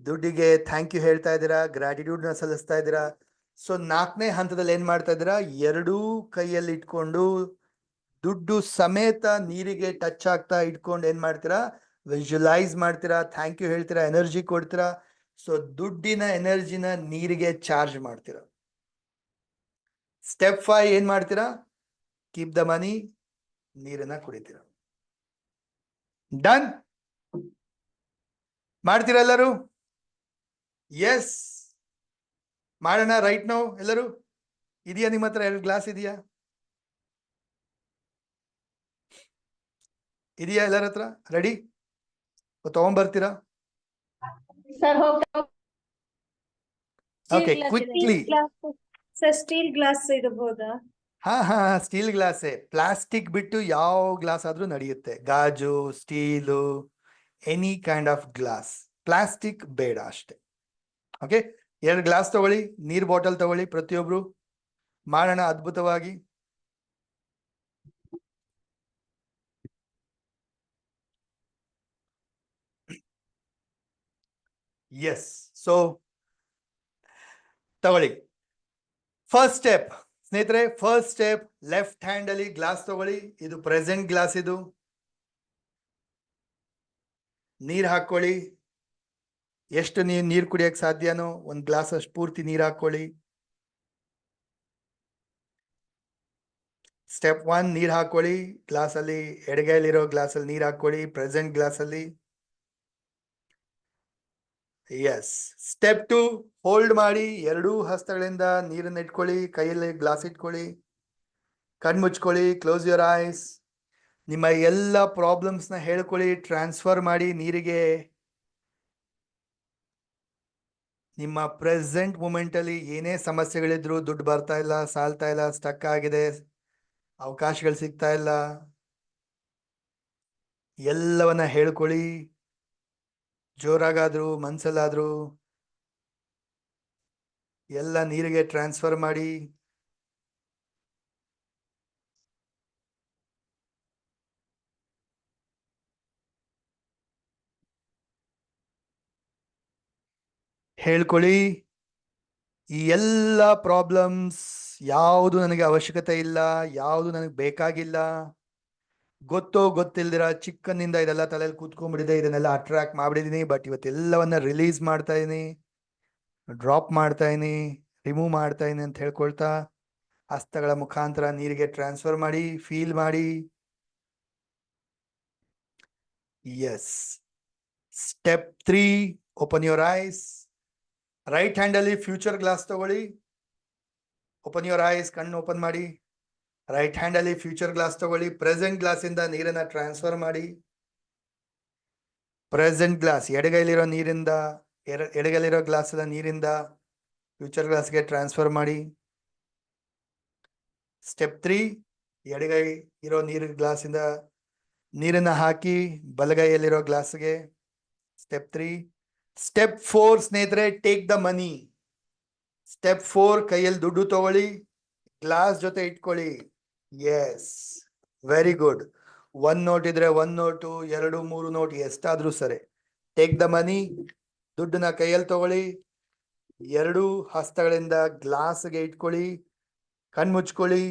ದುಡ್ಡಿಗೆ ಥ್ಯಾಂಕ್ ಯು ಹೇಳ್ತಾ ಇದ್ದೀರಾ, ಗ್ರಾಟಿಟ್ಯೂಡ್ ನ ಸಲ್ಲಿಸ್ತಾ ಇದ್ದೀರಾ. ಸೊ 4ನೇ ಹಂತದಲ್ಲಿ ಏನ್ ಮಾಡ್ತಾ ಇದ್ದೀರಾ? 2 ಕೈಯಲ್ಲಿ ಇಟ್ಕೊಂಡು ದುಡ್ಡು ಸಮೇತ ನೀರಿಗೆ ಟಚ್ ಆಗ್ತಾ ಇಟ್ಕೊಂಡು ಏನ್ ಮಾಡ್ತೀರಾ? ವಿಜುವಲೈಸ್ ಮಾಡ್ತೀರಾ, ಥ್ಯಾಂಕ್ ಯು ಹೇಳ್ತೀರಾ, ಎನರ್ಜಿ ಕೊಡ್ತೀರಾ. ಸೊ ದುಡ್ಡಿನ ಎನರ್ಜಿನ ನೀರಿಗೆ ಚಾರ್ಜ್ ಮಾಡ್ತೀರಾ. ಸ್ಟೆಪ್ 5 ಏನ್ ಮಾಡ್ತೀರಾ? ಕೀಪ್ ದ ಮನಿ, ನೀರನ್ನ ಕುಡಿತೀರಾ. ಡನ್? ಮಾಡ್ತೀರಾ ಎಲ್ಲರೂ? ಎಸ್, ಮಾಡೋಣ ರೈಟ್ ನೌ ಎಲ್ಲರೂ. ಇದೆಯಾ ನಿಮ್ಮ ಹತ್ರ 2 ಗ್ಲಾಸ್ ಇದೆಯಾ? ಇದೆಯಾ ಎಲ್ಲರ ಹತ್ರ? ರೆಡಿ? ತಗೊಂಡ್ಬರ್ತೀರಾ? Okay, quickly. Sir steel glass ಇರಬಹುದಾ? ಹಾ, ಸ್ಟೀಲ್ ಗ್ಲಾಸೇ. ಪ್ಲಾಸ್ಟಿಕ್ ಬಿಟ್ಟು ಯಾವ ಗ್ಲಾಸ್ ಆದ್ರೂ ನಡೆಯುತ್ತೆ. ಗಾಜು, steel, any kind of glass. Plastic ಬೇಡ ಅಷ್ಟೇ. ಓಕೆ, 2 ಗ್ಲಾಸ್ ತಗೊಳ್ಳಿ, ನೀರ್ ಬಾಟಲ್ ತಗೊಳ್ಳಿ ಪ್ರತಿಯೊಬ್ರು. ಮಾಡೋಣ ಅದ್ಭುತವಾಗಿ. ಎಸ್, ಸೊ ತಗೊಳ್ಳಿ. ಫಸ್ಟ್ ಸ್ಟೆಪ್ ಸ್ನೇಹಿತರೆ, ಫಸ್ಟ್ ಸ್ಟೆಪ್, ಲೆಫ್ಟ್ ಹ್ಯಾಂಡ್ ಅಲ್ಲಿ ಗ್ಲಾಸ್ ತಗೊಳ್ಳಿ. ಇದು ಪ್ರೆಸೆಂಟ್ ಗ್ಲಾಸ್. ಇದು ನೀರ್ ಹಾಕೊಳ್ಳಿ. ಎಷ್ಟು ನೀರ್ ಕುಡಿಯಕ್ ಸಾಧ್ಯನೋ 1 ಗ್ಲಾಸ್ ಅಷ್ಟು ಪೂರ್ತಿ ನೀರ್ ಹಾಕೊಳ್ಳಿ. ಸ್ಟೆಪ್ 1, ನೀರ್ ಹಾಕೊಳ್ಳಿ ಗ್ಲಾಸ್ ಅಲ್ಲಿ. ಎಡಗೈಲಿರೋ ಗ್ಲಾಸ್ ಅಲ್ಲಿ ನೀರ್ ಹಾಕೊಳ್ಳಿ, ಪ್ರೆಸೆಂಟ್ ಗ್ಲಾಸ್ ಅಲ್ಲಿ. ಎಸ್. ಸ್ಟೆಪ್ 2, ಹೋಲ್ಡ್ ಮಾಡಿ. 2 ಹಸ್ತಗಳಿಂದ ನೀರನ್ನ ಇಟ್ಕೊಳ್ಳಿ, ಕೈಯಲ್ಲಿ ಗ್ಲಾಸ್ ಇಟ್ಕೊಳ್ಳಿ, ಕಣ್ಮುಚ್ಕೊಳ್ಳಿ, ಕ್ಲೋಸ್ ಯುವರ್ ಐಸ್. ನಿಮ್ಮ ಎಲ್ಲ ಪ್ರಾಬ್ಲಮ್ಸ್ ನ ಹೇಳ್ಕೊಳ್ಳಿ, ಟ್ರಾನ್ಸ್ಫರ್ ಮಾಡಿ ನೀರಿಗೆ. ನಿಮ್ಮ ಪ್ರೆಸೆಂಟ್ ಮೂಮೆಂಟ್ ಅಲ್ಲಿ ಏನೇ ಸಮಸ್ಯೆಗಳಿದ್ರು, ದುಡ್ಡು ಬರ್ತಾ ಇಲ್ಲ, ಸಾಲ್ತಾ ಇಲ್ಲ, ಸ್ಟಕ್ ಆಗಿದೆ, ಅವಕಾಶಗಳು ಸಿಗ್ತಾ ಇಲ್ಲ, ಎಲ್ಲವನ್ನ ಹೇಳ್ಕೊಳ್ಳಿ. ಜೋರಾಗಾದ್ರು ಮನ್ಸಲ್ಲಾದ್ರು ಎಲ್ಲ ನೀರಿಗೆ ಟ್ರಾನ್ಸ್ಫರ್ ಮಾಡಿ. ಹೇಳ್ಕೊಳ್ಳಿ, ಈ ಎಲ್ಲ ಪ್ರಾಬ್ಲಮ್ಸ್ ಯಾವುದು ನನಗೆ ಅವಶ್ಯಕತೆ ಇಲ್ಲ, ಯಾವುದು ನನಗೆ ಬೇಕಾಗಿಲ್ಲ, ಗೊತ್ತೋ ಗೊತ್ತಿಲ್ದಿರ ಚಿಕ್ಕನಿಂದ ಇದೆಲ್ಲ ತಲೆಯಲ್ಲಿ ಕೂತ್ಕೊಂಡ್ಬಿಟ್ಟಿದೆ, ಇದನ್ನೆಲ್ಲ ಅಟ್ರಾಕ್ಟ್ ಮಾಡ್ಬಿಟ್ಟಿದೀನಿ. ಬಟ್ ಇವತ್ತೆಲ್ಲವನ್ನ ರಿಲೀಸ್ ಮಾಡ್ತಾ ಇದೀನಿ, ಡ್ರಾಪ್ ಮಾಡ್ತಾ ಇದೀನಿ, ರಿಮೂವ್ ಮಾಡ್ತಾ ಇದೀನಿ ಅಂತ ಹೇಳ್ಕೊಳ್ತಾ ಹಸ್ತಗಳ ಮುಖಾಂತರ ನೀರಿಗೆ ಟ್ರಾನ್ಸ್ಫರ್ ಮಾಡಿ, ಫೀಲ್ ಮಾಡಿ. Yes. Step 3, open your eyes. Right hand ಅಲ್ಲಿ ಫ್ಯೂಚರ್ ಗ್ಲಾಸ್ ತಗೊಳ್ಳಿ. ಓಪನ್ ಯುವರ್ ಐಸ್, ಕಣ್ಣು ಓಪನ್ ಮಾಡಿ. ರೈಟ್ ಹ್ಯಾಂಡ್ ಅಲ್ಲಿ ಫ್ಯೂಚರ್ ಗ್ಲಾಸ್ ತಗೊಳ್ಳಿ. ಪ್ರೆಸೆಂಟ್ ಗ್ಲಾಸ್ ಇಂದ ನೀರನ್ನ ಟ್ರಾನ್ಸ್ಫರ್ ಮಾಡಿ. ಪ್ರೆಸೆಂಟ್ ಗ್ಲಾಸ್ ಎಡಗೈಲಿರೋ ನೀರಿಂದ ಎಡಗೈಲಿರೋ ಗ್ಲಾಸ್ ನೀರಿಂದ ಫ್ಯೂಚರ್ ಗ್ಲಾಸ್ಗೆ ಟ್ರಾನ್ಸ್ಫರ್ ಮಾಡಿ. ಸ್ಟೆಪ್ 3, ಎಡಗೈ ಇರೋ ಗ್ಲಾಸ್ ಇಂದ ನೀರನ್ನ ಹಾಕಿ ಬಲಗೈಯಲ್ಲಿರೋ ಗ್ಲಾಸ್ಗೆ. ಸ್ಟೆಪ್ 3. ಸ್ಟೆಪ್ 4 ಸ್ನೇಹಿತರೆ, ಟೇಕ್ ದ ಮನಿ. ಸ್ಟೆಪ್ 4, ಕೈಯಲ್ಲಿ ದುಡ್ಡು ತಗೊಳ್ಳಿ, ಗ್ಲಾಸ್ ಜೊತೆ ಇಟ್ಕೊಳ್ಳಿ. S, very good. 1 ನೋಟ್ ಇದ್ರೆ 1 ನೋಟು, 2, 3 ನೋಟ್ ಎಷ್ಟಾದ್ರೂ ಸರಿ. ಟೇಕ್ ದ ಮನಿ, ದುಡ್ಡನ್ನ ಕೈಯಲ್ಲಿ ತಗೊಳ್ಳಿ, 2 ಹಸ್ತಗಳಿಂದ ಗ್ಲಾಸ್ಗೆ ಇಟ್ಕೊಳ್ಳಿ, ಕಣ್ಮುಚ್ಕೊಳ್ಳಿ,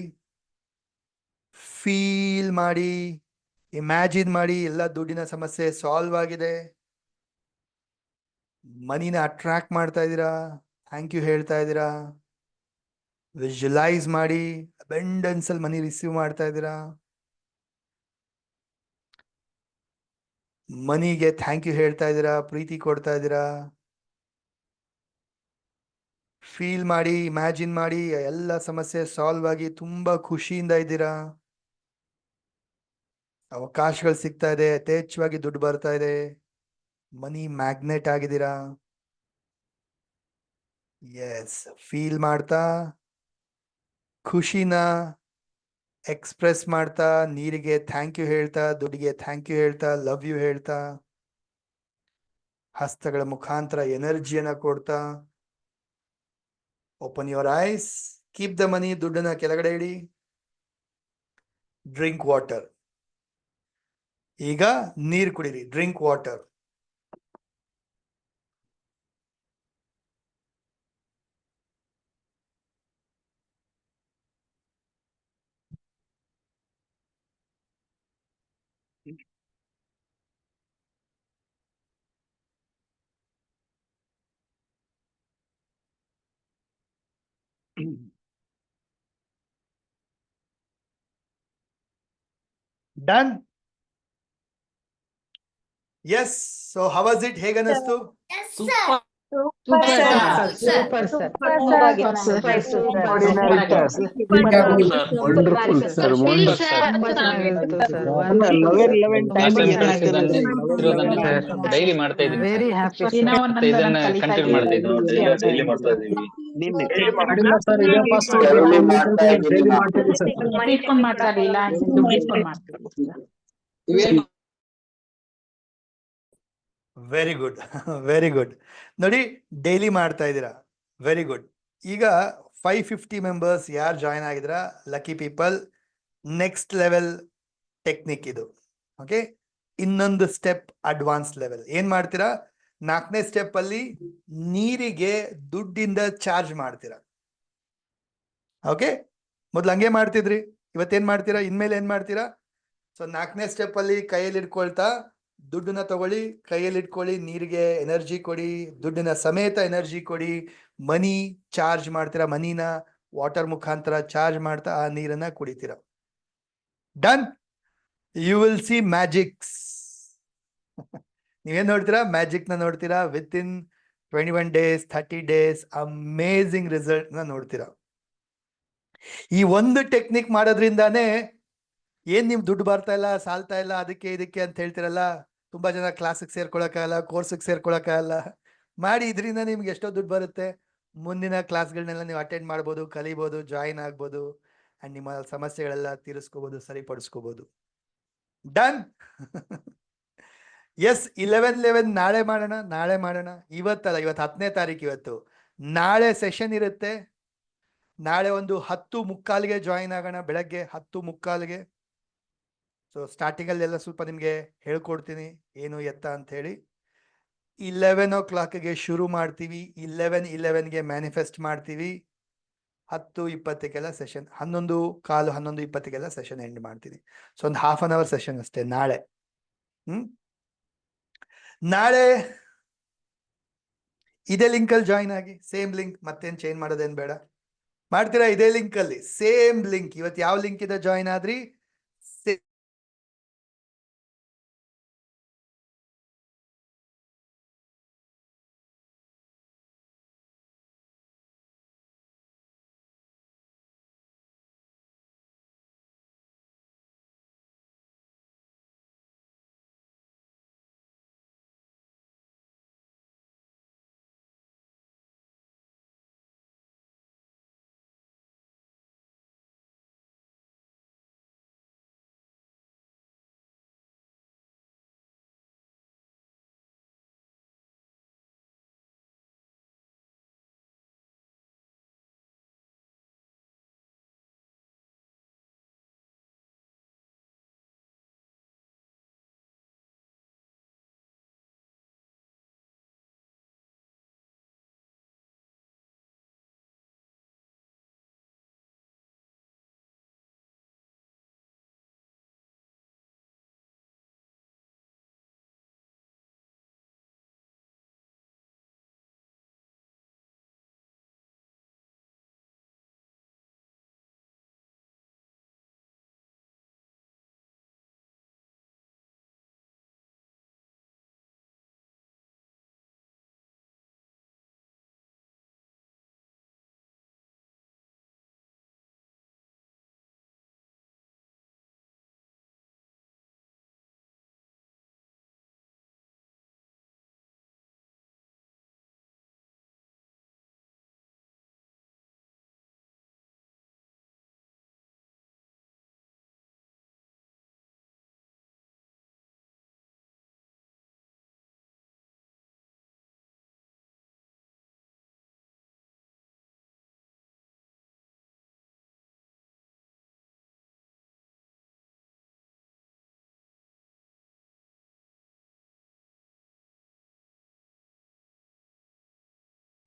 ಫೀಲ್ ಮಾಡಿ, ಇಮ್ಯಾಜಿನ್ ಮಾಡಿ ಎಲ್ಲ ದುಡ್ಡಿನ ಸಮಸ್ಯೆ ಸಾಲ್ವ್ ಆಗಿದೆ. ಮನಿನ ಅಟ್ರಾಕ್ಟ್ ಮಾಡ್ತಾ ಇದ್ದೀರಾ, ಥ್ಯಾಂಕ್ ಯು ಹೇಳ್ತಾ ಇದ್ದೀರಾ. ವಿಜುವಲೈಸ್ ಮಾಡಿ, ಅಬೆಂಡೆನ್ಸ್ ಅಲ್ಲಿ ಮನಿ ರಿಸೀವ್ ಮಾಡ್ತಾ ಇದ್ದೀರಾ. ಮನಿಗೆ ಥ್ಯಾಂಕ್ ಯು ಹೇಳ್ತಾ ಇದ್ದೀರಾ, ಪ್ರೀತಿ ಕೊಡ್ತಾ ಇದ್ದೀರಾ. ಫೀಲ್ ಮಾಡಿ, ಇಮ್ಯಾಜಿನ್ ಮಾಡಿ, ಎಲ್ಲ ಸಮಸ್ಯೆ ಸಾಲ್ವ್ ಆಗಿ ತುಂಬಾ ಖುಷಿಯಿಂದ ಇದ್ದೀರಾ. ಅವಕಾಶಗಳು ಸಿಗ್ತಾ ಇದೆ, ಯಥೇಚ್ಛವಾಗಿ ದುಡ್ಡು ಬರ್ತಾ ಇದೆ, ಮನಿ ಮ್ಯಾಗ್ನೆಟ್ ಆಗಿದ್ದೀರಾ. ಎಸ್, ಫೀಲ್ ಮಾಡ್ತಾ, ಖುಷಿನ ಎಕ್ಸ್ಪ್ರೆಸ್ ಮಾಡ್ತಾ, ನೀರಿಗೆ ಥ್ಯಾಂಕ್ ಯು ಹೇಳ್ತಾ, ದುಡ್ಡಿಗೆ ಥ್ಯಾಂಕ್ ಯು ಹೇಳ್ತಾ, ಲವ್ ಯು ಹೇಳ್ತಾ, ಹಸ್ತಗಳ ಮುಖಾಂತರ ಎನರ್ಜಿಯನ್ನ ಕೊಡ್ತಾ. Open your eyes, keep the money, ದುಡ್ಡನ್ನ ಕೆಳಗಡೆ ಇಡಿ. Drink water. ಈಗ ನೀರು ಕುಡೀರಿ, drink water. Done. Yes, so how was it? ಹೇಗೆ ಅನ್ನಿಸ್ತು? ವಂಡರ್ಫುಲ್ ಸರ್, ಡೈಲಿ ಮಾಡ್ತಾ ಇದ್ದೀನಿ, ವೆರಿ ಹ್ಯಾಪಿ. ಇದನ್ನ ಕಂಟಿನ್ಯೂ ಮಾಡ್ತಾ ಇದ್ದೀನಿ. ಡೈಲಿ ಮಾಡ್ತಾ ಇದೀವಿ. Very good, very good. ನೋಡಿ, ಡೈಲಿ ಮಾಡ್ತಾ ಇದ್ದೀರಾ, ವೆರಿ ಗುಡ್. ಈಗ 550 ಮೆಂಬರ್ಸ್ ಯಾರು ಜಾಯ್ನ್ ಆಗಿದ್ದೀರಾ, lucky people. Next level technique ಇದು. ಓಕೆ, ಇನ್ನೊಂದು ಸ್ಟೆಪ್ ಅಡ್ವಾನ್ಸ್ ಲೆವೆಲ್. ಏನ್ ಮಾಡ್ತೀರಾ? 4ನೇ ಸ್ಟೆಪ್ ಅಲ್ಲಿ ನೀರಿಗೆ ದುಡ್ಡಿಂದ ಚಾರ್ಜ್ ಮಾಡ್ತೀರಾ. ಓಕೆ, ಮೊದ್ಲು ಹಂಗೆ ಮಾಡ್ತಿದ್ರಿ, ಇವತ್ತೇನ್ ಮಾಡ್ತೀರಾ? ಇನ್ಮೇಲೆ ಏನ್ ಮಾಡ್ತೀರಾ? ಸೊ 4ನೇ ಸ್ಟೆಪ್ ಅಲ್ಲಿ ಕೈಯಲ್ಲಿ ಇಟ್ಕೊಳ್ತಾ ದುಡ್ಡನ್ನ ತಗೊಳ್ಳಿ, ಕೈಯಲ್ಲಿ ಇಟ್ಕೊಳ್ಳಿ, ನೀರಿಗೆ ಎನರ್ಜಿ ಕೊಡಿ, ದುಡ್ಡಿನ ಸಮೇತ ಎನರ್ಜಿ ಕೊಡಿ. ಮನಿ ಚಾರ್ಜ್ ಮಾಡ್ತೀರಾ, ಮನಿನ ವಾಟರ್ ಮುಖಾಂತರ ಚಾರ್ಜ್ ಮಾಡ್ತಾ ಆ ನೀರನ್ನ ಕುಡಿತೀರಾ. Done. You will see magics. ನೀವೇನ್ ನೋಡ್ತೀರಾ? ಮ್ಯಾಜಿಕ್ ನ ನೋಡ್ತೀರಾ. With in 21 days, 30 days amazing result ನ ನೋಡ್ತೀರಾ. ಈ ಒಂದು ಟೆಕ್ನಿಕ್ ಮಾಡೋದ್ರಿಂದಾನೇ ಏನ್ ನಿಮ್ ದುಡ್ಡು ಬರ್ತಾ ಇಲ್ಲ, ಸಾಲ್ತಾ ಇಲ್ಲ, ಅದಕ್ಕೆ ಇದಕ್ಕೆ ಅಂತ ಹೇಳ್ತಿರಲ್ಲ. ತುಂಬಾ ಜನ ಕ್ಲಾಸಿಗೆ ಸೇರ್ಕೊಳಕ್ಕಾಗಲ್ಲ, ಕೋರ್ಸಿಗೆ ಸೇರ್ಕೊಳಕ್ಕಾಗಲ್ಲ. ಮಾಡಿ, ಇದರಿಂದ ನಿಮ್ಗೆ ಎಷ್ಟೋ ದುಡ್ಡು ಬರುತ್ತೆ. ಮುಂದಿನ ಕ್ಲಾಸ್ಗಳನ್ನೆಲ್ಲ ನೀವು ಅಟೆಂಡ್ ಮಾಡ್ಬೋದು, ಕಲಿಬೋದು, ಜಾಯಿನ್ ಆಗ್ಬೋದು, ಅಂಡ್ ನಿಮ್ಮ ಸಮಸ್ಯೆಗಳೆಲ್ಲ ತೀರಿಸ್ಕೋಬಹುದು, ಸರಿಪಡಿಸ್ಕೋಬಹುದು. ಡನ್. ಎಸ್, 11 ನಾಳೆ ಮಾಡೋಣ, ನಾಳೆ ಮಾಡೋಣ. ಇವತ್ತಲ್ಲ, ಇವತ್ತು 10ನೇ ತಾರೀಕು. ಇವತ್ತು ನಾಳೆ ಸೆಷನ್ ಇರುತ್ತೆ. ನಾಳೆ ಒಂದು 10:45ಗೆ ಜಾಯಿನ್ ಆಗೋಣ, ಬೆಳಗ್ಗೆ 10:45ಗೆ. ಸೊ ಸ್ಟಾರ್ಟಿಂಗ್ ಅಲ್ಲಿ ಎಲ್ಲ ಸ್ವಲ್ಪ ನಿಮ್ಗೆ ಹೇಳ್ಕೊಡ್ತೀನಿ ಏನು ಎತ್ತ ಅಂತ ಹೇಳಿ. 11 o'clockಗೆ ಶುರು ಮಾಡ್ತೀವಿ, 11:11ಗೆ ಮ್ಯಾನಿಫೆಸ್ಟ್ ಮಾಡ್ತೀವಿ, 10:20ಗೆಲ್ಲ ಸೆಷನ್, 11:15, 11:20ಗೆಲ್ಲ ಸೆಷನ್ ಎಂಡ್ ಮಾಡ್ತೀನಿ. ಸೊ ಒಂದು ½ an hour ಸೆಷನ್ ಅಷ್ಟೇ ನಾಳೆ. ನಾಳೆ ಇದೇ ಲಿಂಕ್ ಅಲ್ಲಿ ಜಾಯಿನ್ ಆಗಿ, ಸೇಮ್ ಲಿಂಕ್, ಮತ್ತೇನ್ ಚೇಂಜ್ ಮಾಡೋದೇನ್ ಬೇಡ. ಮಾಡ್ತೀರಾ? ಇದೇ ಲಿಂಕ್ ಅಲ್ಲಿ ಸೇಮ್ ಲಿಂಕ್. ಇವತ್ತು ಯಾವ ಲಿಂಕ್ ಇದೆ ಜಾಯಿನ್ ಆದ್ರಿ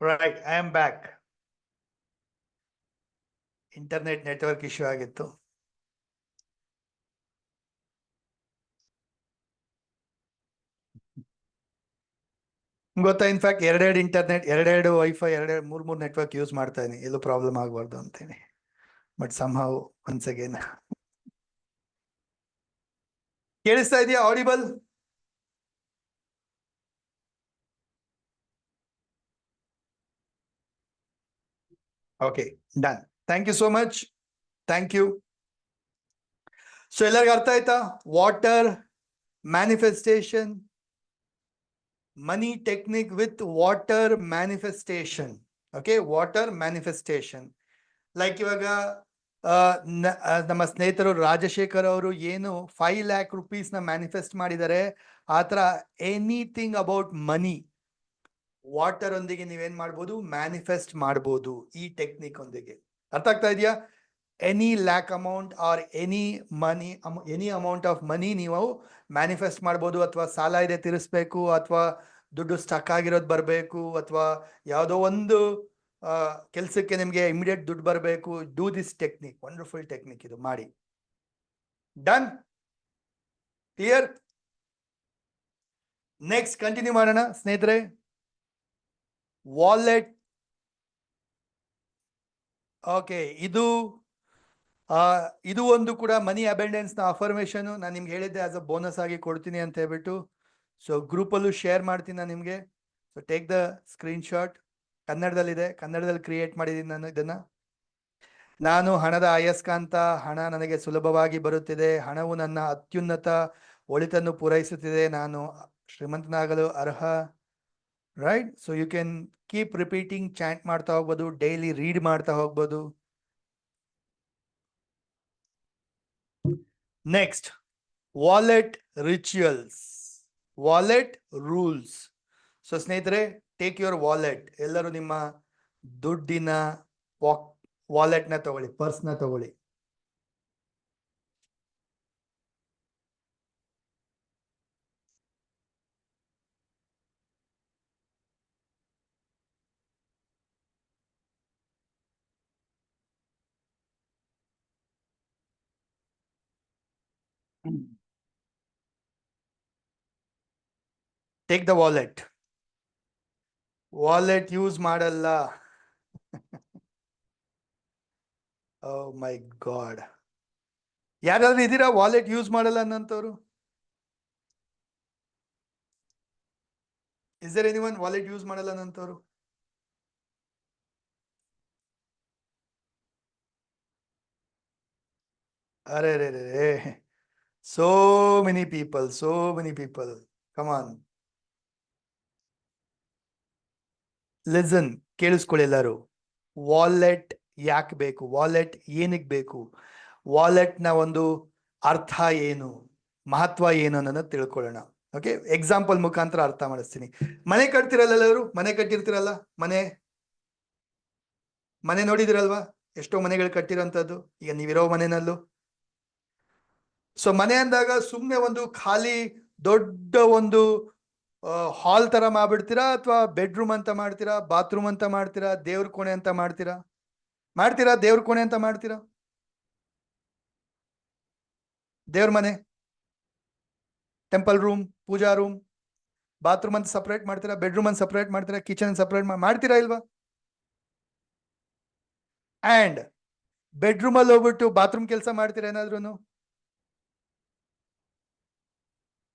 Right, I am back. Internet network issue ಆಗಿತ್ತು. ಗೊತ್ತಾ, ಇನ್ಫ್ಯಾಕ್ಟ್ ಎರಡೆರಡು ಇಂಟರ್ನೆಟ್, ಎರಡೆರಡು ವೈಫೈ, ಮೂರ್ ನೆಟ್ವರ್ಕ್ ಯೂಸ್ ಮಾಡ್ತಾ ಇದೀನಿ, ಎಲ್ಲೂ ಪ್ರಾಬ್ಲಮ್ ಆಗಬಾರ್ದು ಅಂತೇಳಿ. ಬಟ್ somehow once again ಕೇಳಿಸ್ತಾ ಇದೆಯಾ? Audible? Okay, done. Thank you so much. Thank you. So ಎಲ್ಲರಿಗೂ ಅರ್ಥ ಆಯ್ತಾ? Water manifestation, money technique with water manifestation. Okay, water manifestation. Like ಇವಾಗ ನಮ್ಮ ಸ್ನೇಹಿತರು ರಾಜಶೇಖರ್ ಅವರು ಏನು 5 lakh rupees ನ ಮ್ಯಾನಿಫೆಸ್ಟ್ ಮಾಡಿದ್ದಾರೆ, ಆ ಥರ ಎನಿಥಿಂಗ್ ಅಬೌಟ್ ಮನಿ ವಾಟರ್ ಒಂದಿಗೆ ನೀವೇನ್ ಮಾಡ್ಬೋದು, ಮ್ಯಾನಿಫೆಸ್ಟ್ ಮಾಡ್ಬೋದು ಈ ಟೆಕ್ನಿಕ್ ಒಂದಿಗೆ. ಅರ್ಥ ಆಗ್ತಾ ಇದೆಯಾ? Any lac amount R any money, any amount of money ನೀವು ಮ್ಯಾನಿಫೆಸ್ಟ್ ಮಾಡ್ಬೋದು. ಅಥವಾ ಸಾಲ ಇದೆ ತೀರಿಸ್ಬೇಕು, ಅಥವಾ ದುಡ್ಡು ಸ್ಟಕ್ ಆಗಿರೋದು ಬರಬೇಕು, ಅಥವಾ ಯಾವುದೋ ಒಂದು ಕೆಲಸಕ್ಕೆ ನಿಮಗೆ ಇಮಿಡಿಯೇಟ್ ದುಡ್ಡು ಬರಬೇಕು. Do this technique, wonderful technique ಇದು, ಮಾಡಿ. ಡನ್? ಕ್ಲಿಯರ್? ನೆಕ್ಸ್ಟ್ ಕಂಟಿನ್ಯೂ ಮಾಡೋಣ ಸ್ನೇಹಿತರೆ. ವಾಲೆಟ್. ಓಕೆ, ಇದು ಒಂದು ಕೂಡ ಮನಿ ಅಬೆಂಡೆನ್ಸ್ ನ ಅಫರ್ಮೇಶನ್. ನಾನು ನಿಮ್ಗೆ ಹೇಳಿದ್ದೆ ಆಸ್ ಅ ಬೋನಸ್ ಆಗಿ ಕೊಡ್ತೀನಿ ಅಂತ ಹೇಳ್ಬಿಟ್ಟು. ಸೊ ಗ್ರೂಪಲ್ಲೂ ಶೇರ್ ಮಾಡ್ತೀನಿ ನಾನು ನಿಮಗೆ. So take the screenshot. ಕನ್ನಡದಲ್ಲಿದೆ, ಕನ್ನಡದಲ್ಲಿ ಕ್ರಿಯೇಟ್ ಮಾಡಿದ್ದೀನಿ ನಾನು ಇದನ್ನ. ನಾನು ಹಣದ ಅಯಸ್ಕಾಂತ, ಹಣ ನನಗೆ ಸುಲಭವಾಗಿ ಬರುತ್ತಿದೆ, ಹಣವು ನನ್ನ ಅತ್ಯುನ್ನತ ಒಳಿತನ್ನು ಪೂರೈಸುತ್ತಿದೆ, ನಾನು ಶ್ರೀಮಂತನಾಗಲು ಅರ್ಹ. Right? So you can keep repeating, chant ಮಾಡ್ತಾ ಹೋಗ್ಬೋದು, ಡೈಲಿ ರೀಡ್ ಮಾಡ್ತಾ ಹೋಗ್ಬೋದು. Next, wallet rituals, wallet rules. So ಸ್ನೇಹಿತರೆ, ಟೇಕ್ ಯುವರ್ ವಾಲೆಟ್. ಎಲ್ಲರೂ ನಿಮ್ಮ ದುಡ್ಡಿನ ವಾಲೆಟ್ನ ತಗೊಳ್ಳಿ, ಪರ್ಸ್ನ ತಗೊಳ್ಳಿ. Take the wallet. Wallet use ಮಾಡಲ್ಲ. ಓ ಮೈ ಗಾಡ್, ಯಾರಾದ್ರೂ ಇದ್ದೀರಾ ವಾಲೆಟ್ ಯೂಸ್ ಮಾಡಲ್ಲ ಅನ್ನೋಂಥವ್ರು? Is there anyone wallet use ಮಾಡಲ್ಲ ಅನ್ನೋಂಥವ್ರು? ಅರೆ ರೇ ರೇ, so many people, so many people. Come on, listen, ಕೇಳಿಸ್ಕೊಳ್ಳಿ ಎಲ್ಲರೂ. ವಾಲೆಟ್ ಯಾಕೆ ಬೇಕು? ವಾಲೆಟ್ ಏನಕ್ಕೆ ಬೇಕು? ವಾಲೆಟ್ನ ಒಂದು ಅರ್ಥ ಏನು, ಮಹತ್ವ ಏನು ಅನ್ನೋದನ್ನ ತಿಳ್ಕೊಳ್ಳೋಣ. ಓಕೆ, ಎಕ್ಸಾಂಪಲ್ ಮುಖಾಂತರ ಅರ್ಥ ಮಾಡಿಸ್ತೀನಿ. ಮನೆ ಕಟ್ತಿರಲ್ಲ ಎಲ್ಲರೂ? ಮನೆ ಕಟ್ಟಿರ್ತಿರಲ್ಲ? ಮನೆ ನೋಡಿದಿರಲ್ವಾ? ಎಷ್ಟೋ ಮನೆಗಳು ಕಟ್ಟಿರೋಂಥದ್ದು, ಈಗ ನೀವಿರೋ ಮನೆಯಲ್ಲೂ. ಸೊ ಮನೆ ಅಂದಾಗ ಸುಮ್ಮನೆ ಒಂದು ಖಾಲಿ ದೊಡ್ಡ ಒಂದು ಹಾಲ್ ತರ ಮಾಡ್ಬಿಡ್ತೀರಾ, ಅಥವಾ ಬೆಡ್ರೂಮ್ ಅಂತ ಮಾಡ್ತೀರಾ, ಬಾತ್ರೂಮ್ ಅಂತ ಮಾಡ್ತೀರಾ, ದೇವ್ರ ಕೋಣೆ ಅಂತ ಮಾಡ್ತೀರಾ? ದೇವ್ರ ಕೋಣೆ ಅಂತ ಮಾಡ್ತೀರಾ? ದೇವ್ರ ಮನೆ, ಟೆಂಪಲ್ ರೂಮ್, ಪೂಜಾ ರೂಮ್, ಬಾತ್ರೂಮ್ ಅಂತ ಸಪ್ರೇಟ್ ಮಾಡ್ತೀರಾ, ಬೆಡ್ರೂಮ್ ಅಂತ ಸಪ್ರೇಟ್ ಮಾಡ್ತೀರಾ, ಕಿಚನ್ ಸಪ್ರೇಟ್ ಮಾಡ್ತೀರಾ ಇಲ್ವಾ? ಅಂಡ್ ಬೆಡ್ರೂಮ್ ಅಲ್ಲಿ ಹೋಗ್ಬಿಟ್ಟು ಬಾತ್ರೂಮ್ ಕೆಲಸ ಮಾಡ್ತೀರಾ ಏನಾದ್ರೂ?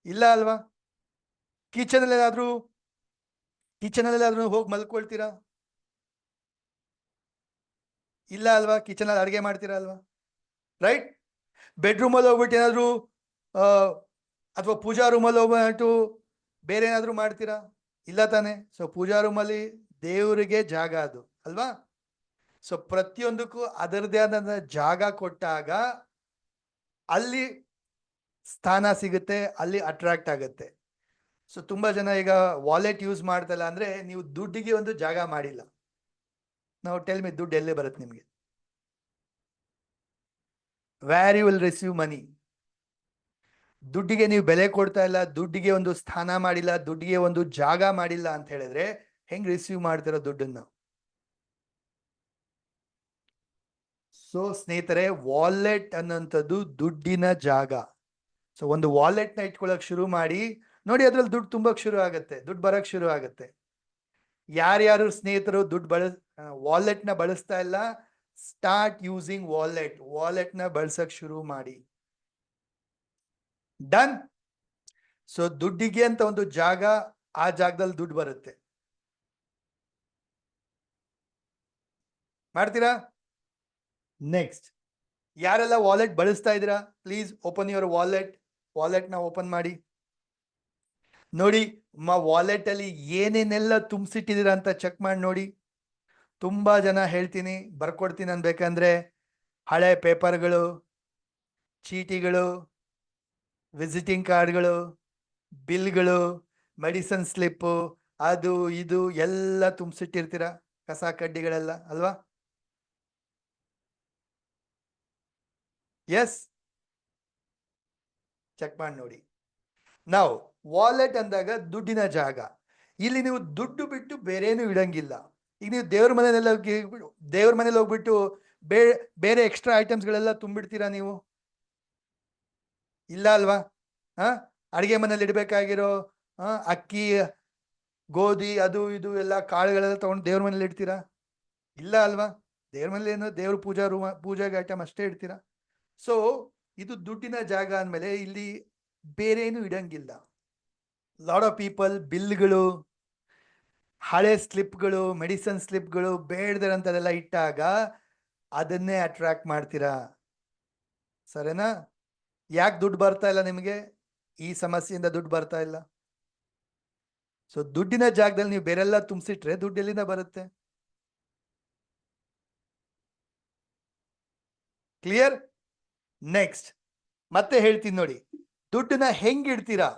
ಇಲ್ಲ ಅಲ್ವಾ? ಕಿಚನ್ ಅಲ್ಲೇನಾದ್ರೂ ಹೋಗಿ ಮಲ್ಕೊಳ್ತೀರಾ? ಇಲ್ಲ ಅಲ್ವಾ? ಕಿಚನ್ ಅಲ್ಲಿ ಅಡುಗೆ ಮಾಡ್ತೀರಾ ಅಲ್ವಾ? ರೈಟ್? ಬೆಡ್ರೂಮ್ ಅಲ್ಲಿ ಹೋಗ್ಬಿಟ್ಟು ಏನಾದ್ರು ಅಥವಾ ಪೂಜಾ ರೂಮಲ್ಲಿ ಹೋಗ್ಬಿಟ್ಟು ಬೇರೆ ಏನಾದ್ರು ಮಾಡ್ತೀರಾ? ಇಲ್ಲ ತಾನೆ? ಸೊ ಪೂಜಾ ರೂಮಲ್ಲಿ ದೇವರಿಗೆ ಜಾಗ ಅದು ಅಲ್ವಾ? ಸೊ ಪ್ರತಿಯೊಂದಕ್ಕೂ ಅದರದೇ ಆದ ಜಾಗ ಕೊಟ್ಟಾಗ ಅಲ್ಲಿ ಸ್ಥಾನ ಸಿಗುತ್ತೆ, ಅಲ್ಲಿ ಅಟ್ರಾಕ್ಟ್ ಆಗುತ್ತೆ. ಸೊ ತುಂಬಾ ಜನ ಈಗ ವಾಲೆಟ್ ಯೂಸ್ ಮಾಡ್ತಲ್ಲ ಅಂದ್ರೆ ನೀವು ದುಡ್ಡಿಗೆ ಒಂದು ಜಾಗ ಮಾಡಿಲ್ಲ. ನಾವು ಟೆಲ್ ಮಿ, ದುಡ್ಡು ಎಲ್ಲೇ ಬರುತ್ತೆ ನಿಮಗೆ? ವೇರ್ ಯು ವಿಲ್ ರಿಸೀವ್ ಮನಿ? ದುಡ್ಡಿಗೆ ನೀವು ಬೆಲೆ ಕೊಡ್ತಾ ಇಲ್ಲ, ದುಡ್ಡಿಗೆ ಒಂದು ಸ್ಥಾನ ಮಾಡಿಲ್ಲ, ದುಡ್ಡಿಗೆ ಒಂದು ಜಾಗ ಮಾಡಿಲ್ಲ ಅಂತ ಹೇಳಿದ್ರೆ ಹೆಂಗ್ ರಿಸೀವ್ ಮಾಡ್ತೀರಾ ದುಡ್ಡನ್ನ? ಸೊ ಸ್ನೇಹಿತರೆ, ವಾಲೆಟ್ ಅನ್ನೋಂಥದ್ದು ದುಡ್ಡಿನ ಜಾಗ. ಸೊ ಒಂದು ವಾಲೆಟ್ ನ ಇಟ್ಕೊಳಕ್ ಶುರು ಮಾಡಿ ನೋಡಿ, ಅದ್ರಲ್ಲಿ ದುಡ್ಡು ತುಂಬಕ್ ಶುರು ಆಗತ್ತೆ, ದುಡ್ಡು ಬರಕ್ ಶುರು ಆಗತ್ತೆ. ಯಾರ್ಯಾರು ಸ್ನೇಹಿತರು ವಾಲೆಟ್ ನ ಬಳಸ್ತಾ ಇಲ್ಲ, ಸ್ಟಾರ್ಟ್ ಯೂಸಿಂಗ್ ವಾಲೆಟ್ ನ ಬಳಸಕ್ ಶುರು ಮಾಡಿ. ಡನ್. ಸೊ ದುಡ್ಡಿಗೆ ಅಂತ ಒಂದು ಜಾಗ, ಆ ಜಾಗದಲ್ಲಿ ದುಡ್ಡು ಬರುತ್ತೆ. ಮಾಡ್ತೀರಾ? ನೆಕ್ಸ್ಟ್, ಯಾರೆಲ್ಲ ವಾಲೆಟ್ ಬಳಸ್ತಾ ಇದ್ದೀರಾ, ಪ್ಲೀಸ್ ಓಪನ್ ಯುವರ್ ವಾಲೆಟ್ ನ ಓಪನ್ ಮಾಡಿ ನೋಡಿ. ವಾಲೆಟ್ ಅಲ್ಲಿ ಏನೇನೆಲ್ಲ ತುಂಬಿಸಿಟ್ಟಿದ್ದೀರಾ ಅಂತ ಚೆಕ್ ಮಾಡಿ ನೋಡಿ. ತುಂಬಾ ಜನ ಹೇಳ್ತೀನಿ, ಬರ್ಕೊಡ್ತೀನಿ ಅನ್ಬೇಕಂದ್ರೆ ಹಳೆ ಪೇಪರ್ಗಳು, ಚೀಟಿಗಳು, ವಿಸಿಟಿಂಗ್ ಕಾರ್ಡ್ಗಳು, ಬಿಲ್ಗಳು, ಮೆಡಿಸನ್ ಸ್ಲಿಪ್, ಅದು ಇದು ಎಲ್ಲ ತುಂಬಿಸಿಟ್ಟಿರ್ತೀರಾ, ಕಸ ಕಡ್ಡಿಗಳೆಲ್ಲ ಅಲ್ವಾ? ಎಸ್, ಚೆಕ್ ಮಾಡಿ ನೋಡಿ. ನಾವು ವಾಲೆಟ್ ಅಂದಾಗ ದುಡ್ಡಿನ ಜಾಗ. ಇಲ್ಲಿ ನೀವು ದುಡ್ಡು ಬಿಟ್ಟು ಬೇರೇನು ಇಡಂಗಿಲ್ಲ. ಈಗ ನೀವು ದೇವ್ರ ಮನೇಲಿ ಹೋಗ್ಬಿಟ್ಟು ಬೇರೆ ಎಕ್ಸ್ಟ್ರಾ ಐಟಮ್ಸ್ಗಳೆಲ್ಲ ತುಂಬಿಡ್ತೀರಾ ನೀವು? ಇಲ್ಲ ಅಲ್ವಾ? ಅಡಿಗೆ ಮನೇಲಿ ಇಡ್ಬೇಕಾಗಿರೋ ಅಕ್ಕಿ, ಗೋಧಿ, ಅದು ಇದು ಎಲ್ಲ ಕಾಳುಗಳೆಲ್ಲ ತಗೊಂಡು ದೇವ್ರ ಮನೇಲಿ ಇಡ್ತೀರಾ? ಇಲ್ಲ ಅಲ್ವಾ? ದೇವ್ರ ಮನೇಲಿ ಏನೋ ದೇವ್ರ ಪೂಜಾಗೆ ಐಟಮ್ ಅಷ್ಟೇ ಇಡ್ತೀರಾ. ಸೊ ಇದು ದುಡ್ಡಿನ ಜಾಗ ಅಂದಮೇಲೆ ಇಲ್ಲಿ ಬೇರೆ ಏನು ಇಡಂಗಿಲ್ಲ. ಲಾಟ್ ಆಫ್ ಪೀಪಲ್ ಬಿಲ್ಗಳು, ಹಳೆ ಸ್ಲಿಪ್ಗಳು, ಮೆಡಿಸನ್ ಸ್ಲಿಪ್ಗಳು, ಬೇಡದಂತದೆಲ್ಲ ಇಟ್ಟಾಗ ಅದನ್ನೇ ಅಟ್ರಾಕ್ಟ್ ಮಾಡ್ತೀರಾ. ಸರಿನಾ? ಯಾಕೆ ದುಡ್ಡು ಬರ್ತಾ ಇಲ್ಲ ನಿಮಗೆ? ಈ ಸಮಸ್ಯೆಯಿಂದ ದುಡ್ಡು ಬರ್ತಾ ಇಲ್ಲ. ಸೊ ದುಡ್ಡಿನ ಜಾಗದಲ್ಲಿ ನೀವು ಬೇರೆಲ್ಲ ತುಂಬಿಸಿಟ್ರೆ ದುಡ್ಡು ಎಲ್ಲಿಂದ ಬರುತ್ತೆ? ಕ್ಲಿಯರ್? ನೆಕ್ಸ್ಟ್ ಮತ್ತೆ ಹೇಳ್ತೀನಿ ನೋಡಿ, ದುಡ್ಡನ್ನ ಹೆಂಗ್ ಇಡ್ತೀರಾ?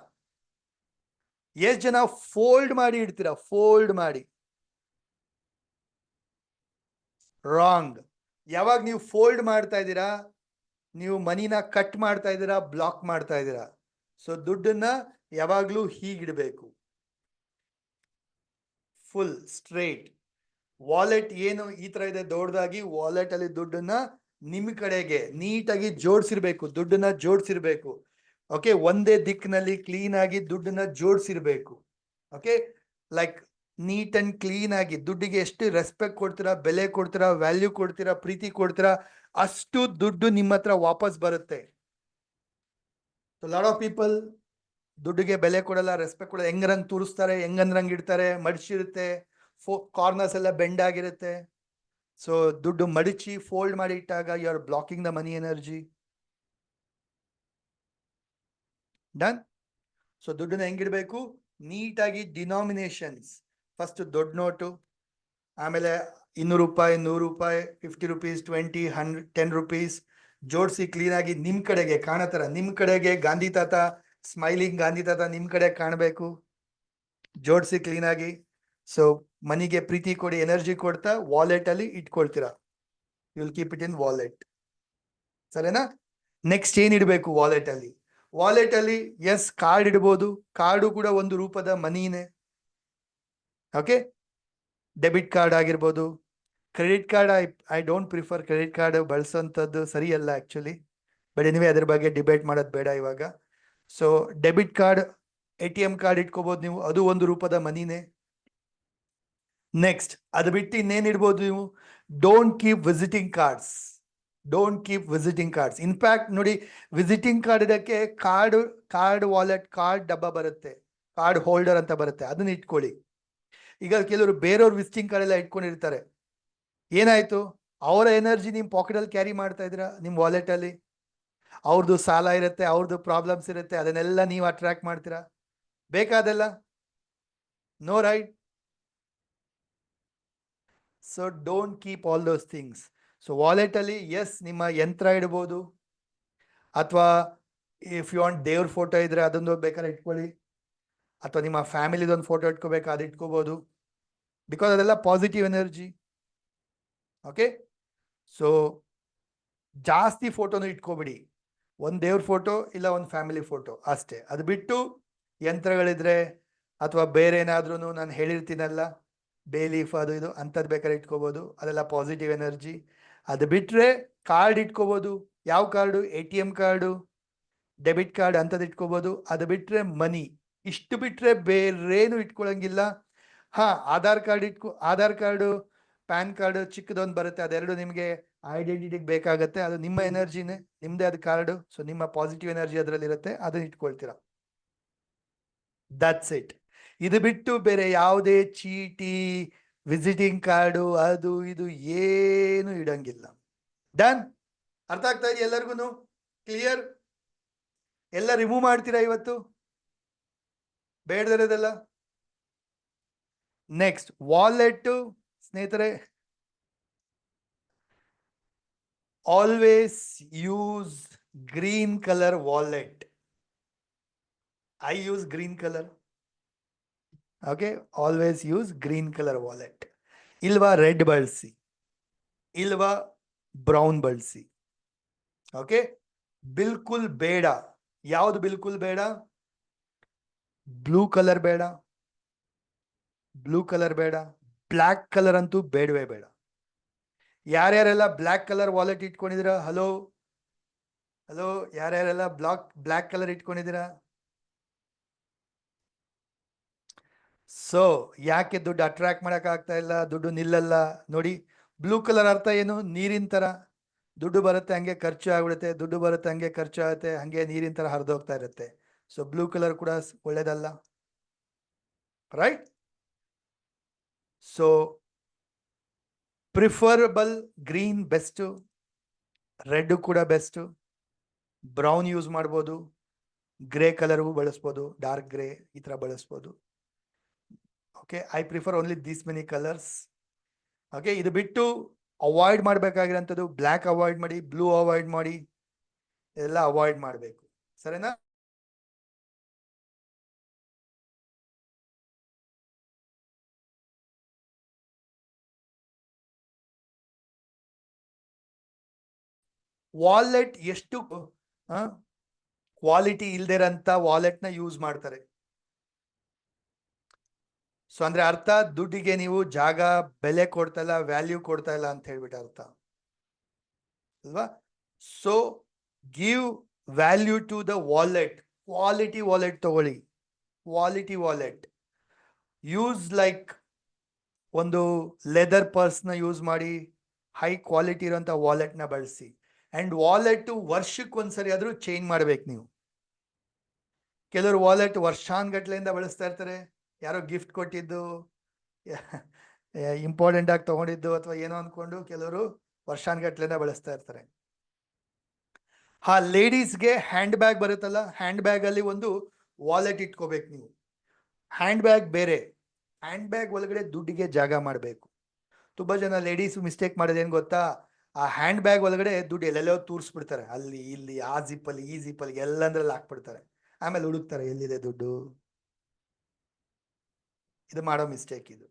ಎಷ್ಟು ಜನ ಫೋಲ್ಡ್ ಮಾಡಿ ಇಡ್ತೀರಾ? ಫೋಲ್ಡ್ ಮಾಡಿ. ರಾಂಗ್. ಯಾವಾಗ ನೀವು ಫೋಲ್ಡ್ ಮಾಡ್ತಾ ಇದ್ದೀರಾ, ನೀವು ಮನಿನ ಕಟ್ ಮಾಡ್ತಾ ಇದ್ದೀರಾ, ಬ್ಲಾಕ್ ಮಾಡ್ತಾ ಇದ್ದೀರಾ. ಸೊ ದುಡ್ಡನ್ನ ಯಾವಾಗ್ಲೂ ಹೀಗಿಡ್ಬೇಕು, ಫುಲ್ ಸ್ಟ್ರೇಟ್. ವಾಲೆಟ್ ಏನು ಈ ತರ ಇದೆ ದೊಡ್ಡದಾಗಿ, ವಾಲೆಟ್ ಅಲ್ಲಿ ದುಡ್ಡನ್ನ ನಿಮ್ ಕಡೆಗೆ ನೀಟಾಗಿ ಜೋಡಿಸಿರ್ಬೇಕು, ದುಡ್ಡನ್ನ ಜೋಡಿಸಿರ್ಬೇಕು. ಓಕೆ, ಒಂದೇ ದಿಕ್ಕಿನಲ್ಲಿ ಕ್ಲೀನ್ ಆಗಿ ದುಡ್ಡನ್ನ ಜೋಡಿಸಿರ್ಬೇಕು. Okay, like neat and clean ಆಗಿ. ದುಡ್ಡಿಗೆ ಎಷ್ಟು ರೆಸ್ಪೆಕ್ಟ್ ಕೊಡ್ತೀರಾ, ಬೆಲೆ ಕೊಡ್ತೀರಾ, ವ್ಯಾಲ್ಯೂ ಕೊಡ್ತೀರಾ, ಪ್ರೀತಿ ಕೊಡ್ತೀರಾ, ಅಷ್ಟು ದುಡ್ಡು ನಿಮ್ಮ ಹತ್ರ ವಾಪಸ್ ಬರುತ್ತೆ. ಲಾಟ್ ಆಫ್ ಪೀಪಲ್ ದುಡ್ಡಿಗೆ ಬೆಲೆ ಕೊಡಲ್ಲ, ರೆಸ್ಪೆಕ್ಟ್ ಕೊಡಲ್ಲ, ಹೆಂಗರಂಗ್ ತೋರಿಸ್ತಾರೆ, ಹೆಂಗಂದ್ರಂಗ್ ಇಡ್ತಾರೆ, ಮಡಿಸಿರುತ್ತೆ, ಕಾರ್ನರ್ಸ್ ಎಲ್ಲ ಬೆಂಡ್ ಆಗಿರುತ್ತೆ. ಸೊ ದುಡ್ಡು ಮಡಿಚಿ ಫೋಲ್ಡ್ ಮಾಡಿ ಇಟ್ಟಾಗ you are blocking the money energy. Done. So ದುಡ್ಡನ್ನ ಹೆಂಗಿಡ್ಬೇಕು? ನೀಟಾಗಿ ಡಿನಾಮಿನೇಷನ್ಸ್. ಫಸ್ಟ್ ದೊಡ್ಡ ನೋಟು, ಆಮೇಲೆ 200 ರೂಪಾಯಿ, 100 ರೂಪಾಯಿ, 50 rupees, 20, 100, 10 rupees ಜೋಡಿಸಿ ಕ್ಲೀನಾಗಿ ನಿಮ್ ಕಡೆಗೆ ಕಾಣತರ. ನಿಮ್ ಕಡೆಗೆ ಗಾಂಧಿ ತಾತ, ಸ್ಮೈಲಿಂಗ್ ಗಾಂಧಿ ತಾತ ನಿಮ್ ಕಡೆ ಕಾಣಬೇಕು. ಜೋಡಿಸಿ ಕ್ಲೀನಾಗಿ. ಸೊ ಮನಿಗೆ ಪ್ರೀತಿ ಕೊಡಿ, ಎನರ್ಜಿ ಕೊಡ್ತಾ ವಾಲೆಟ್ ಅಲ್ಲಿ ಇಟ್ಕೊಳ್ತೀರಾ. You will keep it in wallet. ಸರಿನಾ? ನೆಕ್ಸ್ಟ್ ಏನ್ ಇಡಬೇಕು ವಾಲೆಟ್ ಅಲ್ಲಿ? ವಾಲೆಟ್ ಅಲ್ಲಿ ಎಸ್, ಕಾರ್ಡ್ ಇಡ್ಬೋದು. ಕಾರ್ಡು ಕೂಡ ಒಂದು ರೂಪದ ಮನಿನೇ. ಓಕೆ, ಡೆಬಿಟ್ ಕಾರ್ಡ್ ಆಗಿರ್ಬೋದು, credit card. I don't prefer credit card ಬಳಸೋಂಥದ್ದು ಸರಿಯಲ್ಲ ಆಕ್ಚುಲಿ. ಬಟ್ ಎನಿವೆ ಅದ್ರ ಬಗ್ಗೆ ಡಿಬೇಟ್ ಮಾಡೋದು ಬೇಡ ಇವಾಗ. So debit card, ATM card ಇಟ್ಕೋಬಹುದು ನೀವು, ಅದು ಒಂದು ರೂಪದ ಮನಿನೇ. ನೆಕ್ಸ್ಟ್ ಅದು ಬಿಟ್ಟು ಇನ್ನೇನ್ ಇಡ್ಬೋದು ನೀವು? Don't keep visiting cards. Don't keep visiting cards. In fact ನೋಡಿ, ವಿಸಿಟಿಂಗ್ ಕಾರ್ಡ್ ಇದಕ್ಕೆ ಕಾರ್ಡ್ ವಾಲೆಟ್, ಕಾರ್ಡ್ ಡಬ್ಬ ಬರುತ್ತೆ, ಕಾರ್ಡ್ ಹೋಲ್ಡರ್ ಅಂತ ಬರುತ್ತೆ, ಅದನ್ನ ಇಟ್ಕೊಳ್ಳಿ. ಈಗ ಕೆಲವರು ಬೇರೆಯವ್ರ ವಿಸಿಟಿಂಗ್ ಕಾರ್ಡ್ ಎಲ್ಲ ಇಟ್ಕೊಂಡಿರ್ತಾರೆ. ಏನಾಯ್ತು? ಅವರ ಎನರ್ಜಿ ನಿಮ್ ಪಾಕೆಟ್ ಅಲ್ಲಿ ಕ್ಯಾರಿ ಮಾಡ್ತಾ ಇದ್ದೀರಾ, ನಿಮ್ ವಾಲೆಟ್ ಅಲ್ಲಿ. ಅವ್ರದ್ದು ಸಾಲ ಇರುತ್ತೆ, ಅವ್ರದ್ದು ಪ್ರಾಬ್ಲಮ್ಸ್ ಇರುತ್ತೆ, ಅದನ್ನೆಲ್ಲ ನೀವು ಅಟ್ರಾಕ್ಟ್ ಮಾಡ್ತೀರಾ. ಬೇಕಾದೆಲ್ಲ? No, right? So don't keep all those things. So wallet ಅಲ್ಲಿ ಎಸ್, ನಿಮ್ಮ ಯಂತ್ರ ಇಡ್ಬೋದು, ಅಥವಾ ಇಫ್ ಯು ವಾಂಟ್ ದೇವ್ರ ಫೋಟೋ ಇದ್ರೆ ಅದೊಂದು ಬೇಕಾದ್ರೆ ಇಟ್ಕೊಳ್ಳಿ, ಅಥವಾ ನಿಮ್ಮ ಫ್ಯಾಮಿಲಿದೊಂದು ಫೋಟೋ ಇಟ್ಕೋಬೇಕು, ಅದು ಇಟ್ಕೋಬಹುದು. ಬಿಕಾಸ್ ಅದೆಲ್ಲ ಪಾಸಿಟಿವ್ ಎನರ್ಜಿ. ಓಕೆ, ಸೊ ಜಾಸ್ತಿ ಫೋಟೋನು ಇಟ್ಕೋಬಿಡಿ. ಒಂದು ದೇವ್ರ ಫೋಟೋ ಇಲ್ಲ ಒಂದು ಫ್ಯಾಮಿಲಿ ಫೋಟೋ ಅಷ್ಟೇ. ಅದು ಬಿಟ್ಟು ಯಂತ್ರಗಳಿದ್ರೆ ಅಥವಾ ಬೇರೆ ಏನಾದ್ರೂ ನಾನು ಹೇಳಿರ್ತೀನಲ್ಲ, ಬೇ ಲೀಫ್ ಅದು ಇದು ಅಂಥದ್ದು ಬೇಕಾದ್ರೆ ಇಟ್ಕೋಬೋದು, ಅದೆಲ್ಲ ಪಾಸಿಟಿವ್ ಎನರ್ಜಿ. ಅದು ಬಿಟ್ಟರೆ ಕಾರ್ಡ್ ಇಟ್ಕೋಬೋದು. ಯಾವ card? ATM card, debit card ಅಂಥದ್ದು ಇಟ್ಕೋಬೋದು. ಅದು ಬಿಟ್ಟರೆ ಮನಿ, ಇಷ್ಟು ಬಿಟ್ಟರೆ ಬೇರೇನು ಇಟ್ಕೊಳಂಗಿಲ್ಲ. ಹಾಂ, ಆಧಾರ್ ಕಾರ್ಡು, ಪ್ಯಾನ್ ಕಾರ್ಡು ಚಿಕ್ಕದೊಂದು ಬರುತ್ತೆ, ಅದೆರಡು ನಿಮಗೆ ಐಡೆಂಟಿಟಿಗೆ ಬೇಕಾಗತ್ತೆ. ಅದು ನಿಮ್ಮ ಎನರ್ಜಿನೇ, ನಿಮ್ಮದೇ ಅದು ಕಾರ್ಡು. ಸೊ ನಿಮ್ಮ ಪಾಸಿಟಿವ್ ಎನರ್ಜಿ ಅದರಲ್ಲಿರುತ್ತೆ, ಅದನ್ನ ಇಟ್ಕೊಳ್ತೀರಾ. That's it. ಇದು ಬಿಟ್ಟು ಬೇರೆ ಯಾವುದೇ ಚೀಟಿ, ವಿಸಿಟಿಂಗ್ ಕಾರ್ಡು, ಅದು ಇದು ಏನು ಇಡಂಗಿಲ್ಲ. ಡನ್? ಅರ್ಥ ಆಗ್ತಾ ಇದೆಯಾ ಎಲ್ಲರಿಗೂ? ಕ್ಲಿಯರ್? ಎಲ್ಲ ರಿಮೂವ್ ಮಾಡ್ತೀರಾ ಇವತ್ತು? ಬೇಡದಿರೋದೆಲ್ಲ. ನೆಕ್ಸ್ಟ್ ವಾಲೆಟ್ ಸ್ನೇಹಿತರೆ, always use green colour wallet. I use green color. Okay, always use green color wallet. ಇಲ್ವಾ ರೆಡ್ ಬಳಸಿ, ಇಲ್ವಾ ಬ್ರೌನ್ ಬಳಸಿ. ಓಕೆ, ಬಿಲ್ಕುಲ್ ಬೇಡ. ಯಾವುದು ಬಿಲ್ಕುಲ್ ಬೇಡ? ಬ್ಲೂ ಕಲರ್ ಬೇಡ, ಬ್ಲ್ಯಾಕ್ ಕಲರ್ ಅಂತೂ ಬೇಡವೇ ಬೇಡ. ಯಾರ್ಯಾರೆಲ್ಲ ಬ್ಲ್ಯಾಕ್ ಕಲರ್ ವಾಲೆಟ್ ಇಟ್ಕೊಂಡಿದ್ದೀರಾ? ಹಲೋ, ಯಾರ್ಯಾರೆಲ್ಲ ಬ್ಲ್ಯಾಕ್ ಕಲರ್ ಇಟ್ಕೊಂಡಿದ್ದೀರಾ? ಸೊ ಯಾಕೆ ದುಡ್ಡು ಅಟ್ರಾಕ್ಟ್ ಮಾಡೋಕ್ಕಾಗ್ತಾ ಇಲ್ಲ? ದುಡ್ಡು ನಿಲ್ಲಲ್ಲ ನೋಡಿ. ಬ್ಲೂ ಕಲರ್ ಅರ್ಥ ಏನು? ನೀರಿನ ಥರ. ದುಡ್ಡು ಬರುತ್ತೆ ಹಂಗೆ ಖರ್ಚು ಆಗ್ಬಿಡುತ್ತೆ, ದುಡ್ಡು ಬರುತ್ತೆ ಹಂಗೆ ಖರ್ಚು ಆಗುತ್ತೆ, ಹಂಗೆ ನೀರಿನ ಥರ ಹರಿದೋಗ್ತಾ ಇರುತ್ತೆ. ಸೊ ಬ್ಲೂ ಕಲರ್ ಕೂಡ ಒಳ್ಳೇದಲ್ಲ, right? So preferable green best, red ಕೂಡ ಬೆಸ್ಟು, ಬ್ರೌನ್ ಯೂಸ್ ಮಾಡ್ಬೋದು, ಗ್ರೇ ಕಲರ್ಗೂ ಬಳಸ್ಬೋದು, ಡಾರ್ಕ್ ಗ್ರೇ ಈ ಥರ ಬಳಸ್ಬೋದು. Okay, I prefer only these many colours. Okay, ಇದು ಬಿಟ್ಟು ಅವಾಯ್ಡ್ ಮಾಡಬೇಕಾಗಿರೋಂಥದ್ದು ಬ್ಲ್ಯಾಕ್ ಅವಾಯ್ಡ್ ಮಾಡಿ, ಬ್ಲೂ ಅವಾಯ್ಡ್ ಮಾಡಿ, ಎಲ್ಲ ಅವಾಯ್ಡ್ ಮಾಡಬೇಕು. ಸರಿನಾ? ವಾಲೆಟ್ ಎಷ್ಟು ಕ್ವಾಲಿಟಿ ಇಲ್ದಿರಂತ ವಾಲೆಟ್ನ ಯೂಸ್ ಮಾಡ್ತಾರೆ. ಸೊ ಅಂದ್ರೆ ಅರ್ಥ, ದುಡ್ಡಿಗೆ ನೀವು ಜಾಗ ಬೆಲೆ ಕೊಡ್ತಾ ಇಲ್ಲ, ವ್ಯಾಲ್ಯೂ ಕೊಡ್ತಾ ಇಲ್ಲ ಅಂತ ಹೇಳ್ಬಿಟ್ಟು ಅರ್ಥ ಅಲ್ವಾ? So give value to the wallet. Quality wallet ತಗೊಳ್ಳಿ. ಕ್ವಾಲಿಟಿ ವಾಲೆಟ್ ಯೂಸ್ ಲೈಕ್ ಒಂದು ಲೆದರ್ ಪರ್ಸ್ನ ಯೂಸ್ ಮಾಡಿ, ಹೈ ಕ್ವಾಲಿಟಿ ಇರೋಂಥ ವಾಲೆಟ್ನ ಬಳಸಿ. ಆ್ಯಂಡ್ ವಾಲೆಟ್ ವರ್ಷಕ್ಕೊಂದ್ಸರಿ ಆದರೂ ಚೇಂಜ್ ಮಾಡ್ಬೇಕು ನೀವು. ಕೆಲವರು ವಾಲೆಟ್ ವರ್ಷಾನ್ಗಟ್ಲೆಯಿಂದ ಬಳಸ್ತಾ ಇರ್ತಾರೆ. ಯಾರೋ ಗಿಫ್ಟ್ ಕೊಟ್ಟಿದ್ದು, ಇಂಪಾರ್ಟೆಂಟ್ ಆಗಿ ತಗೊಂಡಿದ್ದು ಅಥವಾ ಏನೋ ಅಂದ್ಕೊಂಡು ಕೆಲವರು ವರ್ಷಾನ್ಗಟ್ಲೆಯಿಂದ ಬಳಸ್ತಾ ಇರ್ತಾರೆ. ಲೇಡೀಸ್ಗೆ ಹ್ಯಾಂಡ್ ಬ್ಯಾಗ್ ಬರುತ್ತಲ್ಲ, ಹ್ಯಾಂಡ್ ಬ್ಯಾಗಲ್ಲಿ ಒಂದು ವಾಲೆಟ್ ಇಟ್ಕೋಬೇಕು ನೀವು. ಹ್ಯಾಂಡ್ ಬ್ಯಾಗ್ ಬೇರೆ, ಹ್ಯಾಂಡ್ ಬ್ಯಾಗ್ ಒಳಗಡೆ ದುಡ್ಡಿಗೆ ಜಾಗ ಮಾಡಬೇಕು. ತುಂಬ ಜನ ಲೇಡೀಸ್ ಮಿಸ್ಟೇಕ್ ಮಾಡೋದೇನು ಗೊತ್ತಾ? ಆ ಹ್ಯಾಂಡ್ ಬ್ಯಾಗ್ ಒಳಗಡೆ ದುಡ್ಡು ಎಲ್ಲೆಲ್ಲೋ ತೂರಿಸ್ಬಿಡ್ತಾರೆ, ಅಲ್ಲಿ ಇಲ್ಲಿ, ಆ ಜಿಪ್ಪಲ್ಲಿ ಈ ಜಿಪ್ಪಲ್ಲಿ ಎಲ್ಲಂದ್ರಲ್ಲಿ ಹಾಕ್ಬಿಡ್ತಾರೆ. ಆಮೇಲೆ ಹುಡುಕ್ತಾರೆ ಎಲ್ಲಿದೆ ದುಡ್ಡು. ಇದು ಮಾಡೋ ಮಿಸ್ಟೇಕ್ ಇದು.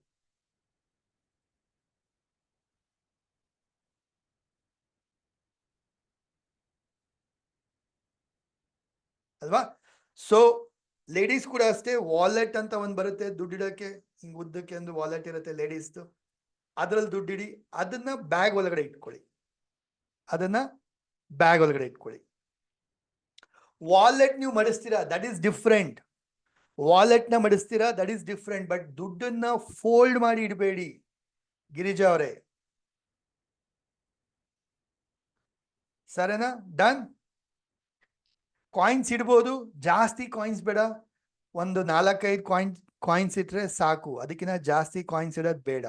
ಅಲ್ವಾ? ಸೊ ಲೇಡೀಸ್ ಕೂಡ ಅಷ್ಟೇ, ವಾಲೆಟ್ ಅಂತ ಒಂದು ಬರುತ್ತೆ ದುಡ್ಡಿಡೋಕ್ಕೆ, ಹಿಂಗೆ ಉದ್ದಕ್ಕೆ ಒಂದು ವಾಲೆಟ್ ಇರುತ್ತೆ ಲೇಡೀಸ್ದು, ಅದ್ರಲ್ಲಿ ದುಡ್ಡಿಡಿ. ಅದನ್ನ ಬ್ಯಾಗ್ ಒಳಗಡೆ ಇಟ್ಕೊಳ್ಳಿ, ವಾಲೆಟ್ ನೀವು ಮಡಿಸ್ತೀರಾ, ದಟ್ ಈಸ್ ಡಿಫ್ರೆಂಟ್. ವಾಲೆಟ್ನ ಮಡಿಸ್ತೀರಾ, ದಟ್ ಈಸ್ ಡಿಫ್ರೆಂಟ್. ಬಟ್ ದುಡ್ಡನ್ನ ಫೋಲ್ಡ್ ಮಾಡಿ ಇಡಬೇಡಿ ಗಿರಿಜಾ ಅವರೇ. ಸರಿನಾ? ಡನ್? ಕಾಯಿನ್ಸ್ ಇಡ್ಬೋದು, ಜಾಸ್ತಿ ಕಾಯಿನ್ಸ್ ಬೇಡ. ಒಂದು 4-5 ಕಾಯಿನ್ಸ್ ಇಟ್ರೆ ಸಾಕು, ಅದಕ್ಕಿಂತ ಜಾಸ್ತಿ ಕಾಯಿನ್ಸ್ ಇಡೋದು ಬೇಡ.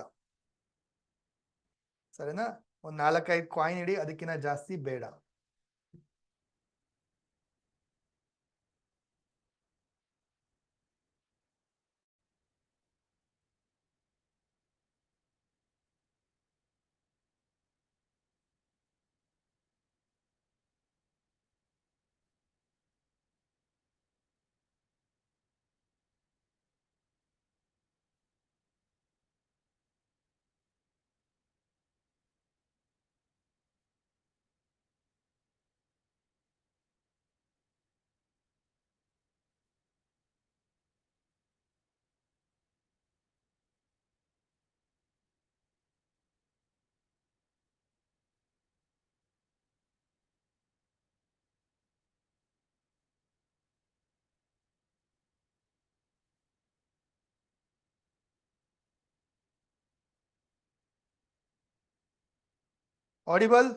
ಸರಿನಾ? ಒಂದು 4-5 ಕಾಯಿನ್ ಇಡಿ, ಅದಕ್ಕಿಂತ ಜಾಸ್ತಿ ಬೇಡ. ಆಡಿಬಲ್?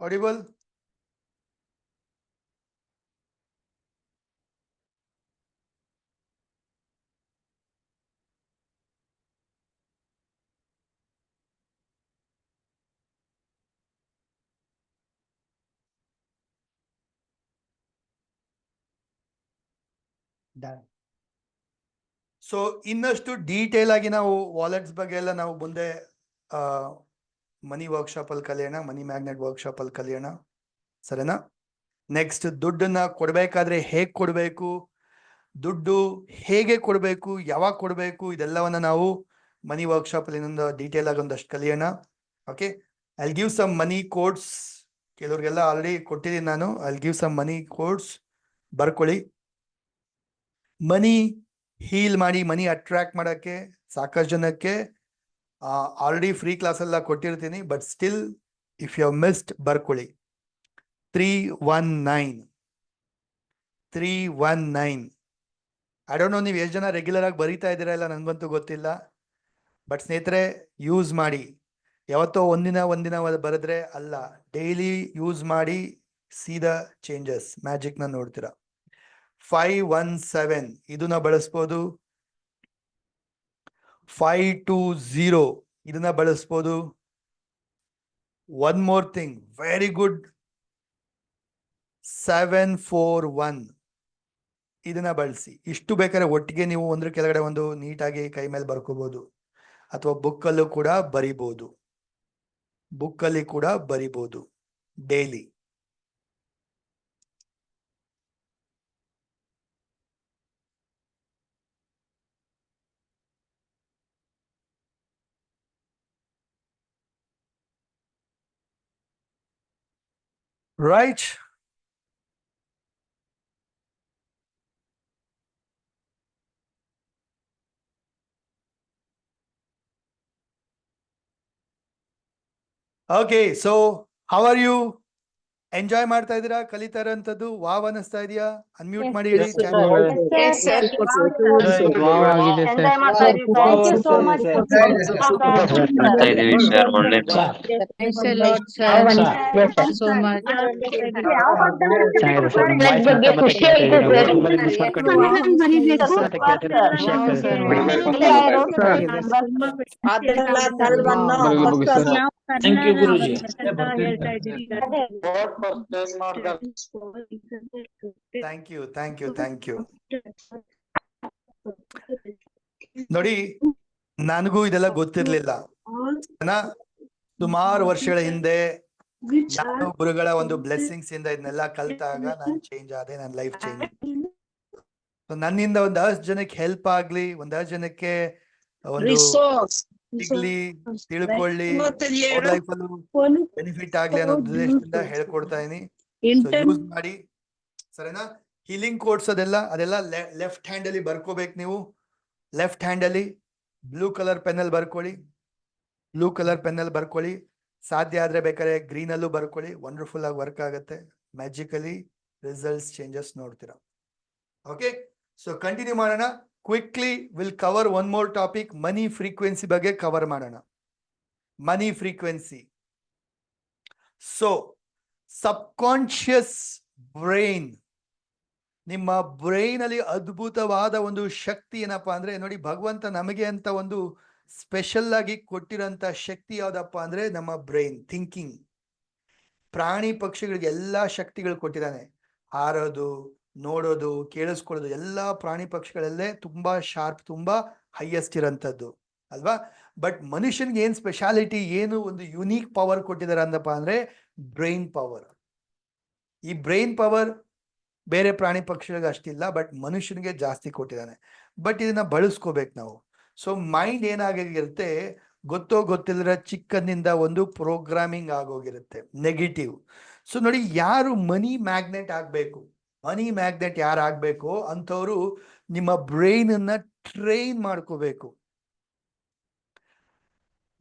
Audible? Done. ಸೊ ಇನ್ನಷ್ಟು ಡೀಟೇಲ್ ಆಗಿ ನಾವು ವಾಲೆಟ್ಸ್ ಬಗ್ಗೆ ಎಲ್ಲ ನಾವು ಮುಂದೆ ಮನಿ ವರ್ಕ್ಶಾಪ್ ಅಲ್ಲಿ ಕಲಿಯೋಣ, ಮನಿ ಮ್ಯಾಗ್ನೆಟ್ ವರ್ಕ್ಶಾಪ್ ಅಲ್ಲಿ ಕಲಿಯೋಣ, ಸರಿನಾ? ನೆಕ್ಸ್ಟ್ ದುಡ್ಡನ್ನ ಕೊಡ್ಬೇಕಾದ್ರೆ ಹೇಗ್ ಕೊಡ್ಬೇಕು, ದುಡ್ಡು ಹೇಗೆ ಕೊಡ್ಬೇಕು, ಯಾವಾಗ ಕೊಡ್ಬೇಕು, ಇದೆಲ್ಲವನ್ನ ನಾವು ಮನಿ ವರ್ಕ್ಶಾಪ್ ಅಲ್ಲಿ ಇನ್ನೊಂದು ಡೀಟೇಲ್ ಆಗಿ ಒಂದಷ್ಟು ಕಲಿಯೋಣ. Okay, I give some money codes. ಕೆಲವ್ರಿಗೆಲ್ಲ ಆಲ್ರೆಡಿ ಕೊಟ್ಟಿದ್ದೀನಿ ನಾನು. I give some money codes, ಬರ್ಕೊಳ್ಳಿ. ಮನಿ ಹೀಲ್ ಮಾಡಿ, ಮನಿ ಅಟ್ರಾಕ್ಟ್ ಮಾಡಕ್ಕೆ ಸಾಕಷ್ಟು ಜನಕ್ಕೆ ಆಲ್ರೆಡಿ ಫ್ರೀ ಕ್ಲಾಸ್ ಎಲ್ಲ ಕೊಟ್ಟಿರ್ತೀನಿ. But still if you missed, ಬರ್ಕೊಳ್ಳಿ. 319. ಐ ಡೋಂಟ್ ನೋ ನೀವು ಎಷ್ಟು ಜನ ರೆಗ್ಯುಲರ್ ಆಗಿ ಬರೀತಾ ಇದ್ದೀರಾ ಇಲ್ಲ, ನನಗಂತೂ ಗೊತ್ತಿಲ್ಲ. ಬಟ್ ಸ್ನೇಹಿತರೆ, ಯೂಸ್ ಮಾಡಿ. ಯಾವತ್ತೋ ಒಂದಿನ ಬರೆದ್ರೆ ಅಲ್ಲ, ಡೈಲಿ ಯೂಸ್ ಮಾಡಿ. ಸಿ ದ ಚೇಂಜಸ್, ಮ್ಯಾಜಿಕ್ನ ನೋಡ್ತೀರಾ. 517 ಇದನ್ನ ಬಳಸ್ಬೋದು. 520 ಇದನ್ನ ಬಳಸ್ಬೋದು. One more thing, very good, 741 ಇದನ್ನ ಬಳಸಿ. ಇಷ್ಟು ಬೇಕಾದ್ರೆ ಒಟ್ಟಿಗೆ ನೀವು ಒಂದ್ರ ಕೆಳಗಡೆ ಒಂದು ನೀಟಾಗಿ ಕೈ ಮೇಲೆ ಬರ್ಕೋಬಹುದು, ಅಥವಾ ಬುಕ್ಕಲ್ಲೂ ಕೂಡ ಬರಿಬಹುದು. Daily. Right? Okay, so how are you? Enjoy ಮಾಡ್ತಾ ಇದೀರಾ? ಕಲಿತಾ ಇರೋಂಥದ್ದು ವಾವ್ ಅನಿಸ್ತಾ ಇದೆಯಾ? ಅನ್ಮ್ಯೂಟ್ ಮಾಡಿ ಹೇಳಿ. Thank you, Guruji. Thank you. ನೋಡಿ, ನನಗೂ ಇದೆಲ್ಲ ಗೊತ್ತಿರ್ಲಿಲ್ಲ. ಸುಮಾರು ವರ್ಷಗಳ ಹಿಂದೆ ನಾನು ಗುರುಗಳ ಒಂದು ಬ್ಲೆಸ್ಸಿಂಗ್ಸ್ ಇಂದ ಇದನ್ನೆಲ್ಲ ಕಲ್ತಾಗ ನಾನು ಚೇಂಜ್ ಆದೆ, ನನ್ನ ಲೈಫ್ ಚೇಂಜ್. ನನ್ನಿಂದ ಒಂದಷ್ಟು ಜನಕ್ಕೆ ಹೆಲ್ಪ್ ಆಗ್ಲಿ, ಒಂದಷ್ಟು ಜನಕ್ಕೆ ಒಂದು ಸಿಗ್ಲಿ, ತಿಳ್ಕೊಳ್ಳಿ, ಲೈಫ್ ಅಲ್ಲೂ ಬೆನಿಫಿಟ್ ಆಗ್ಲಿ ಅನ್ನೋ ಉದ್ದೇಶದಿಂದ ಹೇಳ್ಕೊಡ್ತಾ ಇದೀನಿ. ಯೂಸ್ ಮಾಡಿ, ಸರಿನಾ? ಹೀಲಿಂಗ್ ಕೋಡ್ಸ್ ಅದೆಲ್ಲ ಲೆಫ್ಟ್ ಹ್ಯಾಂಡ್ ಅಲ್ಲಿ ಬರ್ಕೋಬೇಕು ನೀವು. ಲೆಫ್ಟ್ ಹ್ಯಾಂಡ್ ಅಲ್ಲಿ ಬ್ಲೂ ಕಲರ್ ಪೆನ್ನಲ್ಲಿ ಬರ್ಕೊಳ್ಳಿ. ಸಾಧ್ಯ ಆದ್ರೆ ಬೇಕಾದ್ರೆ ಗ್ರೀನ್ ಅಲ್ಲೂ ಬರ್ಕೊಳ್ಳಿ. ವಂಡರ್ಫುಲ್ ಆಗಿ ವರ್ಕ್ ಆಗುತ್ತೆ. ಮ್ಯಾಜಿಕಲಿ ರಿಸಲ್ಟ್ಸ್ ಚೇಂಜಸ್ ನೋಡ್ತೀರಾ. ಓಕೆ, ಸೊ ಕಂಟಿನ್ಯೂ ಮಾಡೋಣ. Quickly will cover one more topic. Money frequency ಬಗ್ಗೆ ಕವರ್ ಮಾಡೋಣ. ಮನಿ ಫ್ರೀಕ್ವೆನ್ಸಿ. ಸೊ ಸಬ್ಕಾನ್ಶಿಯಸ್ ಬ್ರೈನ್, ನಿಮ್ಮ ಬ್ರೈನ್ ಅಲ್ಲಿ ಅದ್ಭುತವಾದ ಒಂದು ಶಕ್ತಿ ಏನಪ್ಪಾ ಅಂದ್ರೆ, ನೋಡಿ, ಭಗವಂತ ನಮಗೆ ಅಂತ ಒಂದು ಸ್ಪೆಷಲ್ ಆಗಿ ಕೊಟ್ಟಿರೋಂಥ ಶಕ್ತಿ ಯಾವ್ದಪ್ಪ ಅಂದ್ರೆ ನಮ್ಮ ಬ್ರೈನ್ ಥಿಂಕಿಂಗ್. ಪ್ರಾಣಿ ಪಕ್ಷಿಗಳಿಗೆ ಎಲ್ಲಾ ಶಕ್ತಿಗಳು ಕೊಟ್ಟಿದ್ದಾನೆ. ಹಾರೋದು, ನೋಡೋದು, ಕೇಳಿಸ್ಕೊಳ್ಳೋದು, ಎಲ್ಲಾ ಪ್ರಾಣಿ ಪಕ್ಷಿಗಳಲ್ಲೇ ತುಂಬಾ ಶಾರ್ಪ್, ತುಂಬಾ ಹೈಯೆಸ್ಟ್ ಇರೋಂಥದ್ದು ಅಲ್ವಾ? ಬಟ್ ಮನುಷ್ಯನ್ಗೆ ಏನ್ ಸ್ಪೆಷಾಲಿಟಿ, ಏನು ಒಂದು ಯುನೀಕ್ ಪವರ್ ಕೊಟ್ಟಿದ್ದಾರೆ ಅಂದಪ್ಪ ಅಂದ್ರೆ ಬ್ರೈನ್ ಪವರ್. ಈ ಬ್ರೈನ್ ಪವರ್ ಬೇರೆ ಪ್ರಾಣಿ ಪಕ್ಷಿಗಳಿಗೆ ಅಷ್ಟಿಲ್ಲ, ಬಟ್ ಮನುಷ್ಯನಿಗೆ ಜಾಸ್ತಿ ಕೊಟ್ಟಿದ್ದಾನೆ. ಬಟ್ ಇದನ್ನ ಬಳಸ್ಕೋಬೇಕು ನಾವು. ಸೊ ಮೈಂಡ್ ಏನಾಗಿರುತ್ತೆ ಗೊತ್ತೋ ಗೊತ್ತಿಲ್ಲರ ಚಿಕ್ಕನಿಂದ ಒಂದು ಪ್ರೋಗ್ರಾಮಿಂಗ್ ಆಗೋಗಿರುತ್ತೆ, ನೆಗೆಟಿವ್. ಸೊ ನೋಡಿ, ಯಾರು ಮನಿ ಮ್ಯಾಗ್ನೆಟ್ ಆಗ್ಬೇಕು, ಮನಿ ಮ್ಯಾಗ್ನೆಟ್ ಯಾರು ಆಗ್ಬೇಕು ಅಂಥವ್ರು ನಿಮ್ಮ ಬ್ರೈನ್ ಅನ್ನ ಟ್ರೈನ್ ಮಾಡ್ಕೋಬೇಕು.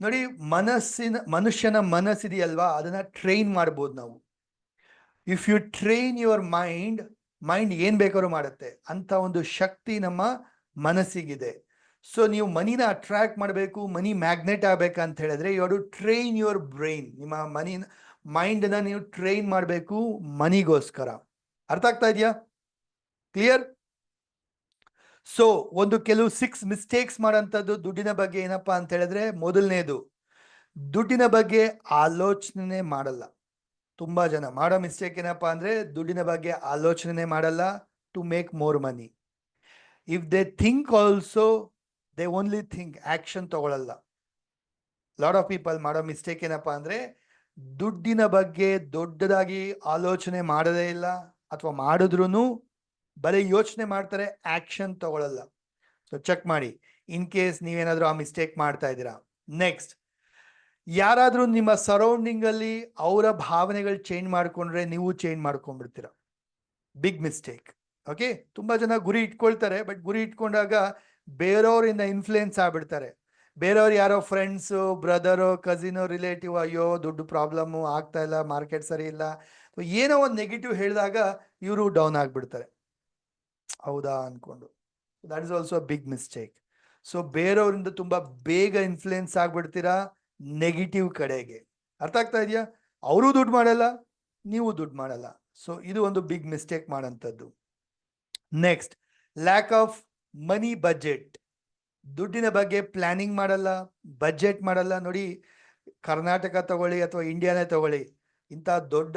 ನೋಡಿ, ಮನುಷ್ಯನ ಮನಸ್ಸಿದೆಯಲ್ವಾ, ಅದನ್ನ ಟ್ರೈನ್ ಮಾಡ್ಬೋದು ನಾವು. If you train your mind, mind ಏನ್ ಬೇಕಾದ್ರೂ ಮಾಡುತ್ತೆ ಅಂತ ಒಂದು ಶಕ್ತಿ ನಮ್ಮ ಮನಸ್ಸಿಗಿದೆ. ಸೊ ನೀವು ಮನಿನ ಅಟ್ರಾಕ್ಟ್ ಮಾಡಬೇಕು, ಮನಿ ಮ್ಯಾಗ್ನೆಟ್ ಆಗ್ಬೇಕಂತ ಹೇಳಿದ್ರೆ you have to train your brain. ನಿಮ್ಮ ಮೈಂಡ್ನ ನೀವು ಟ್ರೈನ್ ಮಾಡಬೇಕು ಮನಿಗೋಸ್ಕರ. ಅರ್ಥ ಆಗ್ತಾ ಇದೆಯಾ? ಕ್ಲಿಯರ್? ಸೊ ಒಂದು ಕೆಲವು 6 ಮಿಸ್ಟೇಕ್ಸ್ ಮಾಡೋಂಥದ್ದು ದುಡ್ಡಿನ ಬಗ್ಗೆ ಏನಪ್ಪಾ ಅಂತ ಹೇಳಿದ್ರೆ, ಮೊದಲನೇದು ದುಡ್ಡಿನ ಬಗ್ಗೆ ಆಲೋಚನೆ ಮಾಡಲ್ಲ. ತುಂಬಾ ಜನ ಮಾಡೋ ಮಿಸ್ಟೇಕ್ ಏನಪ್ಪಾ ಅಂದ್ರೆ ದುಡ್ಡಿನ ಬಗ್ಗೆ ಆಲೋಚನೆ ಮಾಡಲ್ಲ to make more money. If they think also they only think, action ತಗೊಳ್ಳಲ್ಲ. ಲಾಟ್ ಆಫ್ ಪೀಪಲ್ ಮಾಡೋ ಮಿಸ್ಟೇಕ್ ಏನಪ್ಪಾ ಅಂದ್ರೆ ದುಡ್ಡಿನ ಬಗ್ಗೆ ದೊಡ್ಡದಾಗಿ ಆಲೋಚನೆ ಮಾಡದೇ ಇಲ್ಲ, ಅಥವಾ ಮಾಡಿದ್ರು ಬರೀ ಯೋಚನೆ ಮಾಡ್ತಾರೆ, ಆಕ್ಷನ್ ತಗೊಳ್ಳಲ್ಲ. ಸೊ ಚೆಕ್ ಮಾಡಿ ಇನ್ ಕೇಸ್ ನೀವೇನಾದ್ರೂ ಆ ಮಿಸ್ಟೇಕ್ ಮಾಡ್ತಾ ಇದ್ದೀರಾ. ನೆಕ್ಸ್ಟ್, ಯಾರಾದ್ರೂ ನಿಮ್ಮ ಸರೌಂಡಿಂಗ್ ಅಲ್ಲಿ ಅವರ ಭಾವನೆಗಳು ಚೇಂಜ್ ಮಾಡ್ಕೊಂಡ್ರೆ ನೀವು ಚೇಂಜ್ ಮಾಡ್ಕೊಂಡ್ಬಿಡ್ತೀರ. Big mistake. ಓಕೆ, ತುಂಬಾ ಜನ ಗುರಿ ಇಟ್ಕೊಳ್ತಾರೆ, ಬಟ್ ಗುರಿ ಇಟ್ಕೊಂಡಾಗ ಬೇರೆಯವರಿಂದ ಇನ್ಫ್ಲೂಯೆನ್ಸ್ ಆಗ್ಬಿಡ್ತಾರೆ. ಬೇರೆಯವ್ರು ಯಾರೋ ಫ್ರೆಂಡ್ಸು, ಬ್ರದರು, ಕಸಿನು, ರಿಲೇಟಿವ್, ಅಯ್ಯೋ ದುಡ್ಡು ಪ್ರಾಬ್ಲಮ್ಮು ಆಗ್ತಾ ಇಲ್ಲ, ಮಾರ್ಕೆಟ್ ಸರಿ ಇಲ್ಲ, ಏನೋ ಒಂದು ನೆಗೆಟಿವ್ ಹೇಳಿದಾಗ ಇವರು ಡೌನ್ ಆಗ್ಬಿಡ್ತಾರೆ. ಹೌದಾ ಅನ್ಕೊಂಡು. That is also big mistake. So ಬೇರೆಯವರಿಂದ ತುಂಬಾ ಬೇಗ ಇನ್ಫ್ಲೂಯೆನ್ಸ್ ಆಗ್ಬಿಡ್ತೀರಾ ನೆಗೆಟಿವ್ ಕಡೆಗೆ. ಅರ್ಥ ಆಗ್ತಾ ಇದೆಯಾ? ಅವರು ದುಡ್ಡು ಮಾಡಲ್ಲ, ನೀವು ದುಡ್ಡು ಮಾಡಲ್ಲ. ಸೊ ಇದು ಒಂದು ಬಿಗ್ ಮಿಸ್ಟೇಕ್ ಮಾಡೋಂಥದ್ದು. Next, lack of money budget. ದುಡ್ಡಿನ ಬಗ್ಗೆ ಪ್ಲಾನಿಂಗ್ ಮಾಡಲ್ಲ, ಬಜೆಟ್ ಮಾಡಲ್ಲ. ನೋಡಿ, ಕರ್ನಾಟಕ ತಗೊಳ್ಳಿ ಅಥವಾ ಇಂಡಿಯಾನೇ ತಗೊಳ್ಳಿ, ಇಂಥ ದೊಡ್ಡ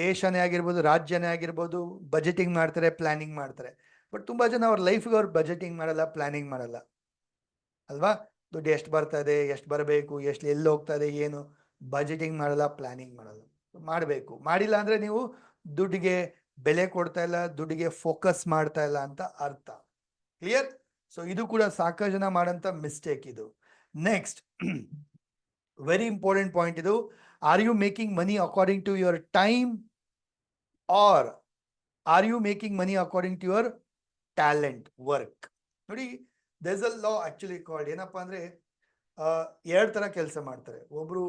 ದೇಶನೇ ಆಗಿರ್ಬೋದು, ರಾಜ್ಯನೇ ಆಗಿರ್ಬೋದು, ಬಜೆಟಿಂಗ್ ಮಾಡ್ತಾರೆ, ಪ್ಲಾನಿಂಗ್ ಮಾಡ್ತಾರೆ. ಬಟ್ ತುಂಬಾ ಜನ ಅವ್ರ ಲೈಫ್ಗೆ ಅವ್ರು ಬಜೆಟಿಂಗ್ ಮಾಡಲ್ಲ, ಪ್ಲಾನಿಂಗ್ ಮಾಡಲ್ಲ ಅಲ್ವಾ? ದುಡ್ಡು ಎಷ್ಟು ಬರ್ತಾ ಇದೆ, ಎಷ್ಟು ಬರಬೇಕು, ಎಷ್ಟು ಎಲ್ಲಿ ಹೋಗ್ತಾ ಇದೆ, ಏನು ಬಜೆಟಿಂಗ್ ಮಾಡಲ್ಲ, ಪ್ಲಾನಿಂಗ್ ಮಾಡಲ್ಲ. ಮಾಡಬೇಕು. ಮಾಡಿಲ್ಲ ಅಂದ್ರೆ ನೀವು ದುಡ್ಡಿಗೆ ಬೆಲೆ ಕೊಡ್ತಾ ಇಲ್ಲ, ದುಡ್ಡಿಗೆ ಫೋಕಸ್ ಮಾಡ್ತಾ ಇಲ್ಲ ಅಂತ ಅರ್ಥ. ಕ್ಲಿಯರ್? ಸೊ ಇದು ಕೂಡ ಸಾಕಷ್ಟು ಜನ ಮಾಡೋಂಥ ಮಿಸ್ಟೇಕ್ ಇದು. ನೆಕ್ಸ್ಟ್, ವೆರಿ ಇಂಪಾರ್ಟೆಂಟ್ ಪಾಯಿಂಟ್ ಇದು. Are you making money according to your time or are you making money according to your talent, work? ನೋಡಿ, there's a law actually called, ಏನಪ್ಪಾ ಅಂದ್ರೆ ಎರಡು ತರ ಕೆಲಸ ಮಾಡ್ತಾರೆ. ಒಬ್ರು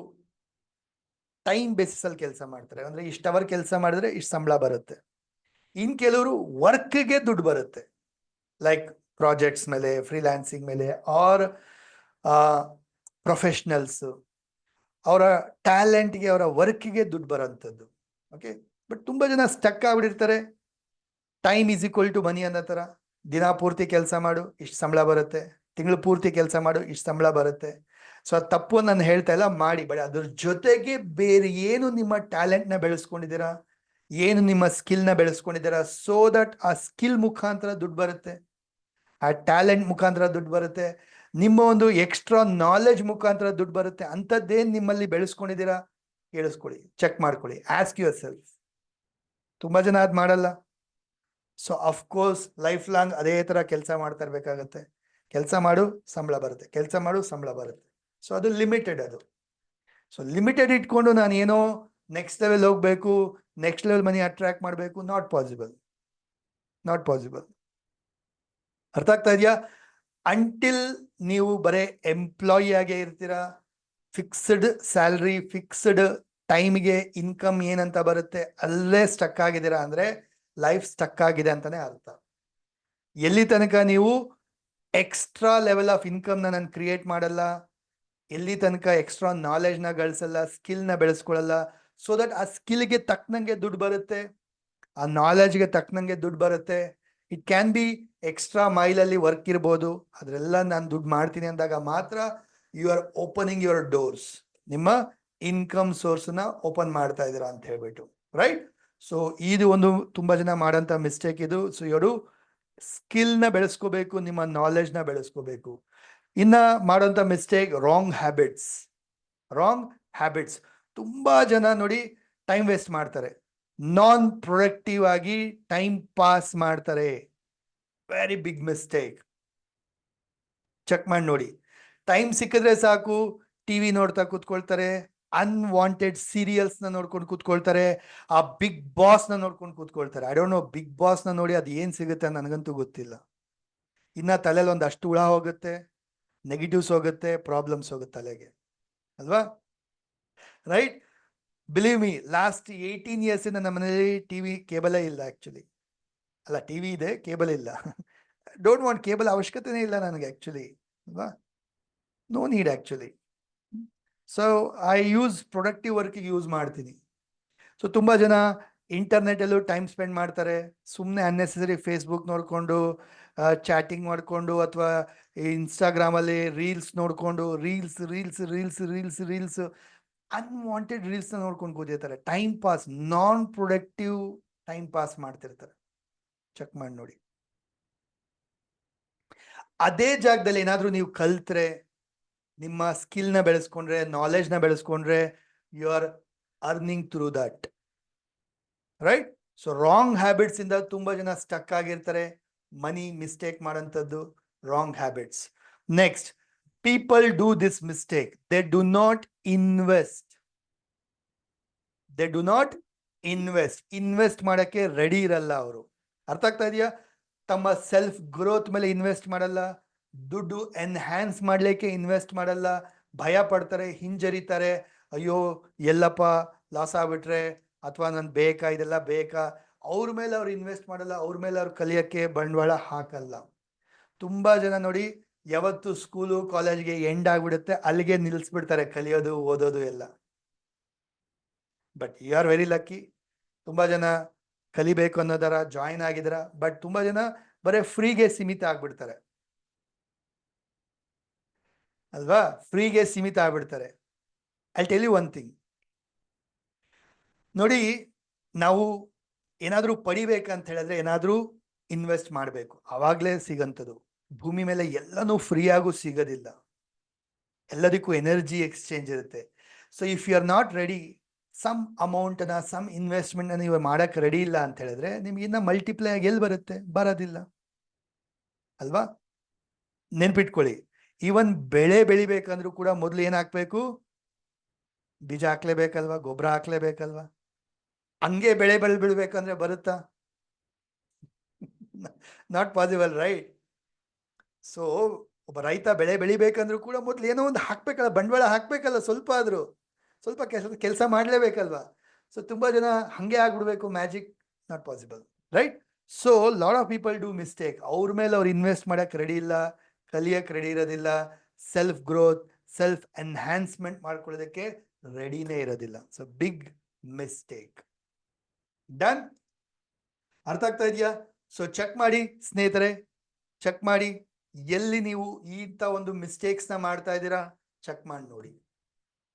ಟೈಮ್ ಬೇಸಿಸ್ ಅಲ್ಲಿ ಕೆಲಸ ಮಾಡ್ತಾರೆ, ಅಂದ್ರೆ ಇಷ್ಟು ಅವರ್ ಕೆಲಸ ಮಾಡಿದ್ರೆ ಇಷ್ಟು ಸಂಬಳ ಬರುತ್ತೆ. ಇನ್ ಕೆಲವರು ವರ್ಕ್ಗೆ ದುಡ್ಡು ಬರುತ್ತೆ, ಲೈಕ್ ಪ್ರಾಜೆಕ್ಟ್ಸ್ ಮೇಲೆ, ಫ್ರೀಲಾನ್ಸಿಂಗ್ ಮೇಲೆ, ಆರ್ ಪ್ರೊಫೆಷನಲ್ಸ್ ಅವರ ಟ್ಯಾಲೆಂಟ್ಗೆ, ಅವರ ವರ್ಕ್ಗೆ ದುಡ್ಡು ಬರೋಂಥದ್ದು. ಓಕೆ, ಬಟ್ ತುಂಬಾ ಜನ ಸ್ಟಕ್ ಆಗ್ಬಿಟ್ಟಿರ್ತಾರೆ. Time is equal to money ಅನ್ನೋ ಥರ. ದಿನ ಪೂರ್ತಿ ಕೆಲಸ ಮಾಡು, ಇಷ್ಟು ಸಂಬಳ ಬರುತ್ತೆ, ತಿಂಗಳು ಪೂರ್ತಿ ಕೆಲಸ ಮಾಡು, ಇಷ್ಟು ಸಂಬಳ ಬರುತ್ತೆ. ಸೊ ಅದು ತಪ್ಪು ನಾನು ಹೇಳ್ತಾ ಇಲ್ಲ, ಮಾಡಿ. ಬಟ್ ಅದ್ರ ಜೊತೆಗೆ ಬೇರೆ ಏನು ನಿಮ್ಮ ಟ್ಯಾಲೆಂಟ್ನ ಬೆಳೆಸ್ಕೊಂಡಿದ್ದೀರಾ, ಏನು ನಿಮ್ಮ ಸ್ಕಿಲ್ನ ಬೆಳೆಸ್ಕೊಂಡಿದ್ದೀರಾ, ಸೋ ದಟ್ ಆ ಸ್ಕಿಲ್ ಮುಖಾಂತರ ದುಡ್ಡು ಬರುತ್ತೆ, ಆ ಟ್ಯಾಲೆಂಟ್ ಮುಖಾಂತರ ದುಡ್ಡು ಬರುತ್ತೆ, ನಿಮ್ಮ ಒಂದು ಎಕ್ಸ್ಟ್ರಾ ನಾಲೆಜ್ ಮುಖಾಂತರ ದುಡ್ಡು ಬರುತ್ತೆ. ಅಂಥದ್ದೇನು ನಿಮ್ಮಲ್ಲಿ ಬೆಳೆಸ್ಕೊಂಡಿದ್ದೀರಾ ಕೇಳಿಸ್ಕೊಳ್ಳಿ, ಚೆಕ್ ಮಾಡ್ಕೊಳ್ಳಿ, ಆಸ್ಕ್ ಯುವರ್ ಸೆಲ್ಫ್. ತುಂಬಾ ಜನ ಅದು ಮಾಡಲ್ಲ. ಸೊ ಅಫ್ಕೋರ್ಸ್ ಲೈಫ್ ಲಾಂಗ್ ಅದೇ ತರ ಕೆಲಸ ಮಾಡ್ತಾ ಇರ್ಬೇಕಾಗತ್ತೆ. ಕೆಲಸ ಮಾಡು, ಸಂಬಳ ಬರುತ್ತೆ, ಕೆಲಸ ಮಾಡು, ಸಂಬಳ ಬರುತ್ತೆ. ಸೊ ಅದು ಲಿಮಿಟೆಡ್. ಅದು ಸೊ ಲಿಮಿಟೆಡ್ ಇಟ್ಕೊಂಡು ನಾನು ಏನೋ ನೆಕ್ಸ್ಟ್ ಲೆವೆಲ್ ಹೋಗ್ಬೇಕು, ನೆಕ್ಸ್ಟ್ ಲೆವೆಲ್ ಮನಿ ಅಟ್ರಾಕ್ಟ್ ಮಾಡಬೇಕು, ನಾಟ್ ಪಾಸಿಬಲ್, ನಾಟ್ ಪಾಸಿಬಲ್. ಅರ್ಥ ಆಗ್ತಾ ಇದೆಯಾ? ಅಂಟಿಲ್ ನೀವು ಬರೇ ಎಂಪ್ಲಾಯಿ ಆಗೇ ಇರ್ತೀರಾ, ಫಿಕ್ಸ್ಡ್ ಸ್ಯಾಲ್ರಿ, ಫಿಕ್ಸ್ಡ್ ಟೈಮ್ಗೆ ಇನ್ಕಮ್ ಏನಂತ ಬರುತ್ತೆ ಅಲ್ಲೇ ಸ್ಟಕ್ ಆಗಿದ್ದೀರಾ ಅಂದ್ರೆ ಲೈಫ್ ಸ್ಟಕ್ ಆಗಿದೆ ಅಂತಾನೆ ಅರ್ಥ. ಎಲ್ಲಿ ತನಕ ನೀವು ಎಕ್ಸ್ಟ್ರಾ ಲೆವೆಲ್ ಆಫ್ ಇನ್ಕಮ್ನ ನಾನು ಕ್ರಿಯೇಟ್ ಮಾಡಲ್ಲ, ಎಲ್ಲಿ ತನಕ ಎಕ್ಸ್ಟ್ರಾ ನಾಲೆಜ್ನ ಗಳಿಸಲ್ಲ, ಸ್ಕಿಲ್ನ ಬೆಳೆಸ್ಕೊಳ್ಳಲ್ಲ, ಸೊ ದಟ್ ಆ ಸ್ಕಿಲ್ಗೆ ತಕ್ಕನಂಗೆ ದುಡ್ಡು ಬರುತ್ತೆ, ಆ ನಾಲೆಜ್ಗೆ ತಕ್ಕನಂಗೆ ದುಡ್ಡು ಬರುತ್ತೆ. ಇಟ್ ಕ್ಯಾನ್ ಬಿ ಎಕ್ಸ್ಟ್ರಾ ಮೈಲಲ್ಲಿ ವರ್ಕ್ ಇರ್ಬೋದು, ಅದರೆಲ್ಲ ನಾನು ದುಡ್ಡು ಮಾಡ್ತೀನಿ ಅಂದಾಗ ಮಾತ್ರ you are opening your doors, ನಿಮ್ಮ ಇನ್ಕಮ್ ಸೋರ್ಸ್ನ ಓಪನ್ ಮಾಡ್ತಾ ಇದ್ದೀರಾ ಅಂತ ಹೇಳ್ಬಿಟ್ಟು, ರೈಟ್? ಸೊ ಇದು ಒಂದು ತುಂಬಾ ಜನ ಮಾಡೋಂಥ ಮಿಸ್ಟೇಕ್ ಇದು. ಸೊ ಇವರು ಸ್ಕಿಲ್ನ ಬೆಳೆಸ್ಕೋಬೇಕು, ನಿಮ್ಮ ನಾಲೆಜ್ನ ಬೆಳೆಸ್ಕೋಬೇಕು. ಇನ್ನ ಮಾಡೋಂಥ mistake wrong habits. Wrong habits. ತುಂಬಾ ಜನ ನೋಡಿ ಟೈಮ್ ವೇಸ್ಟ್ ಮಾಡ್ತಾರೆ, ನಾನ್ ಪ್ರೊಡಕ್ಟಿವ್ ಆಗಿ ಟೈಮ್ ಪಾಸ್ ಮಾಡ್ತಾರೆ. Very big mistake. ಚೆಕ್ ಮಾಡಿ ನೋಡಿ. ಟೈಮ್ ಸಿಕ್ಕಿದ್ರೆ ಸಾಕು ಟಿವಿ ನೋಡ್ತಾ ಕೂತ್ಕೊಳ್ತಾರೆ, ಅನ್ವಾಂಟೆಡ್ ಸೀರಿಯಲ್ಸ್ ನ ನೋಡ್ಕೊಂಡು ಕೂತ್ಕೊಳ್ತಾರೆ, ಆ ಬಿಗ್ ಬಾಸ್ ನ ನೋಡ್ಕೊಂಡು ಕೂತ್ಕೊಳ್ತಾರೆ. I don't know, big boss ನ ನೋಡಿ ಅದು ಏನ್ ಸಿಗುತ್ತೆ ನನಗಂತೂ ಗೊತ್ತಿಲ್ಲ. ಇನ್ನ ತಲೆಯಲ್ಲಿ ಒಂದಷ್ಟು ಹುಳ ಹೋಗುತ್ತೆ, ನೆಗೆಟಿವ್ಸ್ ಹೋಗುತ್ತೆ, ಪ್ರಾಬ್ಲಮ್ಸ್ ಹೋಗುತ್ತೆ ತಲೆಗೆ, ಅಲ್ವಾ? Right? Believe me, last 18 years ಇಂದ ನಮ್ಮ ಮನೇಲಿ ಟಿವಿ ಕೇಬಲೇ ಇಲ್ಲ ಆಕ್ಚುಲಿ. ಅಲ್ಲ, ಟಿವಿ ಇದೆ, ಕೇಬಲ್ ಇಲ್ಲ. ಡೋಂಟ್ ವಾಂಟ್ ಕೇಬಲ್, ಅವಶ್ಯಕತೆನೇ ಇಲ್ಲ ನನಗೆ ಆಕ್ಚುಲಿ, ಅಲ್ವಾ? No need actually. So I use productive ವರ್ಕಿಗೆ ಯೂಸ್ ಮಾಡ್ತೀನಿ. ಸೊ ತುಂಬಾ ಜನ ಇಂಟರ್ನೆಟಲ್ಲೂ ಟೈಮ್ ಸ್ಪೆಂಡ್ ಮಾಡ್ತಾರೆ, ಸುಮ್ಮನೆ ಅನ್ನೆಸೆಸರಿ ಫೇಸ್ಬುಕ್ ನೋಡಿಕೊಂಡು, ಚಾಟಿಂಗ್ ಮಾಡಿಕೊಂಡು, ಅಥವಾ ಇನ್ಸ್ಟಾಗ್ರಾಮಲ್ಲಿ ರೀಲ್ಸ್ ನೋಡಿಕೊಂಡು, reels reels reels reels reels unwanted ರೀಲ್ಸ್ನ ನೋಡ್ಕೊಂಡು ಕೂತಿರ್ತಾರೆ. Time pass, non productive time pass ಮಾಡ್ತಿರ್ತಾರೆ. ಚೆಕ್ ಮಾಡಿ ನೋಡಿ. ಅದೇ ಜಾಗದಲ್ಲಿ ಏನಾದರೂ ನೀವು ಕಲ್ತ್ರೆ, ನಿಮ್ಮ ಸ್ಕಿಲ್ನ ಬೆಳೆಸ್ಕೊಂಡ್ರೆ, ನಾಲೆಜ್ನ ಬೆಳೆಸ್ಕೊಂಡ್ರೆ, you are earning through that, right? So wrong habits ಇಂದ ತುಂಬಾ ಜನ ಸ್ಟಕ್ ಆಗಿರ್ತಾರೆ, ಮನಿ ಮಿಸ್ಟೇಕ್ ಮಾಡೋಂಥದ್ದು wrong habits. Next, people do this mistake, they do not invest. They do not invest ಮಾಡಕ್ಕೆ ರೆಡಿ ಇರಲ್ಲ ಅವರು. ಅರ್ಥ ಆಗ್ತಾ ಇದೆಯಾ? ತಮ್ಮ ಸೆಲ್ಫ್ ಗ್ರೋತ್ ಮೇಲೆ ಇನ್ವೆಸ್ಟ್ ಮಾಡಲ್ಲ, ದುಡ್ಡು ಎನ್ಹ್ಯಾನ್ಸ್ ಮಾಡ್ಲಿಕ್ಕೆ ಇನ್ವೆಸ್ಟ್ ಮಾಡಲ್ಲ, ಭಯ ಪಡ್ತಾರೆ, ಹಿಂಜರಿತಾರೆ. ಅಯ್ಯೋ ಎಲ್ಲಪ್ಪ ಲಾಸ್ ಆಗ್ಬಿಟ್ರೆ, ಅಥವಾ ನನ್ ಬೇಕಾ, ಇದೆಲ್ಲ ಬೇಕಾ, ಅವ್ರ ಮೇಲೆ ಅವ್ರು ಇನ್ವೆಸ್ಟ್ ಮಾಡಲ್ಲ, ಅವ್ರ ಮೇಲೆ ಅವ್ರು ಕಲಿಯಕ್ಕೆ ಬಂಡವಾಳ ಹಾಕಲ್ಲ. ತುಂಬಾ ಜನ ನೋಡಿ, ಯಾವತ್ತು ಸ್ಕೂಲು ಕಾಲೇಜ್ಗೆ ಎಂಡ್ ಆಗ್ಬಿಡುತ್ತೆ ಅಲ್ಲಿಗೆ ನಿಲ್ಲಿಸ್ಬಿಡ್ತಾರೆ ಕಲಿಯೋದು, ಓದೋದು ಎಲ್ಲ. But you are very lucky. ತುಂಬಾ ಜನ ಕಲಿಬೇಕು ಅನ್ನೋದರ ಜಾಯಿನ್ ಆಗಿದಾರ, ಬಟ್ ತುಂಬಾ ಜನ ಬರೀ ಫ್ರೀಗೆ ಸೀಮಿತ ಆಗ್ಬಿಡ್ತಾರೆ, ಅಲ್ವಾ? ಫ್ರೀಗೆ ಸೀಮಿತ ಆಗ್ಬಿಡ್ತಾರೆ. I tell you one thing. ನೋಡಿ, ನಾವು ಏನಾದರೂ ಪಡಿಬೇಕಂತ ಹೇಳಿದ್ರೆ ಏನಾದರೂ ಇನ್ವೆಸ್ಟ್ ಮಾಡಬೇಕು, ಅವಾಗಲೇ ಸಿಗಂಥದ್ದು. ಭೂಮಿ ಮೇಲೆ ಎಲ್ಲನೂ ಫ್ರೀಯಾಗೂ ಸಿಗೋದಿಲ್ಲ, ಎಲ್ಲದಕ್ಕೂ ಎನರ್ಜಿ ಎಕ್ಸ್ಚೇಂಜ್ ಇರುತ್ತೆ. So if you are not ready, some ಅಮೌಂಟ್ನ, ಸಮ್ ಇನ್ವೆಸ್ಟ್ಮೆಂಟ್ನ ನೀವು ಮಾಡಕ್ಕೆ ರೆಡಿ ಇಲ್ಲ ಅಂತ ಹೇಳಿದ್ರೆ, ನಿಮ್ಗೆ ಇನ್ನ ಮಲ್ಟಿಪ್ಲೈ ಆಗಿ ಎಲ್ಲಿ ಬರುತ್ತೆ? ಬರೋದಿಲ್ಲ, ಅಲ್ವಾ? ನೆನ್ಪಿಟ್ಕೊಳ್ಳಿ, ಈವನ್ ಬೆಳೆ ಬೆಳಿಬೇಕಂದ್ರೂ ಕೂಡ ಮೊದಲು ಏನ್ ಹಾಕ್ಬೇಕು? ಬೀಜ ಹಾಕ್ಲೇಬೇಕಲ್ವಾ, ಗೊಬ್ಬರ ಹಾಕ್ಲೇಬೇಕಲ್ವಾ? ಹಂಗೆ ಬೆಳೆ ಬೆಳಿಬೇಕಂದ್ರೆ ಬರುತ್ತಾ? Not possible, right? ಸೊ ಒಬ್ಬ ರೈತ ಬೆಳೆ ಬೆಳಿಬೇಕಂದ್ರೂ ಕೂಡ ಮೊದ್ಲು ಏನೋ ಒಂದು ಹಾಕ್ಬೇಕಲ್ಲ, ಬಂಡವಾಳ ಹಾಕ್ಬೇಕಲ್ಲ, ಸ್ವಲ್ಪ ಕೆಲಸ ಮಾಡ್ಲೇಬೇಕಲ್ವಾ? ಸೊ ತುಂಬಾ ಜನ ಹಂಗೆ ಆಗ್ಬಿಡ್ಬೇಕು, magic, not possible, right? So lot of people do mistake. ಅವ್ರ ಮೇಲೆ ಅವ್ರು ಇನ್ವೆಸ್ಟ್ ಮಾಡಕ್ ರೆಡಿ ಇಲ್ಲ, ಕಲಿಯಕ್ ರೆಡಿ ಇರೋದಿಲ್ಲ, ಸೆಲ್ಫ್ ಗ್ರೋತ್, ಸೆಲ್ಫ್ ಎನ್ಹ್ಯಾನ್ಸ್ಮೆಂಟ್ ಮಾಡ್ಕೊಳ್ಳೋದಕ್ಕೆ ರೆಡಿನೇ ಇರೋದಿಲ್ಲ. So big mistake. ಡನ್? ಅರ್ಥ ಆಗ್ತಾ ಇದೆಯಾ? ಸೊ ಚೆಕ್ ಮಾಡಿ ಸ್ನೇಹಿತರೆ, ಚೆಕ್ ಮಾಡಿ ಎಲ್ಲಿ ನೀವು ಇಂಥ ಒಂದು ಮಿಸ್ಟೇಕ್ಸ್ನ ಮಾಡ್ತಾ ಇದ್ದೀರಾ, ಚೆಕ್ ಮಾಡಿ ನೋಡಿ.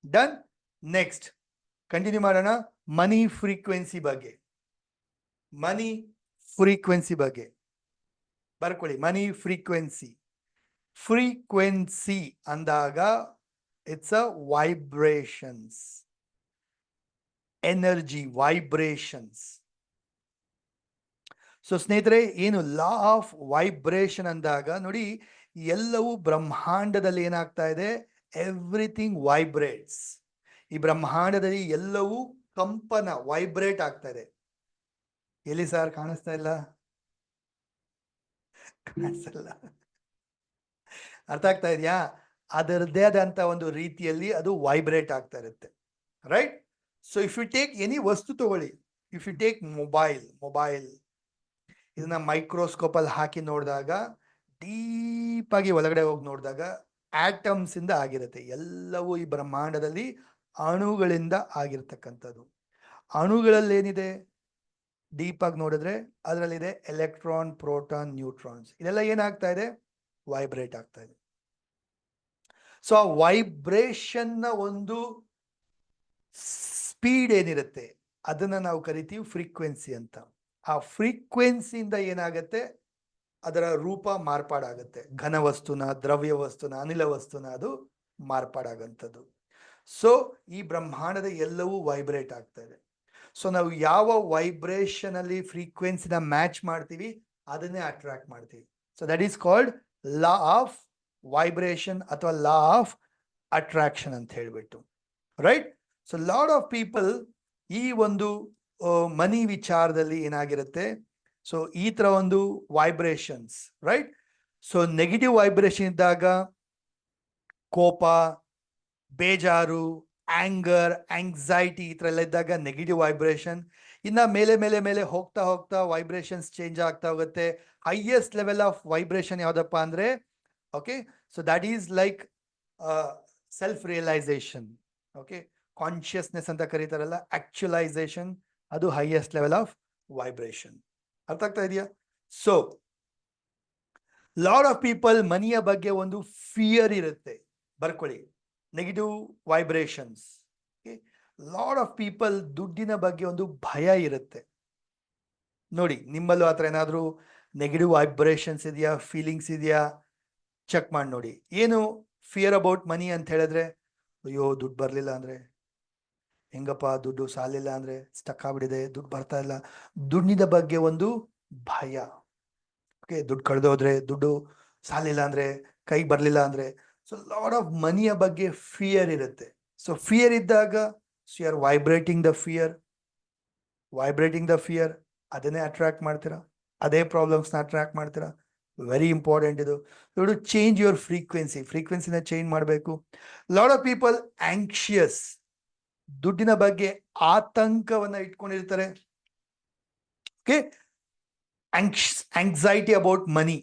ಡನ್? ನೆಕ್ಸ್ಟ್ ಕಂಟಿನ್ಯೂ ಮಾಡೋಣ. ಮನಿ ಫ್ರೀಕ್ವೆನ್ಸಿ ಬಗ್ಗೆ, ಮನಿ ಫ್ರೀಕ್ವೆನ್ಸಿ ಬಗ್ಗೆ ಬರ್ಕೊಳ್ಳಿ. ಮನಿ ಫ್ರೀಕ್ವೆನ್ಸಿ, ಫ್ರೀಕ್ವೆನ್ಸಿ ಅಂದಾಗ it's a vibrations, energy, vibrations. So ಸ್ನೇಹಿತರೆ, ಏನು ಲಾ ಆಫ್ ವೈಬ್ರೇಷನ್ ಅಂದಾಗ ನೋಡಿ, ಎಲ್ಲವೂ ಬ್ರಹ್ಮಾಂಡದಲ್ಲಿ ಏನಾಗ್ತಾ ಇದೆ? Everything vibrates. ಈ ಬ್ರಹ್ಮಾಂಡದಲ್ಲಿ ಎಲ್ಲವೂ ಕಂಪನ, ವೈಬ್ರೇಟ್ ಆಗ್ತಾ ಇದೆ. ಎಲ್ಲಿ ಸರ್ ಕಾಣಿಸ್ತಾ ಇಲ್ಲ? ಕಾಣಿಸಲ್ಲ. ಅರ್ಥ ಆಗ್ತಾ ಇದೆಯಾ? ಅದರದ್ದೇ ಆದಂತ ಒಂದು ರೀತಿಯಲ್ಲಿ ಅದು ವೈಬ್ರೇಟ್ ಆಗ್ತಾ ಇರುತ್ತೆ, right? So if you take any ವಸ್ತು ತಗೊಳ್ಳಿ, ಇಫ್ ಯು ಟೇಕ್ ಮೊಬೈಲ್ ಇದನ್ನ ಮೈಕ್ರೋಸ್ಕೋಪ್ ಅಲ್ಲಿ ಹಾಕಿ ನೋಡಿದಾಗ, ಡೀಪ್ ಆಗಿ ಒಳಗಡೆ ಹೋಗಿ ನೋಡಿದಾಗ ಆಟಮ್ಸ್ ಇಂದ ಆಗಿರುತ್ತೆ. ಎಲ್ಲವೂ ಈ ಬ್ರಹ್ಮಾಂಡದಲ್ಲಿ ಅಣುಗಳಿಂದ ಆಗಿರ್ತಕ್ಕಂಥದ್ದು. ಅಣುಗಳಲ್ಲಿ ಏನಿದೆ? ಡೀಪ್ ಆಗಿ ನೋಡಿದ್ರೆ ಅದರಲ್ಲಿದೆ ಎಲೆಕ್ಟ್ರಾನ್, ಪ್ರೋಟಾನ್, ನ್ಯೂಟ್ರಾನ್ಸ್. ಇದೆಲ್ಲ ಏನಾಗ್ತಾ ಇದೆ? ವೈಬ್ರೇಟ್ ಆಗ್ತಾ ಇದೆ. ಸೊ ಆ ವೈಬ್ರೇಷನ್ ನ ಒಂದು ಸ್ಪೀಡ್ ಏನಿರುತ್ತೆ ಅದನ್ನ ನಾವು ಕರಿತೀವಿ ಫ್ರೀಕ್ವೆನ್ಸಿ ಅಂತ. ಆ ಫ್ರೀಕ್ವೆನ್ಸಿಯಿಂದ ಏನಾಗತ್ತೆ? ಅದರ ರೂಪ ಮಾರ್ಪಾಡಾಗತ್ತೆ. ಘನ ವಸ್ತುನ, ದ್ರವ್ಯ ವಸ್ತುನ, ಅನಿಲ ವಸ್ತುನ ಅದು ಮಾರ್ಪಾಡಾಗಂಥದ್ದು. ಸೊ ಈ ಬ್ರಹ್ಮಾಂಡದ ಎಲ್ಲವೂ ವೈಬ್ರೇಟ್ ಆಗ್ತಾ ಇದೆ. ಸೊ ನಾವು ಯಾವ ವೈಬ್ರೇಷನ್ ಅಲ್ಲಿ ಫ್ರೀಕ್ವೆನ್ಸಿನ ಮ್ಯಾಚ್ ಮಾಡ್ತೀವಿ ಅದನ್ನೇ ಅಟ್ರಾಕ್ಟ್ ಮಾಡ್ತೀವಿ. So that is called law of vibration ಅಥವಾ ಲಾ ಆಫ್ ಅಟ್ರಾಕ್ಷನ್ ಅಂತ ಹೇಳ್ಬಿಟ್ಟು, right? So lot of people ಈ ಒಂದು ಮನಿ ವಿಚಾರದಲ್ಲಿ ಏನಾಗಿರುತ್ತೆ? ಸೊ ಈ ತರ ಒಂದು vibrations, right? So negative vibration ಇದ್ದಾಗ ಕೋಪ, ಬೇಜಾರು, ಆಂಗರ್, ಆಂಗ್ಸೈಟಿ ಈ ತರ ಎಲ್ಲ ಇದ್ದಾಗ ನೆಗೆಟಿವ್ ವೈಬ್ರೇಷನ್. ಇನ್ನ ಮೇಲೆ ಮೇಲೆ ಮೇಲೆ ಹೋಗ್ತಾ ಹೋಗ್ತಾ ವೈಬ್ರೇಷನ್ಸ್ ಚೇಂಜ್ ಆಗ್ತಾ ಹೋಗುತ್ತೆ. ಹೈಯೆಸ್ಟ್ ಲೆವೆಲ್ ಆಫ್ ವೈಬ್ರೇಷನ್ ಯಾವ್ದಪ್ಪ ಅಂದ್ರೆ, okay, so that is like self realization. Okay, consciousness ಅಂತ ಕರೀತಾರಲ್ಲ, ಆಕ್ಚುಲೈಸೇಷನ್, ಅದು ಹೈಯೆಸ್ಟ್ ಲೆವೆಲ್ ಆಫ್ ವೈಬ್ರೇಷನ್. ಅರ್ಥ ಆಗ್ತಾ ಇದೆಯಾ? ಸೊ ಲಾಟ್ ಆಫ್ ಪೀಪಲ್ ಮನಿಯ ಬಗ್ಗೆ ಒಂದು ಫಿಯರ್ ಇರುತ್ತೆ. ಬರ್ಕೊಳ್ಳಿ, negative vibrations. Lot of people ದುಡ್ಡಿನ ಬಗ್ಗೆ ಒಂದು ಭಯ ಇರುತ್ತೆ. ನೋಡಿ, ನಿಮ್ಮಲ್ಲೂ ಆ ಥರ ಏನಾದರೂ ನೆಗೆಟಿವ್ ವೈಬ್ರೇಷನ್ಸ್ ಇದೆಯಾ, ಫೀಲಿಂಗ್ಸ್ ಇದೆಯಾ? ಚೆಕ್ ಮಾಡಿ ನೋಡಿ. ಏನು ಫಿಯರ್ ಅಬೌಟ್ ಮನಿ ಅಂತ ಹೇಳಿದ್ರೆ, ಅಯ್ಯೋ ದುಡ್ಡು ಬರಲಿಲ್ಲ ಅಂದರೆ, ಹೆಂಗಪ್ಪ ದುಡ್ಡು ಸಾಲಿಲ್ಲ ಅಂದರೆ, ಸ್ಟಕ್ ಆಗ್ಬಿಟ್ಟಿದೆ, ದುಡ್ಡು ಬರ್ತಾ ಇಲ್ಲ. ದುಡ್ಡಿನ ಬಗ್ಗೆ ಒಂದು ಭಯ. ಓಕೆ, ದುಡ್ಡು ಕಳೆದೋದ್ರೆ, ದುಡ್ಡು ಸಾಲಿಲ್ಲ ಅಂದರೆ, ಕೈಗೆ ಬರಲಿಲ್ಲ ಅಂದರೆ, ಸೊ ಲಾಟ್ ಆಫ್ ಮನಿಯ ಬಗ್ಗೆ ಫಿಯರ್ ಇರುತ್ತೆ. ಸೊ ಫಿಯರ್ ಇದ್ದಾಗ, so you are vibrating the fear, ಅದನ್ನೇ ಅಟ್ರಾಕ್ಟ್ ಮಾಡ್ತೀರಾ, ಅದೇ ಪ್ರಾಬ್ಲಮ್ಸ್ನ ಅಟ್ರಾಕ್ಟ್ ಮಾಡ್ತೀರಾ. ವೆರಿ ಇಂಪಾರ್ಟೆಂಟ್ ಇದು. ಯು ಚೇಂಜ್ ಯುವರ್ ಫ್ರೀಕ್ವೆನ್ಸಿನ ಚೇಂಜ್ ಮಾಡಬೇಕು. ಲಾಟ್ ಆಫ್ ಪೀಪಲ್ ಆಂಕ್ಷಿಯಸ್, ದುಡ್ಡಿನ ಬಗ್ಗೆ ಆತಂಕವನ್ನ ಇಟ್ಕೊಂಡಿರ್ತಾರೆ. Okay, anxiety about money.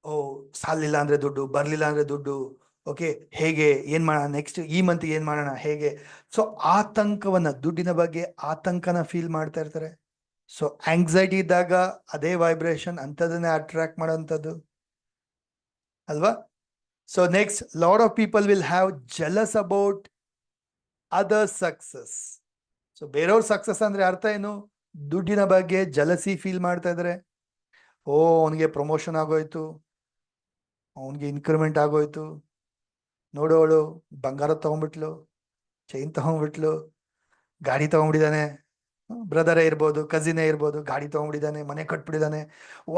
ಓ, ಸಾಲಿಲ್ಲ ಅಂದ್ರೆ ದುಡ್ಡು, ಬರ್ಲಿಲ್ಲ ಅಂದ್ರೆ ದುಡ್ಡು, ಓಕೆ, ಹೇಗೆ, ಏನ್ ಮಾಡೋಣ ನೆಕ್ಸ್ಟ್, ಈ ಮಂತ್ ಏನ್ ಮಾಡೋಣ, ಹೇಗೆ. ಸೊ ಆತಂಕವನ್ನ, ದುಡ್ಡಿನ ಬಗ್ಗೆ ಆತಂಕನ ಫೀಲ್ ಮಾಡ್ತಾ ಇರ್ತಾರೆ. ಸೊ ಆಂಗ್ಸೈಟಿ ಇದ್ದಾಗ ಅದೇ ವೈಬ್ರೇಷನ್, ಅಂಥದನ್ನೇ ಅಟ್ರಾಕ್ಟ್ ಮಾಡೋಂಥದ್ದು ಅಲ್ವಾ? So next, lot of people will have jealous about other success. So ಬೇರೆಯವ್ರ ಸಕ್ಸಸ್ ಅಂದ್ರೆ ಅರ್ಥ ಏನು? ದುಡ್ಡಿನ ಬಗ್ಗೆ ಜಲಸಿ ಫೀಲ್ ಮಾಡ್ತಾ ಇದ್ದಾರೆ. ಓ, ಅವನಿಗೆ ಪ್ರಮೋಷನ್ ಆಗೋಯ್ತು, ಅವನಿಗೆ ಇನ್ಕ್ರಿಮೆಂಟ್ ಆಗೋಯ್ತು, ನೋಡೋಳು ಬಂಗಾರ ತಗೊಂಡ್ಬಿಟ್ಲು, ಚೈನ್ ತಗೊಂಡ್ಬಿಟ್ಲು, ಗಾಡಿ ತಗೊಂಡ್ಬಿಟ್ಟಿದ್ದಾನೆ, ಬ್ರದರೇ ಇರ್ಬೋದು, ಕಸಿನೇ ಇರ್ಬೋದು, ಗಾಡಿ ತಗೊಂಡ್ಬಿಟ್ಟಿದ್ದಾನೆ, ಮನೆ ಕಟ್ಬಿಟ್ಟಿದ್ದಾನೆ.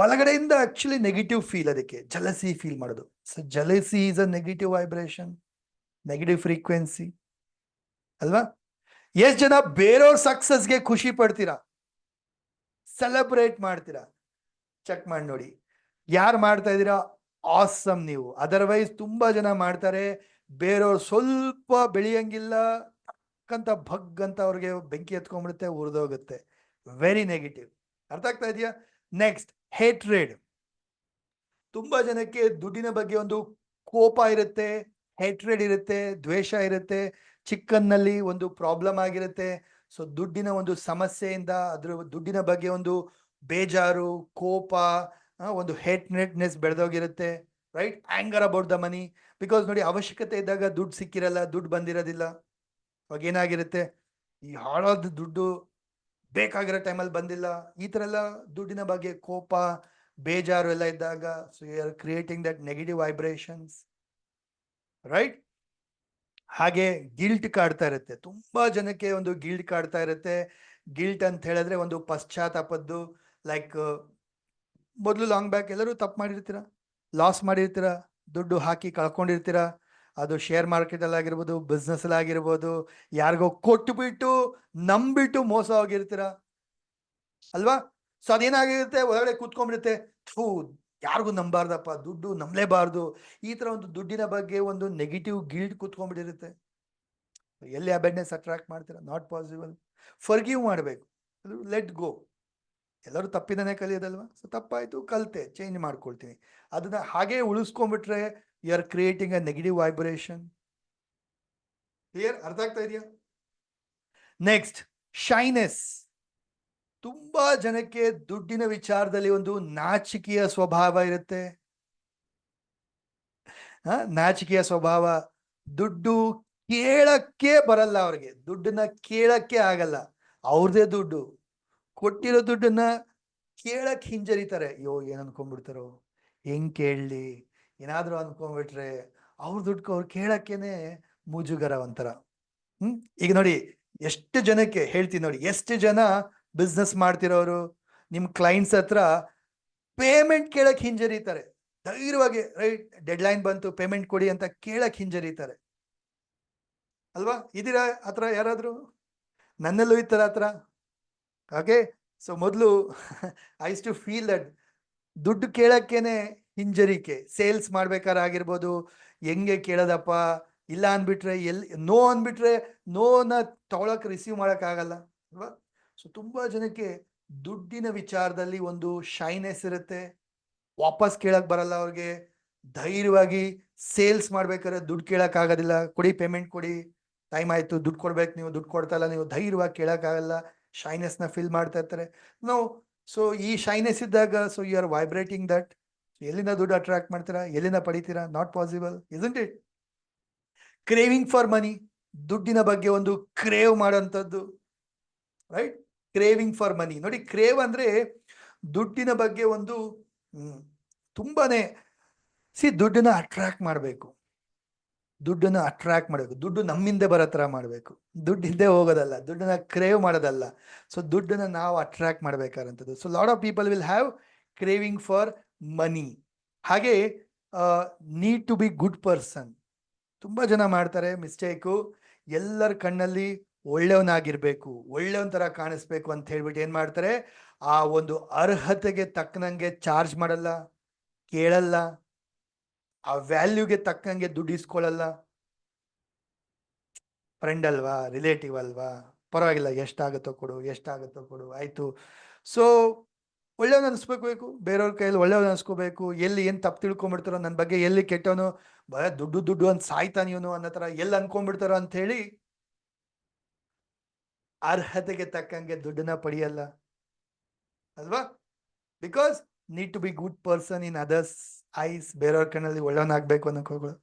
ಒಳಗಡೆಯಿಂದ ಆಕ್ಚುಲಿ ನೆಗೆಟಿವ್ ಫೀಲ್, ಅದಕ್ಕೆ ಜಲಸಿ ಫೀಲ್ ಮಾಡೋದು. So jealousy is a negative vibration, negative frequency ಅಲ್ವಾ? ಎಷ್ಟು ಜನ ಬೇರೆಯವ್ರ ಸಕ್ಸಸ್ಗೆ ಖುಷಿ ಪಡ್ತೀರಾ, ಸೆಲೆಬ್ರೇಟ್ ಮಾಡ್ತೀರಾ? ಚೆಕ್ ಮಾಡಿ ನೋಡಿ, ಯಾರು ಮಾಡ್ತಾ ಇದ್ದೀರಾ? ಆಸಮ್ ನೀವು. ಅದರ್ವೈಸ್ ತುಂಬಾ ಜನ ಮಾಡ್ತಾರೆ, ಬೇರೆಯವ್ರು ಸ್ವಲ್ಪ ಬೆಳೆಯಂಗಿಲ್ಲ ಅಂತ ಭಗ್ ಅಂತ ಅವ್ರಿಗೆ ಬೆಂಕಿ ಎತ್ಕೊಂಡ್ಬಿಡುತ್ತೆ, ಉರಿದೋಗುತ್ತೆ. Very negative. ಅರ್ಥ ಆಗ್ತಾ ಇದೆಯಾ? ನೆಕ್ಸ್ಟ್, ಹೇಟ್ರೇಡ್. ತುಂಬಾ ಜನಕ್ಕೆ ದುಡ್ಡಿನ ಬಗ್ಗೆ ಒಂದು ಕೋಪ ಇರುತ್ತೆ, ಹೇಟ್ರೇಡ್ ಇರುತ್ತೆ, ದ್ವೇಷ ಇರುತ್ತೆ. ಚಿಕ್ಕನ್ನಲ್ಲಿ ಒಂದು ಪ್ರಾಬ್ಲಮ್ ಆಗಿರುತ್ತೆ. ಸೊ ದುಡ್ಡಿನ ಒಂದು ಸಮಸ್ಯೆಯಿಂದ, ಅದ್ರ ದುಡ್ಡಿನ ಬಗ್ಗೆ ಒಂದು ಬೇಜಾರು, ಕೋಪ, ಒಂದು ಹೇಟ್ನೆಟ್ನೆಸ್ ಬೆಳೆದೋಗಿರುತ್ತೆ. Right, anger about the money. Because ನೋಡಿ, ಅವಶ್ಯಕತೆ ಇದ್ದಾಗ ದುಡ್ಡು ಸಿಕ್ಕಿರಲ್ಲ, ದುಡ್ಡು ಬಂದಿರೋದಿಲ್ಲ. ಅವಾಗ ಏನಾಗಿರುತ್ತೆ, ಈ ಹಾಳಾದ ದುಡ್ಡು ಬೇಕಾಗಿರೋ ಟೈಮಲ್ಲಿ ಬಂದಿಲ್ಲ, ಈ ಥರ ಎಲ್ಲ ದುಡ್ಡಿನ ಬಗ್ಗೆ ಕೋಪ, ಬೇಜಾರು ಎಲ್ಲ ಇದ್ದಾಗ, so you are creating that negative vibrations. Right. ಹಾಗೆ ಗಿಲ್ಟ್ ಕಾಡ್ತಾ ಇರುತ್ತೆ, ತುಂಬಾ ಜನಕ್ಕೆ ಒಂದು ಗಿಲ್ಟ್ ಕಾಡ್ತಾ ಇರುತ್ತೆ. ಗಿಲ್ಟ್ ಅಂತ ಹೇಳಿದ್ರೆ ಒಂದು ಪಶ್ಚಾತ್ತಾಪದ್ದು. ಲೈಕ್ ಮೊದಲು ಲಾಂಗ್ ಬ್ಯಾಕ್ ಎಲ್ಲರೂ ತಪ್ಪು ಮಾಡಿರ್ತೀರ, ಲಾಸ್ ಮಾಡಿರ್ತೀರ, ದುಡ್ಡು ಹಾಕಿ ಕಳ್ಕೊಂಡಿರ್ತೀರ. ಅದು ಶೇರ್ ಮಾರ್ಕೆಟ್ ಅಲ್ಲಿ ಆಗಿರ್ಬೋದು, ಬಿಸ್ನೆಸ್ ಅಲ್ಲಿ ಆಗಿರ್ಬೋದು, ಯಾರಿಗೋ ಕೊಟ್ಟುಬಿಟ್ಟು ನಂಬಿಟ್ಟು ಮೋಸ ಹೋಗಿರ್ತೀರ ಅಲ್ವಾ? ಸೊ ಅದೇನಾಗಿರುತ್ತೆ, ಒಳಗಡೆ ಕೂತ್ಕೊಂಡ್ಬಿಡುತ್ತೆ, ಥೂ ಯಾರಿಗೂ ನಂಬಾರ್ದಪ್ಪ, ದುಡ್ಡು ನಂಬಲೇಬಾರ್ದು. ಈ ತರ ಒಂದು ದುಡ್ಡಿನ ಬಗ್ಗೆ ಒಂದು ನೆಗೆಟಿವ್ ಗಿಲ್ಟ್ ಕೂತ್ಕೊಂಡ್ಬಿಟ್ಟಿರುತ್ತೆ. ಎಲ್ಲಿ ಅಬೇಡ್ನೆಸ್ ಅಟ್ರಾಕ್ಟ್ ಮಾಡ್ತೀರಾ? Not possible. ಫರ್ಗಿವ್ ಮಾಡಬೇಕು, ಲೆಟ್ ಗೋ. ಎಲ್ಲರೂ ತಪ್ಪಿದಾನೆ ಕಲಿಯೋದಲ್ವಾ? ಸೊ ತಪ್ಪಾಯ್ತು, ಕಲಿತೆ, ಚೇಂಜ್ ಮಾಡ್ಕೊಳ್ತೀನಿ. ಅದನ್ನ ಹಾಗೆ ಉಳಿಸ್ಕೊಂಡ್ಬಿಟ್ರೆ you are creating a negative vibration. Clear? ಅರ್ಥ ಆಗ್ತಾ ಇದೆಯಾ? Next, shyness. ತುಂಬಾ ಜನಕ್ಕೆ ದುಡ್ಡಿನ ವಿಚಾರದಲ್ಲಿ ಒಂದು ನಾಚಿಕೆಯ ಸ್ವಭಾವ ಇರುತ್ತೆ. ನಾಚಿಕೆಯ ಸ್ವಭಾವ. ದುಡ್ಡು ಕೇಳಕ್ಕೆ ಬರಲ್ಲ ಅವ್ರಿಗೆ, ದುಡ್ಡನ್ನ ಕೇಳಕ್ಕೆ ಆಗಲ್ಲ. ಅವ್ರದೇ ದುಡ್ಡು, ಕೊಟ್ಟಿರೋ ದುಡ್ಡನ್ನ ಕೇಳಕ್ ಹಿಂಜರಿತಾರೆ. ಅಯ್ಯೋ ಏನ್ ಅನ್ಕೊಂಡ್ಬಿಡ್ತಾರೋ, ಹೆಂಗ್ ಕೇಳಲಿ, ಏನಾದ್ರು ಅನ್ಕೊಂಡ್ಬಿಟ್ರೆ ಅವ್ರ ದುಡ್ಡು ಅವ್ರು ಕೇಳಕ್ಕೇನೆ ಮುಜುಗರ ಒಂಥರ. ಈಗ ನೋಡಿ, ಎಷ್ಟು ಜನಕ್ಕೆ ಹೇಳ್ತೀನಿ ನೋಡಿ, ಎಷ್ಟು ಜನ ಬಿಸ್ನೆಸ್ ಮಾಡ್ತಿರೋರು ನಿಮ್ ಕ್ಲೈಂಟ್ಸ್ ಹತ್ರ ಪೇಮೆಂಟ್ ಕೇಳಕ್ ಹಿಂಜರಿತಾರೆ. ಧೈರ್ಯವಾಗಿ, ರೈಟ್, ಡೆಡ್ ಲೈನ್ ಬಂತು, ಪೇಮೆಂಟ್ ಕೊಡಿ ಅಂತ ಕೇಳಕ್ ಹಿಂಜರಿತಾರೆ ಅಲ್ವಾ? ಇದೀರಾ ಆತರ ಯಾರಾದ್ರು? ನನ್ನಲ್ಲೂ ಇತ್ತರ ಆತರ. ಓಕೆ, ಸೊ ಮೊದಲು I use to feel that ದುಡ್ಡು ಕೇಳಕ್ಕೇನೆ ಹಿಂಜರಿಕೆ. ಸೇಲ್ಸ್ ಮಾಡ್ಬೇಕಾದ್ರೆ ಆಗಿರ್ಬೋದು, ಹೆಂಗೆ ಕೇಳೋದಪ್ಪ, ಇಲ್ಲ ಅಂದ್ಬಿಟ್ರೆ ನೋ ಅಂದ್ಬಿಟ್ರೆ ನೋನ ತಗೊಳಕ್ ರಿಸೀವ್ ಮಾಡಕ್ ಆಗಲ್ಲ ಅಲ್ವಾ? ಸೊ ತುಂಬಾ ಜನಕ್ಕೆ ದುಡ್ಡಿನ ವಿಚಾರದಲ್ಲಿ ಒಂದು ಶೈನೆಸ್ ಇರುತ್ತೆ, ವಾಪಸ್ ಕೇಳಕ್ ಬರಲ್ಲ ಅವ್ರಿಗೆ. ಧೈರ್ಯವಾಗಿ ಸೇಲ್ಸ್ ಮಾಡ್ಬೇಕಾದ್ರೆ ದುಡ್ಡು ಕೇಳಕ್ ಆಗೋದಿಲ್ಲ, ಕೊಡಿ ಪೇಮೆಂಟ್ ಕೊಡಿ, ಟೈಮ್ ಆಯ್ತು, ದುಡ್ಡು ಕೊಡ್ಬೇಕು, ನೀವು ದುಡ್ಡು ಕೊಡ್ತಾ ಇಲ್ಲ, ನೀವು ಧೈರ್ಯವಾಗಿ ಕೇಳಕ್ ಆಗಲ್ಲ, ಶೈನೆಸ್ ನ ಫೀಲ್ ಮಾಡ್ತಾ ಇರ್ತಾರೆ. ನಾವು ಸೊ ಈ ಶೈನೆಸ್ ಇದ್ದಾಗ so you are vibrating that. ಎಲ್ಲಿಂದ ದುಡ್ಡು ಅಟ್ರಾಕ್ಟ್ ಮಾಡ್ತೀರಾ, ಎಲ್ಲಿಂದ ಪಡಿತೀರಾ? Not possible, isn't it? Craving for money, ದುಡ್ಡಿನ ಬಗ್ಗೆ ಒಂದು ಕ್ರೇವ್ ಮಾಡೋಂಥದ್ದು, ರೈಟ್? ಕ್ರೇವಿಂಗ್ ಫಾರ್ ಮನಿ ನೋಡಿ, ಕ್ರೇವ್ ಅಂದ್ರೆ ದುಡ್ಡಿನ ಬಗ್ಗೆ ಒಂದು ತುಂಬಾನೇ ದುಡ್ಡನ್ನ ಅಟ್ರಾಕ್ಟ್ ಮಾಡಬೇಕು, ದುಡ್ಡನ್ನ ಅಟ್ರಾಕ್ಟ್ ಮಾಡಬೇಕು, ದುಡ್ಡು ನಮ್ಮಿಂದ ಬರೋ ತರ ಮಾಡಬೇಕು, ದುಡ್ಡು ಹಿಂದೆ ಹೋಗೋದಲ್ಲ, ದುಡ್ಡನ್ನ ಕ್ರೇವ್ ಮಾಡೋದಲ್ಲ. ಸೊ ದುಡ್ಡನ್ನ ನಾವು ಅಟ್ರಾಕ್ಟ್ ಮಾಡ್ಬೇಕಾದಂಥದ್ದು. So lot of people will have craving for money. ಹಾಗೆ need to be good person, ತುಂಬಾ ಜನ ಮಾಡ್ತಾರೆ ಮಿಸ್ಟೇಕು. ಎಲ್ಲರ ಕಣ್ಣಲ್ಲಿ ಒಳ್ಳೆಯವನಾಗಿರ್ಬೇಕು, ಒಳ್ಳೆಯವನ್ ತರ ಕಾಣಿಸ್ಬೇಕು ಅಂತ ಹೇಳ್ಬಿಟ್ಟು ಏನ್ ಮಾಡ್ತಾರೆ, ಆ ಒಂದು ಅರ್ಹತೆಗೆ ತಕ್ಕನಂಗೆ ಚಾರ್ಜ್ ಮಾಡಲ್ಲ, ಕೇಳಲ್ಲ, ಆ ವ್ಯಾಲ್ಯೂಗೆ ತಕ್ಕಂಗೆ ದುಡ್ಡು ಇಸ್ಕೊಳ್ಳಲ್ಲ. ಫ್ರೆಂಡ್ ಅಲ್ವಾ, ರಿಲೇಟಿವ್ ಅಲ್ವಾ, ಪರವಾಗಿಲ್ಲ, ಎಷ್ಟಾಗುತ್ತೋ ಕೊಡು, ಎಷ್ಟಾಗುತ್ತೋ ಕೊಡು, ಆಯ್ತು. ಸೊ ಒಳ್ಳೆಯವನ್ ಅನ್ಸ್ಬೇಕು, ಬೇರೆಯವ್ರ ಕೈಯಲ್ಲಿ ಒಳ್ಳೆಯವನ್ ಅನ್ಸ್ಕೋಬೇಕು. ಎಲ್ಲಿ ಏನ್ ತಪ್ಪು ತಿಳ್ಕೊಂಡ್ಬಿಡ್ತಾರೋ ನನ್ನ ಬಗ್ಗೆ, ಎಲ್ಲಿ ಕೆಟ್ಟವನು, ದುಡ್ಡು ದುಡ್ಡು ಅಂತ ಸಾಯ್ತಾನ ಇವನು ಅನ್ನೋ ತರ ಎಲ್ಲಿ ಅನ್ಕೊಂಡ್ಬಿಡ್ತಾರೋ ಅಂತ ಹೇಳಿ ಅರ್ಹತೆಗೆ ತಕ್ಕಂಗೆ ದುಡ್ಡನ್ನ ಪಡೆಯಲ್ಲ ಅಲ್ವಾ? Because need to be good person in others eyes, ಬೇರೆಯವ್ರ ಕಣ್ಣಲ್ಲಿ ಒಳ್ಳೆಯವನಾಗ್ಬೇಕು ಅನ್ನೋಕೆ ಹೋಗೋದು.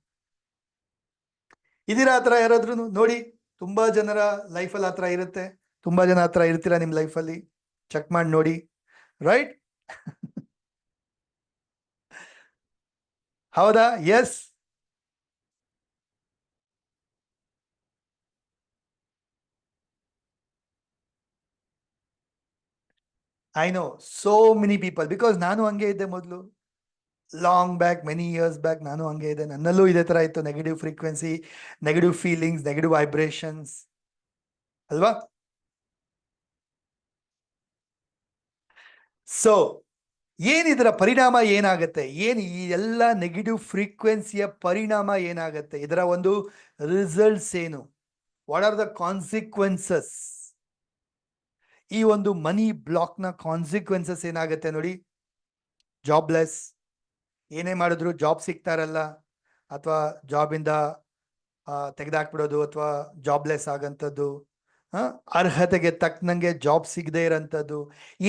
ಇದೀರಾ ಆ ಥರ ಯಾರಾದ್ರೂ ನೋಡಿ? ತುಂಬಾ ಜನರ ಲೈಫಲ್ಲಿ ಆ ಥರ ಇರುತ್ತೆ, ತುಂಬಾ ಜನ ಆ ಥರ ಇರ್ತೀರಾ ನಿಮ್ಮ ಲೈಫಲ್ಲಿ, ಚೆಕ್ ಮಾಡಿ ನೋಡಿ, ರೈಟ್? ಹೌದಾ? Yes. I know so many people, because ನಾನು ಹಂಗೆ ಇದ್ದೆ ಮೊದಲು, long back, many years back ನಾನು ಹಂಗೆ ಇದೆ, ನನ್ನಲ್ಲೂ ಇದೇ ತರ ಇತ್ತು. Negative frequency, negative feelings, negative vibrations ಅಲ್ವಾ? ಸೊ ಏನಿದರ ಪರಿಣಾಮ ಏನಾಗುತ್ತೆ, ಏನು ಈ ಎಲ್ಲ ನೆಗೆಟಿವ್ ಫ್ರೀಕ್ವೆನ್ಸಿಯ ಪರಿಣಾಮ ಏನಾಗುತ್ತೆ, ಇದರ ಒಂದು ರಿಸಲ್ಟ್ಸ್ ಏನು, ವಾಟ್ ಆರ್ ದ ಕಾನ್ಸಿಕ್ವೆನ್ಸಸ್? ಈ ಒಂದು ಮನಿ ಬ್ಲಾಕ್ ನ ಕಾನ್ಸಿಕ್ವೆನ್ಸಸ್ ಏನಾಗುತ್ತೆ ನೋಡಿ. ಜಾಬ್ಲೆಸ್, ಏನೇ ಮಾಡಿದ್ರು ಜಾಬ್ ಸಿಗ್ತಾ ಇರಲ್ಲ, ಅಥವಾ ಜಾಬಿಂದ ತೆಗೆದಾಕ್ಬಿಡೋದು, ಅಥವಾ ಜಾಬ್ಲೆಸ್ ಆಗಂಥದ್ದು, ಅರ್ಹತೆಗೆ ತಕ್ಕನಂಗೆ ಜಾಬ್ ಸಿಗದೆ ಇರೋಂಥದ್ದು,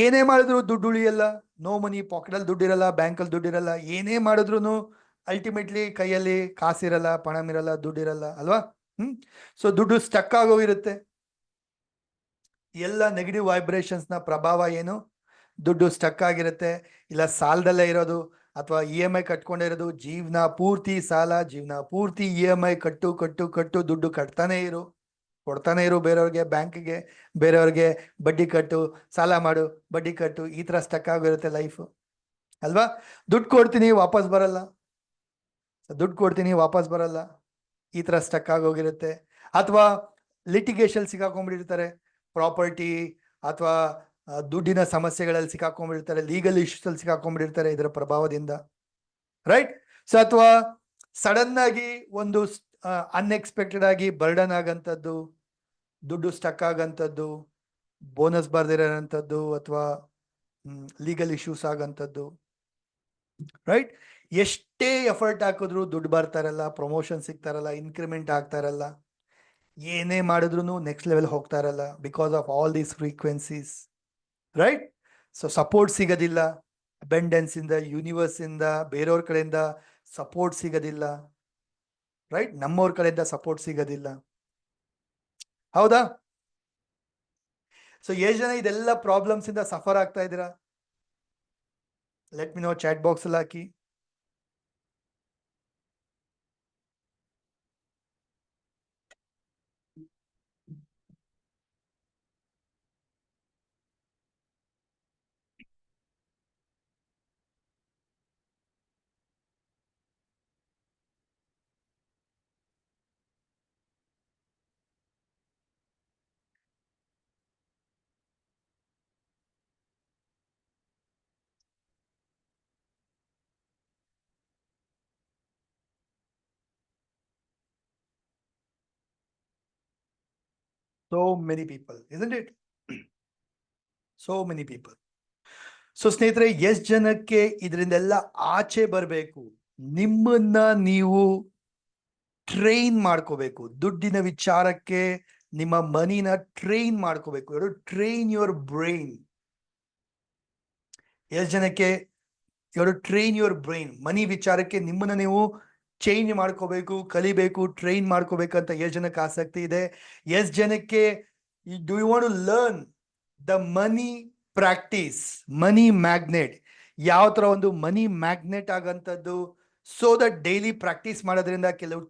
ಏನೇ ಮಾಡಿದ್ರು ದುಡ್ಡು ಉಳಿಯಲ್ಲ, ನೋ ಮನಿ, ಪಾಕೆಟಲ್ಲಿ ದುಡ್ಡಿರಲ್ಲ, ಬ್ಯಾಂಕಲ್ಲಿ ದುಡ್ಡಿರಲ್ಲ, ಏನೇ ಮಾಡಿದ್ರು ಅಲ್ಟಿಮೇಟ್ಲಿ ಕೈಯಲ್ಲಿ ಕಾಸಿರಲ್ಲ, ಪಣಮಿರಲ್ಲ, ದುಡ್ಡಿರಲ್ಲ ಅಲ್ವಾ? ಸೊ ದುಡ್ಡು ಸ್ಟಕ್ ಆಗೋಗಿರುತ್ತೆ. ಎಲ್ಲ ನೆಗೆಟಿವ್ ವೈಬ್ರೇಷನ್ಸ್ ನ ಪ್ರಭಾವ ಏನು? ದುಡ್ಡು ಸ್ಟಕ್ ಆಗಿರುತ್ತೆ, ಇಲ್ಲ ಸಾಲದಲ್ಲೇ ಇರೋದು, ಅಥವಾ ಇ ಎಮ್ ಐ ಕಟ್ಕೊಂಡಿರೋದು, ಜೀವನ ಪೂರ್ತಿ ಸಾಲ, ಜೀವನ ಪೂರ್ತಿ ಇ ಎಮ್ ಐ ಕಟ್ಟು ಕಟ್ಟು ಕಟ್ಟು, ದುಡ್ಡು ಕಟ್ತಾನೆ ಇರು, ಕೊಡ್ತಾನೆ ಇರು ಬೇರೆಯವ್ರಿಗೆ, ಬ್ಯಾಂಕ್ಗೆ, ಬೇರೆಯವ್ರಿಗೆ ಬಡ್ಡಿ ಕಟ್ಟು, ಸಾಲ ಮಾಡು, ಬಡ್ಡಿ ಕಟ್ಟು, ಈ ತರ ಸ್ಟಕ್ ಆಗಿರುತ್ತೆ ಲೈಫ್ ಅಲ್ವಾ? ದುಡ್ಡು ಕೊಡ್ತೀನಿ ವಾಪಸ್ ಬರಲ್ಲ, ದುಡ್ಡು ಕೊಡ್ತೀನಿ ವಾಪಸ್ ಬರಲ್ಲ, ಈ ತರ ಸ್ಟಕ್ ಆಗೋಗಿರುತ್ತೆ. ಅಥವಾ ಲಿಟಿಗೇಷನ್ ಸಿಕ್ಕಾಕೊಂಡ್ಬಿಟ್ಟಿರ್ತಾರೆ, ಪ್ರಾಪರ್ಟಿ ಅಥವಾ ದುಡ್ಡಿನ ಸಮಸ್ಯೆಗಳಲ್ಲಿ ಸಿಕ್ಕಾಕೊಂಡ್ಬಿಟ್ಟಿರ್ತಾರೆ, ಲೀಗಲ್ ಇಶ್ಯೂಸ್ ಅಲ್ಲಿ ಸಿಕ್ಕಾಕೊಂಡ್ಬಿಟ್ಟಿರ್ತಾರೆ ಇದರ ಪ್ರಭಾವದಿಂದ, ರೈಟ್? ಸೊ ಅಥವಾ ಸಡನ್ ಆಗಿ ಒಂದು ಅನ್ಎಕ್ಸ್ಪೆಕ್ಟೆಡ್ ಆಗಿ ಬರ್ಡನ್ ಆಗಂಥದ್ದು, ದುಡ್ಡು ಸ್ಟಕ್ ಆಗಂಥದ್ದು, ಬೋನಸ್ ಬರ್ದಿರೋಂಥದ್ದು, ಅಥವಾ ಲೀಗಲ್ ಇಶ್ಯೂಸ್ ಆಗಂಥದ್ದು, ರೈಟ್? ಎಷ್ಟೇ ಎಫರ್ಟ್ ಹಾಕಿದ್ರು ದುಡ್ಡು ಬರ್ತಾ ಇರಲ್ಲ, ಪ್ರಮೋಷನ್ ಸಿಗ್ತಾ ಇರಲ್ಲ, ಇನ್ಕ್ರಿಮೆಂಟ್ ಆಗ್ತಾ ಇರಲ್ಲ, ಏನೇ ಮಾಡಿದ್ರು ನೆಕ್ಸ್ಟ್ ಲೆವೆಲ್ ಹೋಗ್ತಾ ಇರಲ್ಲ, because of all these frequencies, right? So support ಸಿಗೋದಿಲ್ಲ, ಅಬೆಂಡೆನ್ಸ್ ಇಂದ, ಯೂನಿವರ್ಸ್ ಇಂದ, ಬೇರೆಯವ್ರ ಕಡೆಯಿಂದ ಸಪೋರ್ಟ್ ಸಿಗೋದಿಲ್ಲ, ರೈಟ್? ನಮ್ಮವ್ರ ಕಡೆಯಿಂದ ಸಪೋರ್ಟ್ ಸಿಗೋದಿಲ್ಲ, ಹೌದಾ? ಸೊ ಎಷ್ಟು ಜನ ಇದೆಲ್ಲ ಪ್ರಾಬ್ಲಮ್ಸ್ ಇಂದ ಸಫರ್ ಆಗ್ತಾ ಇದ್ದೀರಾ? Let me know, chat box ಅಲ್ಲಿ ಹಾಕಿ. So many people, isn't it? So many people. So ಸ್ನೇಹಿತರೆ, ಎಷ್ಟು ಜನಕ್ಕೆ ಇದರಿಂದೆಲ್ಲ ಆಚೆ ಬರಬೇಕು? ನಿಮ್ಮನ್ನ ನೀವು ಟ್ರೈನ್ ಮಾಡ್ಕೋಬೇಕು. ದುಡ್ಡಿನ ವಿಚಾರಕ್ಕೆ ನಿಮ್ಮ ಮನಿನ ಟ್ರೈನ್ ಮಾಡ್ಕೋಬೇಕು. You train your brain. ಎಷ್ಟು ಜನಕ್ಕೆ you train your brain? Money ವಿಚಾರಕ್ಕೆ ನಿಮ್ಮನ್ನ ನೀವು ಚೇಂಜ್ ಮಾಡ್ಕೋಬೇಕು, ಕಲಿಬೇಕು, ಟ್ರೈನ್ ಮಾಡ್ಕೋಬೇಕಂತ ಎಷ್ಟು ಜನಕ್ಕೆ ಆಸಕ್ತಿ ಇದೆ? ಎಷ್ಟು ಜನಕ್ಕೆ do you want to learn the money practice, money magnet? ಯಾವ ತರ ಒಂದು ಮನಿ ಮ್ಯಾಗ್ನೆಟ್ ಆಗಂತದ್ದು, ಸೊ ದಟ್ ಡೈಲಿ ಪ್ರಾಕ್ಟೀಸ್ ಮಾಡೋದ್ರಿಂದ ಕೆಲವು